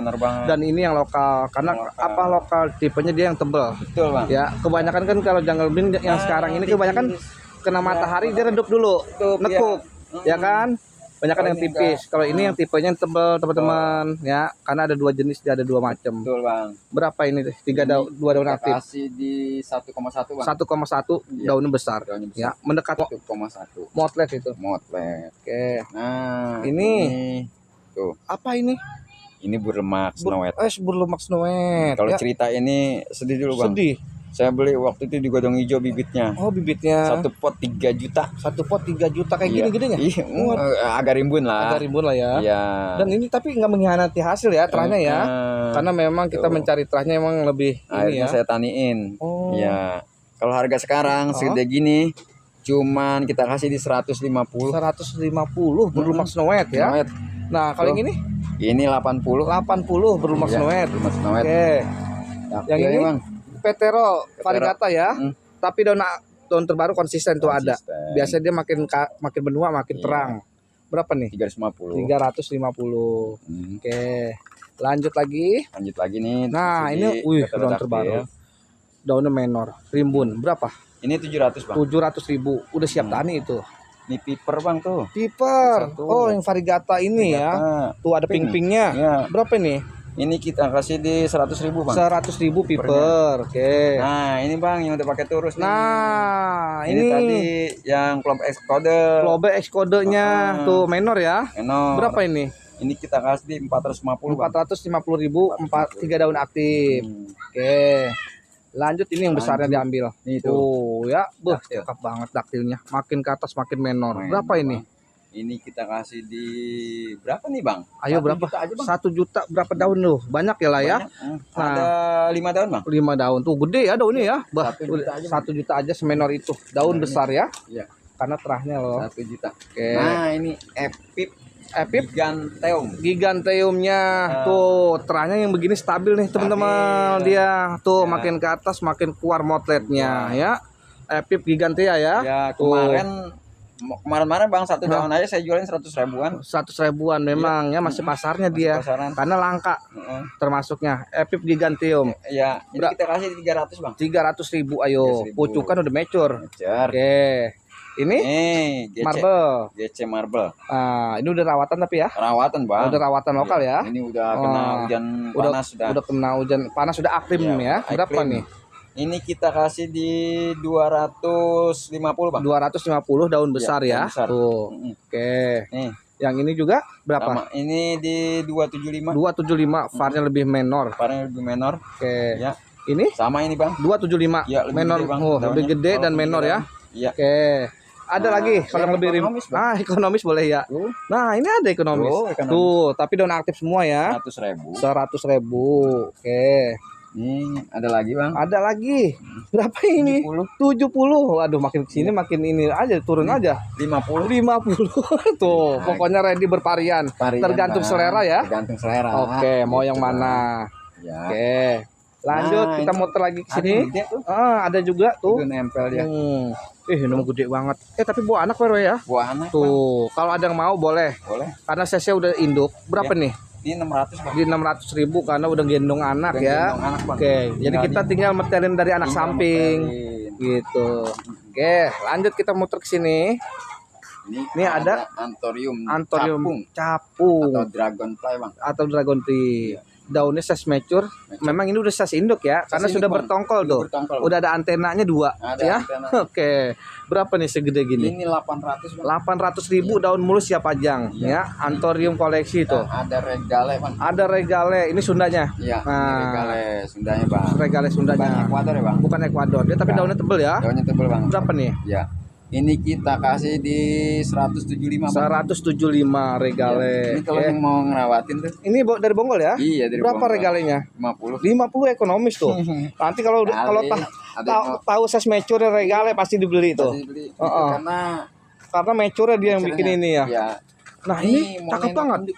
Speaker 1: Dan ini yang lokal. Karena apa lokal tipenya dia yang tebel.
Speaker 2: Betul Bang.
Speaker 1: Ya, kebanyakan kan kalau jungle mint yang sekarang ini kebanyakan kena matahari dia redup dulu, nekuk. Ya kan? Banyak yang tipis. Kalau ini yang tipenya yang tebal teman-teman ya, karena ada 2 jenis, dia ada 2 macam.
Speaker 2: Betul Bang.
Speaker 1: Berapa ini? 2 daun aktif.
Speaker 2: Kasih di 1,1 Bang.
Speaker 1: 1,1 daunnya besar. Ya, mendekat
Speaker 2: 1,1.
Speaker 1: Motlet itu.
Speaker 2: Motlet.
Speaker 1: Oke.
Speaker 2: Nah,
Speaker 1: ini
Speaker 2: tuh.
Speaker 1: Apa ini?
Speaker 2: Ini burlemak snowet.
Speaker 1: Burlemak snowet.
Speaker 2: Kalau cerita ini sedih dulu Bang.
Speaker 1: Sedih.
Speaker 2: Saya beli waktu itu di Godong Hijau bibitnya.
Speaker 1: Bibitnya.
Speaker 2: 1 pot 3 juta.
Speaker 1: 1 pot 3 juta kayak gini gedenya.
Speaker 2: Iya, agak rimbun lah.
Speaker 1: Ya.
Speaker 2: Iya.
Speaker 1: Dan ini tapi nggak mengkhianati hasil ya terahnya ya. Karena memang kita mencari terahnya emang lebih
Speaker 2: ini ya. Saya taniin. Iya. Kalau harga sekarang segede gini cuman kita kasih di 150.
Speaker 1: 150 berlumak snowet ya. Nah, kalau yang ini? Ini 80 berlumak snowet. Oke. Yang ini Bang. Petero Variegata ya. Tapi daun terbaru konsisten tuh ada. Biasanya dia makin benua makin terang. Berapa nih? 350. Oke. Lanjut lagi nih. Nah, ini daun terbaru. Daunnya menor, rimbun. Berapa?
Speaker 2: Ini 700 Bang.
Speaker 1: 700.000. Udah siap tani itu.
Speaker 2: Ini piper Bang tuh.
Speaker 1: Piper. Yang Variegata ini ya. Tuh ada pink-pinknya. Berapa nih? Ini kita kasih di 100.000 Bang. 100.000 piper. Oke.
Speaker 2: Nah, ini Bang yang udah pakai turus nih.
Speaker 1: Nah,
Speaker 2: ini tadi yang Plobe X kode.
Speaker 1: Plobe X kodenya tuh menor ya.
Speaker 2: Menor.
Speaker 1: Berapa ini?
Speaker 2: Ini kita kasih di 450.
Speaker 1: 450.000, 3 daun aktif. Oke. Lanjut, ini yang besarnya diambil. Oh ya, cakep banget daktilnya. Makin ke atas makin menor. Berapa ini?
Speaker 2: Ini kita kasih di berapa nih Bang?
Speaker 1: Ayo berapa? 1 juta berapa daun loh? Banyak ya lah ya.
Speaker 2: Nah, ada 5 daun Bang.
Speaker 1: 5 daun tuh gede ya daunnya ya. 1 juta aja semenor itu. Daun besar ya.
Speaker 2: Iya.
Speaker 1: Karena terahnya loh.
Speaker 2: 1 juta.
Speaker 1: Oke.
Speaker 2: Nah ini Epip
Speaker 1: Giganteumnya tuh terahnya yang begini stabil nih teman-teman. Dia tuh makin ke atas makin keluar motletnya ya. Epip gigantea ya.
Speaker 2: Ya kemarin Bang, 1 daun aja saya jualin 100 ribuan.
Speaker 1: 100 ribuan memang ya, masih pasarnya dia. Karena langka termasuknya Epip giganteum.
Speaker 2: Ya, ini kita kasih 300 Bang.
Speaker 1: 300.000 ayo. Pucukan udah mature. Oke. Ini marble.
Speaker 2: GC marble.
Speaker 1: Ini udah rawatan tapi ya.
Speaker 2: Rawatan Bang.
Speaker 1: Udah rawatan lokal ya.
Speaker 2: Ini udah kena hujan panas sudah.
Speaker 1: Udah kena hujan panas sudah aklim ya. Berapa nih?
Speaker 2: Ini kita kasih di 250 Bang.
Speaker 1: 250 daun besar ya.
Speaker 2: Besar.
Speaker 1: Tuh. Oke.
Speaker 2: Nih.
Speaker 1: Yang ini juga berapa?
Speaker 2: Sama, ini di 275.
Speaker 1: 275, VAR-nya lebih menor.
Speaker 2: VAR-nya lebih menor.
Speaker 1: Oke.
Speaker 2: Ya.
Speaker 1: Ini?
Speaker 2: Sama ini Bang.
Speaker 1: 275.
Speaker 2: Ya,
Speaker 1: menor. Lebih gede dan menor ya.
Speaker 2: Iya.
Speaker 1: Oke. Ada lagi kalau yang lebih ekonomis boleh ya. Nah, ini ada ekonomis. Tuh, tapi daun aktif semua ya. 100.000. Oke.
Speaker 2: Ini ada lagi Bang.
Speaker 1: Ada lagi. Berapa ini? 70. Waduh, makin kesini makin ini aja turun aja.
Speaker 2: 50.
Speaker 1: Tuh, pokoknya ready bervarian. Tergantung selera ya.
Speaker 2: Tergantung selera.
Speaker 1: Oke, mau yang mana?
Speaker 2: Ya.
Speaker 1: Oke. Lanjut, kita muter lagi ke sini. Ada juga tuh.
Speaker 2: Itu nempel dia.
Speaker 1: Ini gede banget. Tapi buah anak baru ya?
Speaker 2: Buah anak.
Speaker 1: Tuh, kalau ada yang mau boleh. Karena saya udah induk. Berapa nih?
Speaker 2: Ini 600 Bang.
Speaker 1: Di 600.000 karena udah gendong anak ya. Oke, jadi kita tinggal meterin dari anak samping. Gitu. Oke, lanjut kita muter ke sini. Ini ada Anthurium capung
Speaker 2: atau dragonfly Bang.
Speaker 1: Atau dragonfly. Daunnya size mature. Memang ini udah size induk ya, karena sudah bertongkol tuh. Udah ada antenanya 2 ya. Oke. Berapa nih segede gini?
Speaker 2: Ini 800 Bang.
Speaker 1: 800.000 daun mulus siap pajang ya. Anthurium koleksi tuh.
Speaker 2: Ada regale Bang.
Speaker 1: Ada regale, ini Sundanya.
Speaker 2: Iya. Regale Sundanya Bang.
Speaker 1: Regale Sundanya.
Speaker 2: Bukan Ekuador ya Bang.
Speaker 1: Bukan Ekuador. Dia tapi daunnya tebel ya.
Speaker 2: Daunnya tebel Bang.
Speaker 1: Berapa nih?
Speaker 2: Ya. Ini kita kasih di 175 Bang.
Speaker 1: 175 regale.
Speaker 2: Ini kalau yang mau ngerawatin tuh.
Speaker 1: Ini dari Bonggol ya?
Speaker 2: Iya, dari
Speaker 1: Berapa
Speaker 2: Bonggol.
Speaker 1: regalenya?
Speaker 2: 50
Speaker 1: ekonomis tuh. Nanti kalau tahu size mature regale pasti dibeli tuh. Karena mature dia yang bikin ini ya.
Speaker 2: Iya.
Speaker 1: Nah, ini cakep banget.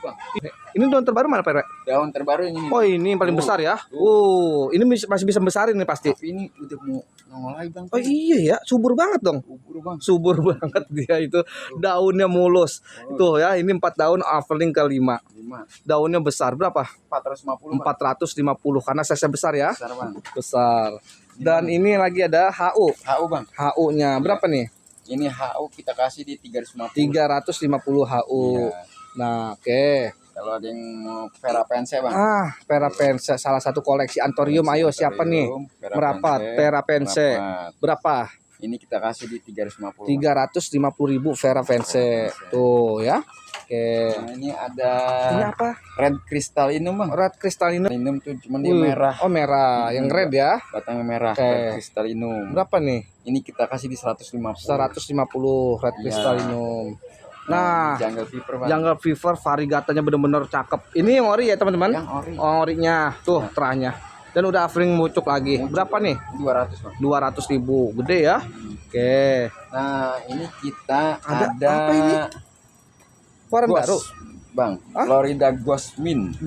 Speaker 1: Ini daun terbaru mana, Pak?
Speaker 2: Daun terbaru ini.
Speaker 1: Oh, ini yang paling besar ya. Ini masih bisa besarin nih pasti.
Speaker 2: Tapi ini udah mau nongol lagi Bang.
Speaker 1: Oh iya ya, subur banget dong. Subur banget dia itu. Daunnya mulus. Tuh ya, ini 4 daun offering ke 5. Daunnya besar berapa?
Speaker 2: 450.
Speaker 1: 450 karena size besar ya.
Speaker 2: Besar Bang.
Speaker 1: Besar. Dan ini lagi ada HU.
Speaker 2: HU Bang.
Speaker 1: HU-nya berapa nih?
Speaker 2: Ini HU kita kasih di 350.
Speaker 1: 350 HU.
Speaker 2: Iya.
Speaker 1: Nah, oke.
Speaker 2: Kalau ada yang mau Perapense Bang.
Speaker 1: Perapense salah satu koleksi Anthurium. Ayo siapa nih? Merapat Perapense. Berapa?
Speaker 2: Ini kita kasih di 350.
Speaker 1: 350.000 Perapense. Tuh ya. Oke.
Speaker 2: Nah, ini ada.
Speaker 1: Ini apa?
Speaker 2: Red Crystallinum Bang.
Speaker 1: Red Crystallinum.
Speaker 2: Tuh cuman dia merah.
Speaker 1: Oh, merah. Yang red ya.
Speaker 2: Batangnya merah. Red Crystallinum.
Speaker 1: Berapa nih?
Speaker 2: Ini kita kasih di 150.
Speaker 1: 150 Red Crystallinum. Nah, Jungle Fever variegatanya bener-bener cakep. Ini yang ori ya teman-teman?
Speaker 2: Yang ori.
Speaker 1: Orinya tuh terahnya. Dan udah offering mucuk lagi. Berapa nih?
Speaker 2: 200 Bang.
Speaker 1: 200.000. Gede ya. Oke.
Speaker 2: Nah, ini kita ada
Speaker 1: apa ini? Warna baru.
Speaker 2: Bang, Florida Gosmin.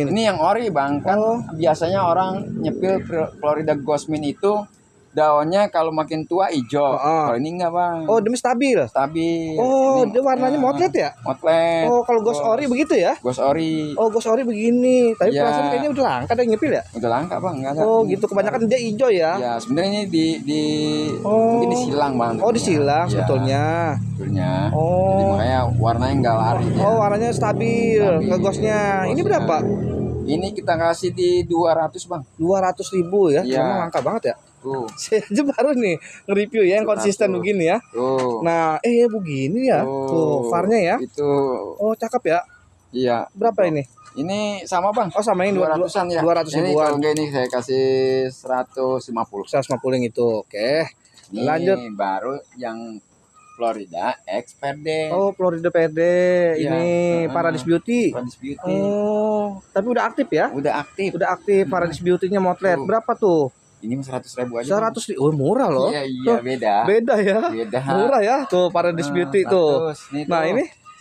Speaker 2: Ini yang ori Bang. Kan biasanya orang nyepil Florida Gosmin itu daunnya kalau makin tua hijau. Kalau ini enggak Bang.
Speaker 1: Oh, demi stabil. Oh, dia warnanya motlet ya?
Speaker 2: Motlet.
Speaker 1: Oh, kalau ghost ori begitu ya?
Speaker 2: Ghost ori.
Speaker 1: Oh, ghost ori begini. Tapi perasaan kayaknya udah langka ada yang nyepil ya?
Speaker 2: Udah langka Bang, enggak ada.
Speaker 1: Oh, gitu. Kebanyakan dia hijau ya?
Speaker 2: Ya, sebenarnya ini mungkin disilang Bang.
Speaker 1: Oh, disilang sebetulnya. Oh.
Speaker 2: Jadi makanya warnanya enggak lari dia.
Speaker 1: Oh, warnanya stabil. Ngeghostnya. Ini berapa?
Speaker 2: Ini kita kasih di 200 Bang.
Speaker 1: 200.000 ya? Memang langka banget ya?
Speaker 2: Tuh.
Speaker 1: Saya aja baru nih nge-review ya yang konsisten begini ya.
Speaker 2: Tuh.
Speaker 1: Nah, begini ya. Tuh, VAR-nya ya.
Speaker 2: Itu.
Speaker 1: Oh, cakep ya.
Speaker 2: Iya.
Speaker 1: Berapa ini?
Speaker 2: Ini sama bang.
Speaker 1: Oh sama ini
Speaker 2: 200-an ya.
Speaker 1: 200
Speaker 2: Ini
Speaker 1: ribuan.
Speaker 2: kalau enggak ini saya kasih 150.
Speaker 1: 150 yang itu. Oke.
Speaker 2: Ini
Speaker 1: Lanjut.
Speaker 2: baru yang Florida X PD.
Speaker 1: Oh Florida PD.
Speaker 2: Iya.
Speaker 1: Ini Paradise Beauty.
Speaker 2: Paradise Beauty.
Speaker 1: Oh tapi udah aktif ya?
Speaker 2: Udah aktif.
Speaker 1: Udah aktif Paradise Beauty-nya motret. Berapa tuh?
Speaker 2: Ini 100.000 aja.
Speaker 1: 100.000. Oh murah loh.
Speaker 2: Iya beda.
Speaker 1: Beda ya.
Speaker 2: Beda.
Speaker 1: Murah ya tuh Paradise Beauty tuh. Nah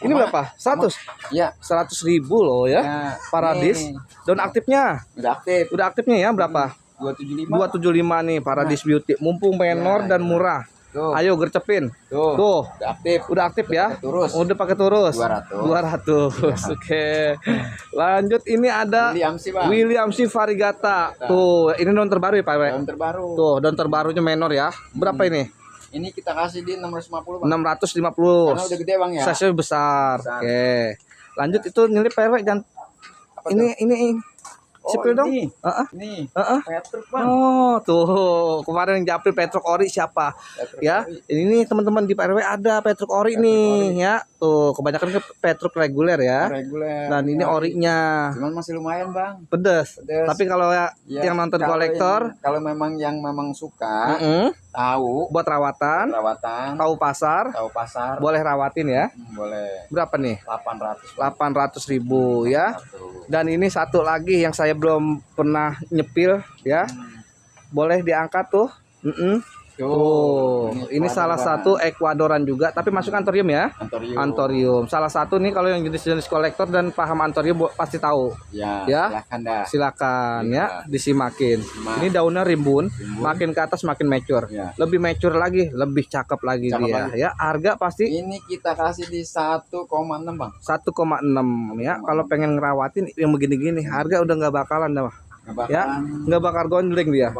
Speaker 1: ini berapa? 100?
Speaker 2: Ya.
Speaker 1: 100.000 loh ya. Paradise. Daun aktifnya?
Speaker 2: Udah aktif.
Speaker 1: Udah aktifnya ya berapa?
Speaker 2: 275.
Speaker 1: 275 nih Paradise Beauty. Mumpung menor dan murah.
Speaker 2: Tuh.
Speaker 1: Ayo gercepin. Tuh.
Speaker 2: Udah aktif.
Speaker 1: Udah aktif ya?
Speaker 2: Turus.
Speaker 1: Udah pakai turus. 200.
Speaker 2: 200.
Speaker 1: Oke. Lanjut ini ada William C Varigata. Tuh, ini daun terbaru ya, Pak?
Speaker 2: Daun terbaru.
Speaker 1: Tuh, daun terbarunya menor ya. Berapa ini?
Speaker 2: Ini kita kasih di 650, Bang.
Speaker 1: 650.
Speaker 2: Karena udah gede, Bang ya.
Speaker 1: Size-nya besar. Oke. Lanjut itu nyelip PRW jangan ini. Sipil dong.
Speaker 2: Ini. Petruk, Bang.
Speaker 1: Oh, tuh. Kemarin yang japri Petruk Ori siapa?
Speaker 2: Petruk
Speaker 1: ya.
Speaker 2: Ori.
Speaker 1: Ini teman-teman di PRW ada Petruk Ori nih, ya. Tuh, kebanyakan ke Petruk reguler ya.
Speaker 2: Reguler.
Speaker 1: Dan ini orinya.
Speaker 2: Cuman masih lumayan, Bang.
Speaker 1: Pedes. Tapi kalau yang nonton kolektor,
Speaker 2: kalau memang yang suka, tahu
Speaker 1: buat rawatan, tahu pasar, boleh rawatin ya.
Speaker 2: Boleh.
Speaker 1: Berapa nih?
Speaker 2: 800.
Speaker 1: 800.000 ya. Dan ini satu lagi yang saya belum pernah nyepil ya. Boleh diangkat tuh. Tuh, ini salah satu Ekuadoran juga, tapi masuk antorium ya. Antorium. Salah satu nih kalau yang jenis-jenis kolektor dan paham antorium pasti tahu. Ya. Silakan ya, disimakin. Ini daunnya rimbun, makin ke atas makin mature. Lebih mature lagi, lebih cakep lagi dia ya. Harga pasti
Speaker 2: ini kita kasih di 1,6, Bang.
Speaker 1: 1,6 ya. Kalau pengen ngerawatin yang begini-gini, harga udah nggak bakalan dah. Ya, nggak bakal gonjleng dia.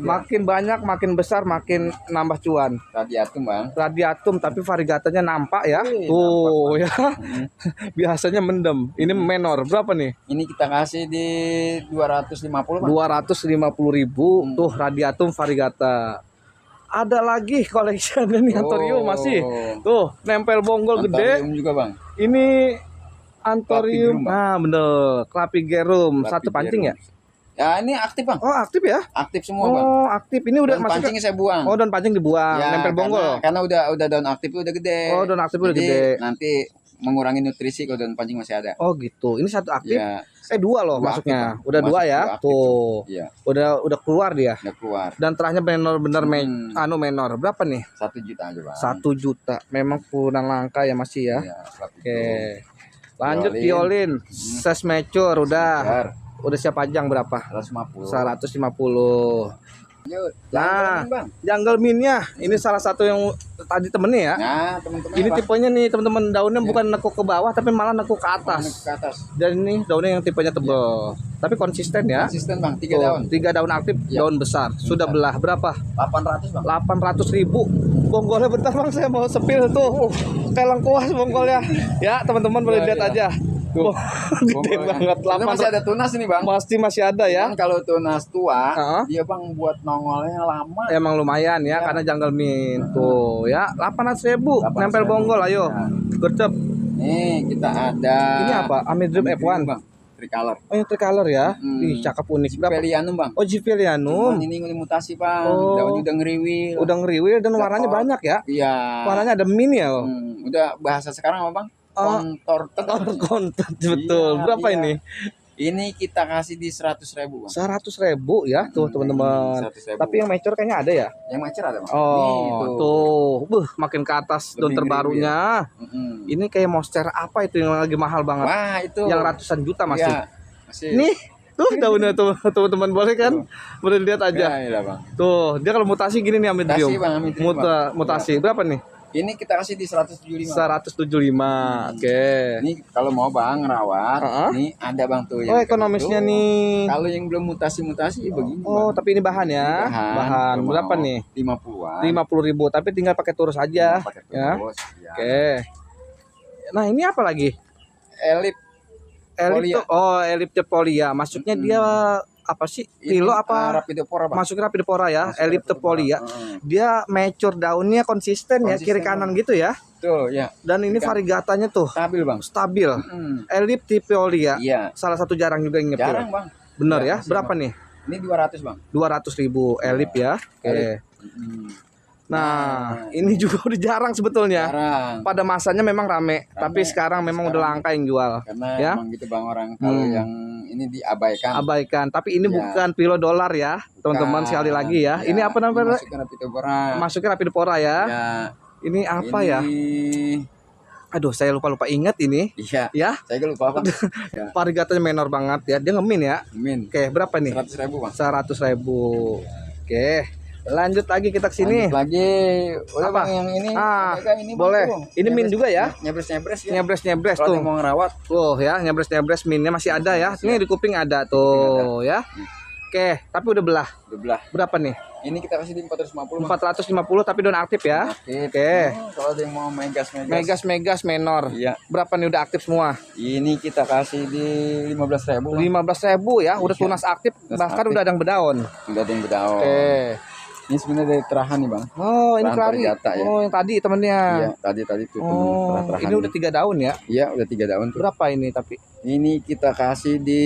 Speaker 1: Makin banyak, makin besar, makin nambah cuan.
Speaker 2: Radiatum, Bang.
Speaker 1: Radiatum, tapi variegatanya nampak ya. Tuh ya. Biasanya mendem. Ini menor. Berapa nih?
Speaker 2: Ini kita kasih di 250, Bang.
Speaker 1: 250.000. Tuh radiatum variegata. Ada lagi koleksinya nih antorium masih. Tuh, nempel bonggol gede.
Speaker 2: Antorium juga, Bang.
Speaker 1: Ini antorium. Nah, bener. Clapigerum. Satu pancing ya?
Speaker 2: Ya ini aktif, Bang.
Speaker 1: Oh aktif ya?
Speaker 2: Aktif semua, Bang.
Speaker 1: Oh aktif. Ini udah masuk.
Speaker 2: Pancingnya saya buang.
Speaker 1: Oh daun pancing dibuang.
Speaker 2: Ya,
Speaker 1: nempel bonggol.
Speaker 2: Karena udah daun aktif udah gede.
Speaker 1: Oh daun aktif udah gede.
Speaker 2: Nanti mengurangi nutrisi kalau daun pancing masih ada.
Speaker 1: Oh gitu. Ini satu aktif.
Speaker 2: Ya.
Speaker 1: Dua loh masuknya. Udah dua ya. Tuh.
Speaker 2: Iya.
Speaker 1: Udah keluar dia.
Speaker 2: Udah keluar.
Speaker 1: Dan terahnya benar-benar menor. Berapa nih?
Speaker 2: 1 juta aja, Bang.
Speaker 1: 1 juta. Memang kurang langka ya masih ya.
Speaker 2: Iya,
Speaker 1: oke. Lanjut violin. Size mature udah siap pajang berapa? 150. Nah, jungle minnya ini salah satu yang tadi temennya ya.
Speaker 2: Nah, teman-teman.
Speaker 1: Ini tipenya nih teman-teman, daunnya bukan nekuk ke bawah tapi malah nekuk ke atas. Dan ini daunnya yang tipenya tebel. Tapi konsisten ya.
Speaker 2: Konsisten, Bang. 3 daun.
Speaker 1: 3 daun aktif, daun besar. Sudah belah berapa?
Speaker 2: 800, Bang.
Speaker 1: 800.000. Bonggolnya bentar, Bang, saya mau sepil tuh. Kayak lengkuas bonggolnya. Ya, teman-teman boleh lihat aja. Tuh, gede banget.
Speaker 2: Masih ada tunas ini, Bang.
Speaker 1: Masih ada ya.
Speaker 2: Kalau tunas tua, dia, Bang, buat nongolnya lama.
Speaker 1: Emang lumayan ya, karena jungle mint. Tuh ya, 800.000. Nempel bonggol, ayo. Gercep.
Speaker 2: Nih, kita ada.
Speaker 1: Ini apa? Amidrim F1,
Speaker 2: Bang. Tricolor.
Speaker 1: Oh, yang tricolor ya. Ih, cakep unik.
Speaker 2: Gipelianum, Bang.
Speaker 1: Oh, Gipelianum.
Speaker 2: Ini mutasi, Bang. Daunnya udah ngeriwil.
Speaker 1: Udah ngeriwil dan warnanya banyak ya.
Speaker 2: Iya.
Speaker 1: Warnanya ada mint ya loh.
Speaker 2: Udah bahasa sekarang apa, Bang? Kontor
Speaker 1: betul. Berapa ini?
Speaker 2: Ini kita kasih di 100.000, Bang.
Speaker 1: 100.000 ya, tuh teman-teman. Tapi yang mature kayaknya ada ya?
Speaker 2: Yang mature ada, Bang.
Speaker 1: Oh, tuh. Makin ke atas daun terbarunya. Ini kayak monster apa itu yang lagi mahal banget?
Speaker 2: Wah, itu.
Speaker 1: Yang ratusan juta masih.
Speaker 2: Ya, masih.
Speaker 1: Nih, tuh daunnya tuh teman-teman boleh kan? Boleh lihat aja.
Speaker 2: Ya, Bang.
Speaker 1: Tuh, dia kalau mutasi gini nih Amidrium. Mutasi berapa nih?
Speaker 2: Ini kita kasih di 175.
Speaker 1: 175. Oke.
Speaker 2: Ini kalau mau, Bang, rawat, nih ada, Bang, tuh yang
Speaker 1: ekonomisnya nih.
Speaker 2: Kalau yang belum mutasi begini.
Speaker 1: Oh, Bang. Tapi ini bahan ya. Bahan berapa nih?
Speaker 2: 50-an.
Speaker 1: 50.000, tapi tinggal pakai turus aja ya. Oke. Nah, ini apa lagi?
Speaker 2: Elip
Speaker 1: tuh, Elip Cepolia. Maksudnya dia apa sih? Pilo apa?
Speaker 2: Rapidopora, Bang.
Speaker 1: Masuk Rapidopora ya, Elliptopolia. Dia mature daunnya konsisten ya, kiri kanan gitu ya.
Speaker 2: Betul, ya.
Speaker 1: Dan ini variegatanya tuh
Speaker 2: stabil, Bang.
Speaker 1: Stabil. Elliptopolia.
Speaker 2: Iya.
Speaker 1: Salah satu jarang juga yang nyepil.
Speaker 2: Jarang, Bang.
Speaker 1: Bener ya? Berapa nih?
Speaker 2: Ini 200, Bang.
Speaker 1: 200.000 Ellip ya. Oke. Nah, ini juga udah jarang sebetulnya.
Speaker 2: Jarang.
Speaker 1: Pada masanya memang rame, tapi sekarang memang udah langka yang jual.
Speaker 2: Karena
Speaker 1: ya?
Speaker 2: emang gitu Bang, orang kalau yang ini diabaikan.
Speaker 1: Abaikan, tapi ini bukan pilo dolar ya, teman-teman, sekali lagi ya. Ini apa namanya? Masuknya Rapidopora ya. Ini apa ya? Aduh, saya lupa ingat ini.
Speaker 2: Iya.
Speaker 1: Ya.
Speaker 2: Saya lupa, Bang.
Speaker 1: Variegatanya menor banget ya. Dia ngemin ya.
Speaker 2: Ngemin.
Speaker 1: Oke, berapa nih?
Speaker 2: 100.000, Bang.
Speaker 1: 100.000. Oke. Lanjut lagi kita ke sini.
Speaker 2: Lagi. Udah, Bang, yang ini.
Speaker 1: Ini boleh. Ini min juga ya?
Speaker 2: Nyebres-nyebres ya.
Speaker 1: Nyebres-nyebres
Speaker 2: tuh.
Speaker 1: Kalau
Speaker 2: mau ngerawat.
Speaker 1: Tuh ya, nyebres-nyebres minnya masih ada ya. Ini di kuping ada tuh ya. Oke, tapi udah belah. Berapa nih?
Speaker 2: Ini kita kasih di 450.
Speaker 1: 450 tapi don aktif ya. Oke.
Speaker 2: Kalau ada yang mau
Speaker 1: megas menor.
Speaker 2: Iya.
Speaker 1: Berapa nih udah aktif semua?
Speaker 2: Ini kita kasih di 15.000.
Speaker 1: 15.000 ya, udah tunas aktif, bahkan udah ada yang berdaun. Oke.
Speaker 2: Ini sebenarnya dari terahan nih, Bang.
Speaker 1: Oh, ini kelari.
Speaker 2: Ya.
Speaker 1: Oh, yang tadi temennya.
Speaker 2: Iya, tadi tuh
Speaker 1: temen. Ini udah 3 daun ya?
Speaker 2: Iya, udah 3 daun tuh.
Speaker 1: Berapa ini tapi?
Speaker 2: Ini kita kasih di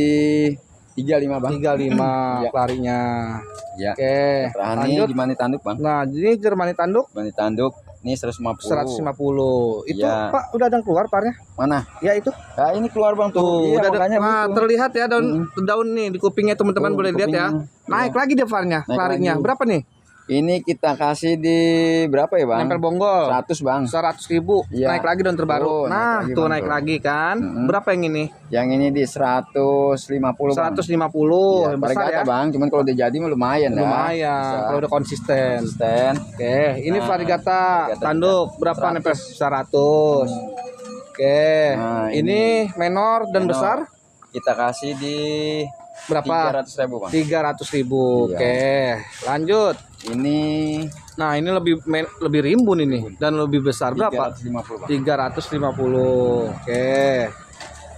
Speaker 2: 35, Bang.
Speaker 1: 35 kelarinya.
Speaker 2: Iya.
Speaker 1: Oke.
Speaker 2: Terahan ini Jermani tanduk, Bang.
Speaker 1: Nah, ini Jermani tanduk.
Speaker 2: Ini 150.
Speaker 1: 150. Itu Pak udah ada yang keluar parnya?
Speaker 2: Mana?
Speaker 1: Ya itu.
Speaker 2: Nah, ini keluar, Bang, tuh.
Speaker 1: Udah ada. Terlihat ya daun nih di kupingnya, teman-teman boleh lihat ya. Naik lagi dia parnya, kelarinya. Berapa nih?
Speaker 2: Ini kita kasih di berapa ya, Bang?
Speaker 1: Nempel bonggol
Speaker 2: 100, Bang.
Speaker 1: 100.000.
Speaker 2: Ya.
Speaker 1: Naik lagi daun terbaru. Naik lagi kan. Berapa yang ini?
Speaker 2: Yang ini di 150, Bang.
Speaker 1: 150.
Speaker 2: Ya, besar ya, Bang. Cuman kalau udah jadi mah lumayan ya.
Speaker 1: Lumayan. Kalau udah konsisten. Oke, ini variegata tanduk berapa nempel? 100. Oke. Ini menor dan besar
Speaker 2: kita kasih di
Speaker 1: berapa?
Speaker 2: 300.000, Bang.
Speaker 1: 300.000. Oke. Lanjut.
Speaker 2: Ini
Speaker 1: lebih rimbun ini dan lebih besar berapa?
Speaker 2: 350, Bang.
Speaker 1: 350. Oke.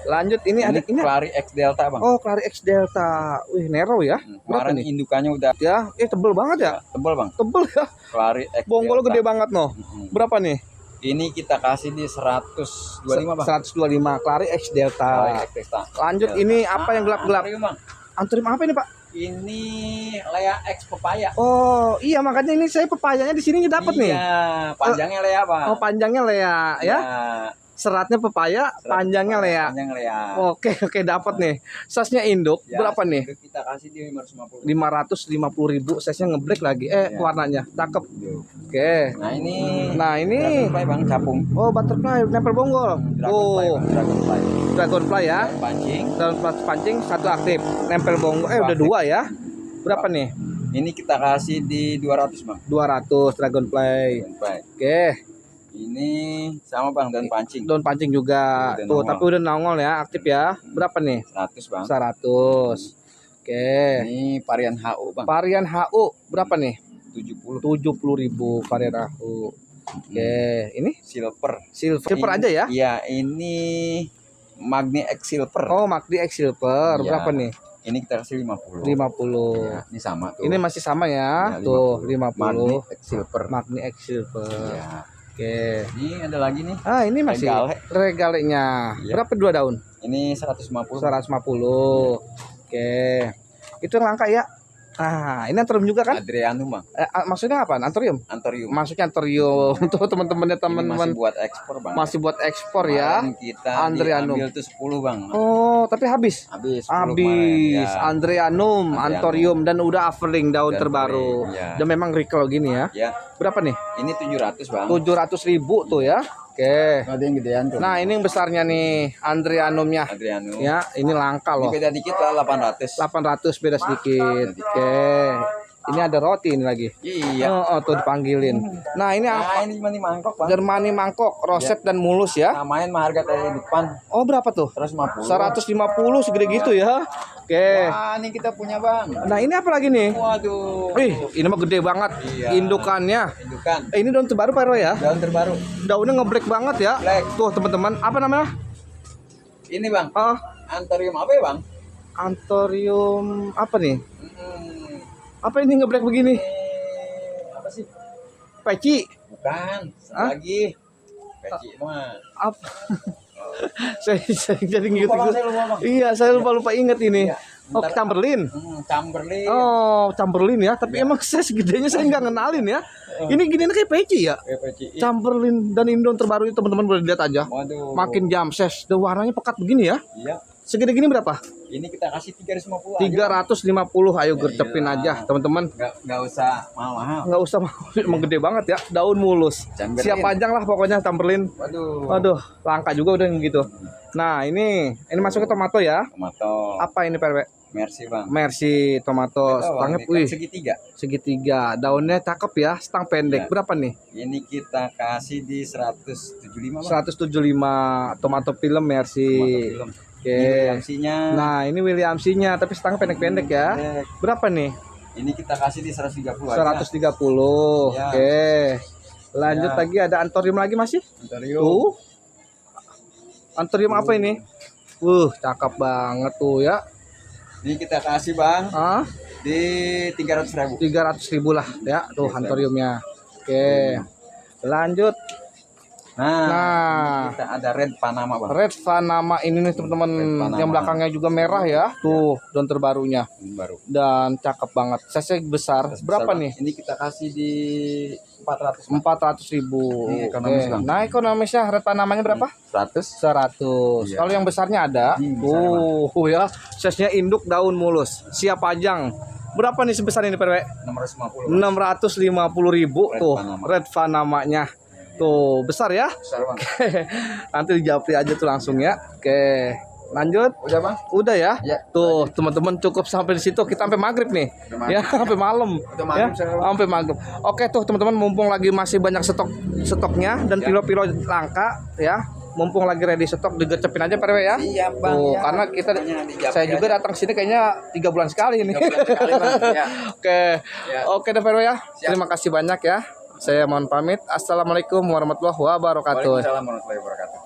Speaker 1: Lanjut ini ada ini
Speaker 2: Clary X Delta, Bang.
Speaker 1: Oh, Clary X Delta. Wih, Nero ya.
Speaker 2: Berapa nih? Indukannya udah
Speaker 1: ya, tebel banget ya.
Speaker 2: Tebel, Bang.
Speaker 1: Tebel ya.
Speaker 2: Clary X
Speaker 1: Bonggol gede banget noh. Berapa nih?
Speaker 2: Ini kita kasih di 125, Bang.
Speaker 1: 125 Clary X Delta. Lanjut ini apa yang gelap-gelap? Anturium apa ini, Pak?
Speaker 2: Ini Lea X Pepaya.
Speaker 1: Oh, iya makanya ini saya pepayanya di sini dapat nih.
Speaker 2: Iya, panjangnya Lea, Pak.
Speaker 1: Oh, panjangnya Lea ya. Seratnya pepaya, panjangnya Lea. Oke, dapat nih. Size-nya induk berapa nih?
Speaker 2: Kita kasih di 550.
Speaker 1: 550.000. Size-nya ngebreak lagi. Warnanya cakep. Oke. Nah, ini
Speaker 2: Dragonfly, Bang, capung.
Speaker 1: Oh, butterfly nempel bonggol. Dragonfly ya. Daun pancing satu aktif. Nempel bonggol. Udah 2 ya. Berapa nih?
Speaker 2: Ini kita kasih di 200, Bang.
Speaker 1: 200 Dragonfly. Oke.
Speaker 2: Ini sama, Bang, daun pancing.
Speaker 1: Daun pancing juga. Tuh, tapi udah nongol ya, aktif ya. Berapa nih?
Speaker 2: 100, Bang.
Speaker 1: 100. Oke.
Speaker 2: Ini varian HU, Bang.
Speaker 1: Varian HU berapa nih?
Speaker 2: 70.000
Speaker 1: varian HU. Oke, ini silver aja ya?
Speaker 2: Iya, ini Magni X Silver.
Speaker 1: Oh, Magni X Silver. Berapa nih?
Speaker 2: Ini kita kasih 50.
Speaker 1: 50.
Speaker 2: Ya, ini sama tuh.
Speaker 1: Ini masih sama ya. Tuh, 50.
Speaker 2: Magni X Silver.
Speaker 1: Ya. Oke.
Speaker 2: Ini ada lagi nih.
Speaker 1: Ini masih regalenya. Ya. Berapa 2 daun?
Speaker 2: Ini 150.
Speaker 1: 150. Oke. Itu yang langka ya. Ini antorium juga kan?
Speaker 2: Adrianum, Bang.
Speaker 1: Maksudnya apa? Antorium? Maksudnya antorium untuk teman-temannya
Speaker 2: masih buat ekspor, Bang.
Speaker 1: Masih buat ekspor ya.
Speaker 2: Kita Adrianum. Ambil tuh 10, Bang.
Speaker 1: Oh, tapi habis.
Speaker 2: Habis.
Speaker 1: Ya. Antorium, antorium dan udah offering daun terbaru.
Speaker 2: Ya.
Speaker 1: Dan memang recall gini ya.
Speaker 2: Ya.
Speaker 1: Berapa nih?
Speaker 2: Ini 700, Bang.
Speaker 1: 700.000 tuh ya. Oke.
Speaker 2: Ada yang gedean tuh.
Speaker 1: Nah, ini yang besarnya nih, Adrianumnya. Ya, ini langka loh.
Speaker 2: Ini beda dikit lah, 800.
Speaker 1: 800 beda sedikit. Oke. Ini ada roti ini lagi.
Speaker 2: Iya.
Speaker 1: Tuh dipanggilin. Nah, ini apa?
Speaker 2: Ini Jermani mangkok, Bang.
Speaker 1: Jermani mangkok, roset dan mulus ya.
Speaker 2: Samain mah harga kayak depan.
Speaker 1: Oh, berapa tuh?
Speaker 2: 150.
Speaker 1: 150 segede gitu ya. Oke.
Speaker 2: Wah, ini kita punya, Bang.
Speaker 1: Nah, ini apa lagi nih?
Speaker 2: Waduh.
Speaker 1: Ini mah gede banget.
Speaker 2: Iya.
Speaker 1: Indukannya.
Speaker 2: Ini
Speaker 1: daun terbaru Pak Ero ya?
Speaker 2: Daun terbaru.
Speaker 1: Daunnya ngebreak banget ya.
Speaker 2: Black.
Speaker 1: Tuh, teman-teman, apa namanya?
Speaker 2: Ini, Bang. Antorium apa ya, Bang?
Speaker 1: Anthurium apa nih? Apa ini ngeblek begini?
Speaker 2: Apa sih?
Speaker 1: Peci?
Speaker 2: Bukan. Lagi. Peci mah.
Speaker 1: Apa? saya jadi gitu. Iya, saya lupa inget ini. Iya. Oh, Chamberlain.
Speaker 2: Chamberlain.
Speaker 1: Oh, Chamberlain ya. Tapi emang saya segedenya saya nggak kenalin ya. Ini gini kayak peci ya. Chamberlain dan Indon terbaru itu teman-teman boleh lihat aja.
Speaker 2: Waduh.
Speaker 1: Makin jamses. The warnanya pekat begini ya.
Speaker 2: Iya.
Speaker 1: Segede gini berapa?
Speaker 2: Ini kita kasih 350.
Speaker 1: 350. Ayo gercepin aja, teman-teman.
Speaker 2: Nggak usah mahal.
Speaker 1: Nggak usah mahal. Emang gede banget ya. Daun mulus. Siap panjang lah pokoknya Chamberlain. Waduh, langka juga udah gitu. Nah, ini masuk ke tomato ya.
Speaker 2: Tomato.
Speaker 1: Apa ini, PRW?
Speaker 2: Merci, Bang.
Speaker 1: Merci tomato. Stangnya wih. Segitiga. Daunnya cakep ya, stang pendek. Berapa nih?
Speaker 2: Ini kita kasih di 175, Bang.
Speaker 1: 175 tomato film Merci. Oke. Nah, ini Williamsinya tapi stang pendek-pendek ya. Berapa nih?
Speaker 2: Ini kita kasih di 130
Speaker 1: aja. 130. Ya. Oke. Lanjut lagi ada Anthurium lagi masih?
Speaker 2: Anthurium.
Speaker 1: Anthurium apa ini? Cakep banget tuh ya.
Speaker 2: Ini kita kasih, Bang. Di 300.000.
Speaker 1: 300.000 lah ya tuh Anthuriumnya. Oke. Lanjut.
Speaker 2: Nah, kita ada Red Panama, Bang.
Speaker 1: Red Panama ini nih teman-teman, yang belakangnya juga merah ya. Tuh, daun terbarunya.
Speaker 2: Baru.
Speaker 1: Dan cakep banget. Size besar. Berapa nih?
Speaker 2: Ini kita kasih di
Speaker 1: 400.000.
Speaker 2: Ekonomis, Bang.
Speaker 1: Nah, ekonomisnya Red Panamanya berapa? 100. Kalau yang besarnya ada. Ya. Size-nya induk, daun mulus. Siap pajang. Berapa nih sebesar ini, PRW? 650.000 tuh Red Panamanya. Tuh, besar ya?
Speaker 2: Besar, Bang.
Speaker 1: Nanti dijapri aja tuh langsung ya. Oke. Lanjut.
Speaker 2: Udah, Bang?
Speaker 1: Udah ya?
Speaker 2: Ya.
Speaker 1: Tuh, teman-teman cukup sampai di situ. Kita sampai maghrib nih. Ya, sampai malam. Ya, sampai maghrib. Oke tuh, teman-teman, mumpung lagi masih banyak stoknya dan pilo-pilo langka ya. Mumpung lagi ready stok, digercepin aja PRW ya.
Speaker 2: Iya, Bang.
Speaker 1: Tuh, karena saya juga datang sini kayaknya 3 bulan sekali nih. 3 bulan sekali, Bang. Ya. Oke deh PRW ya. Terima kasih banyak ya. Saya mohon pamit. Assalamualaikum warahmatullahi wabarakatuh.
Speaker 2: Waalaikumsalam warahmatullahi wabarakatuh.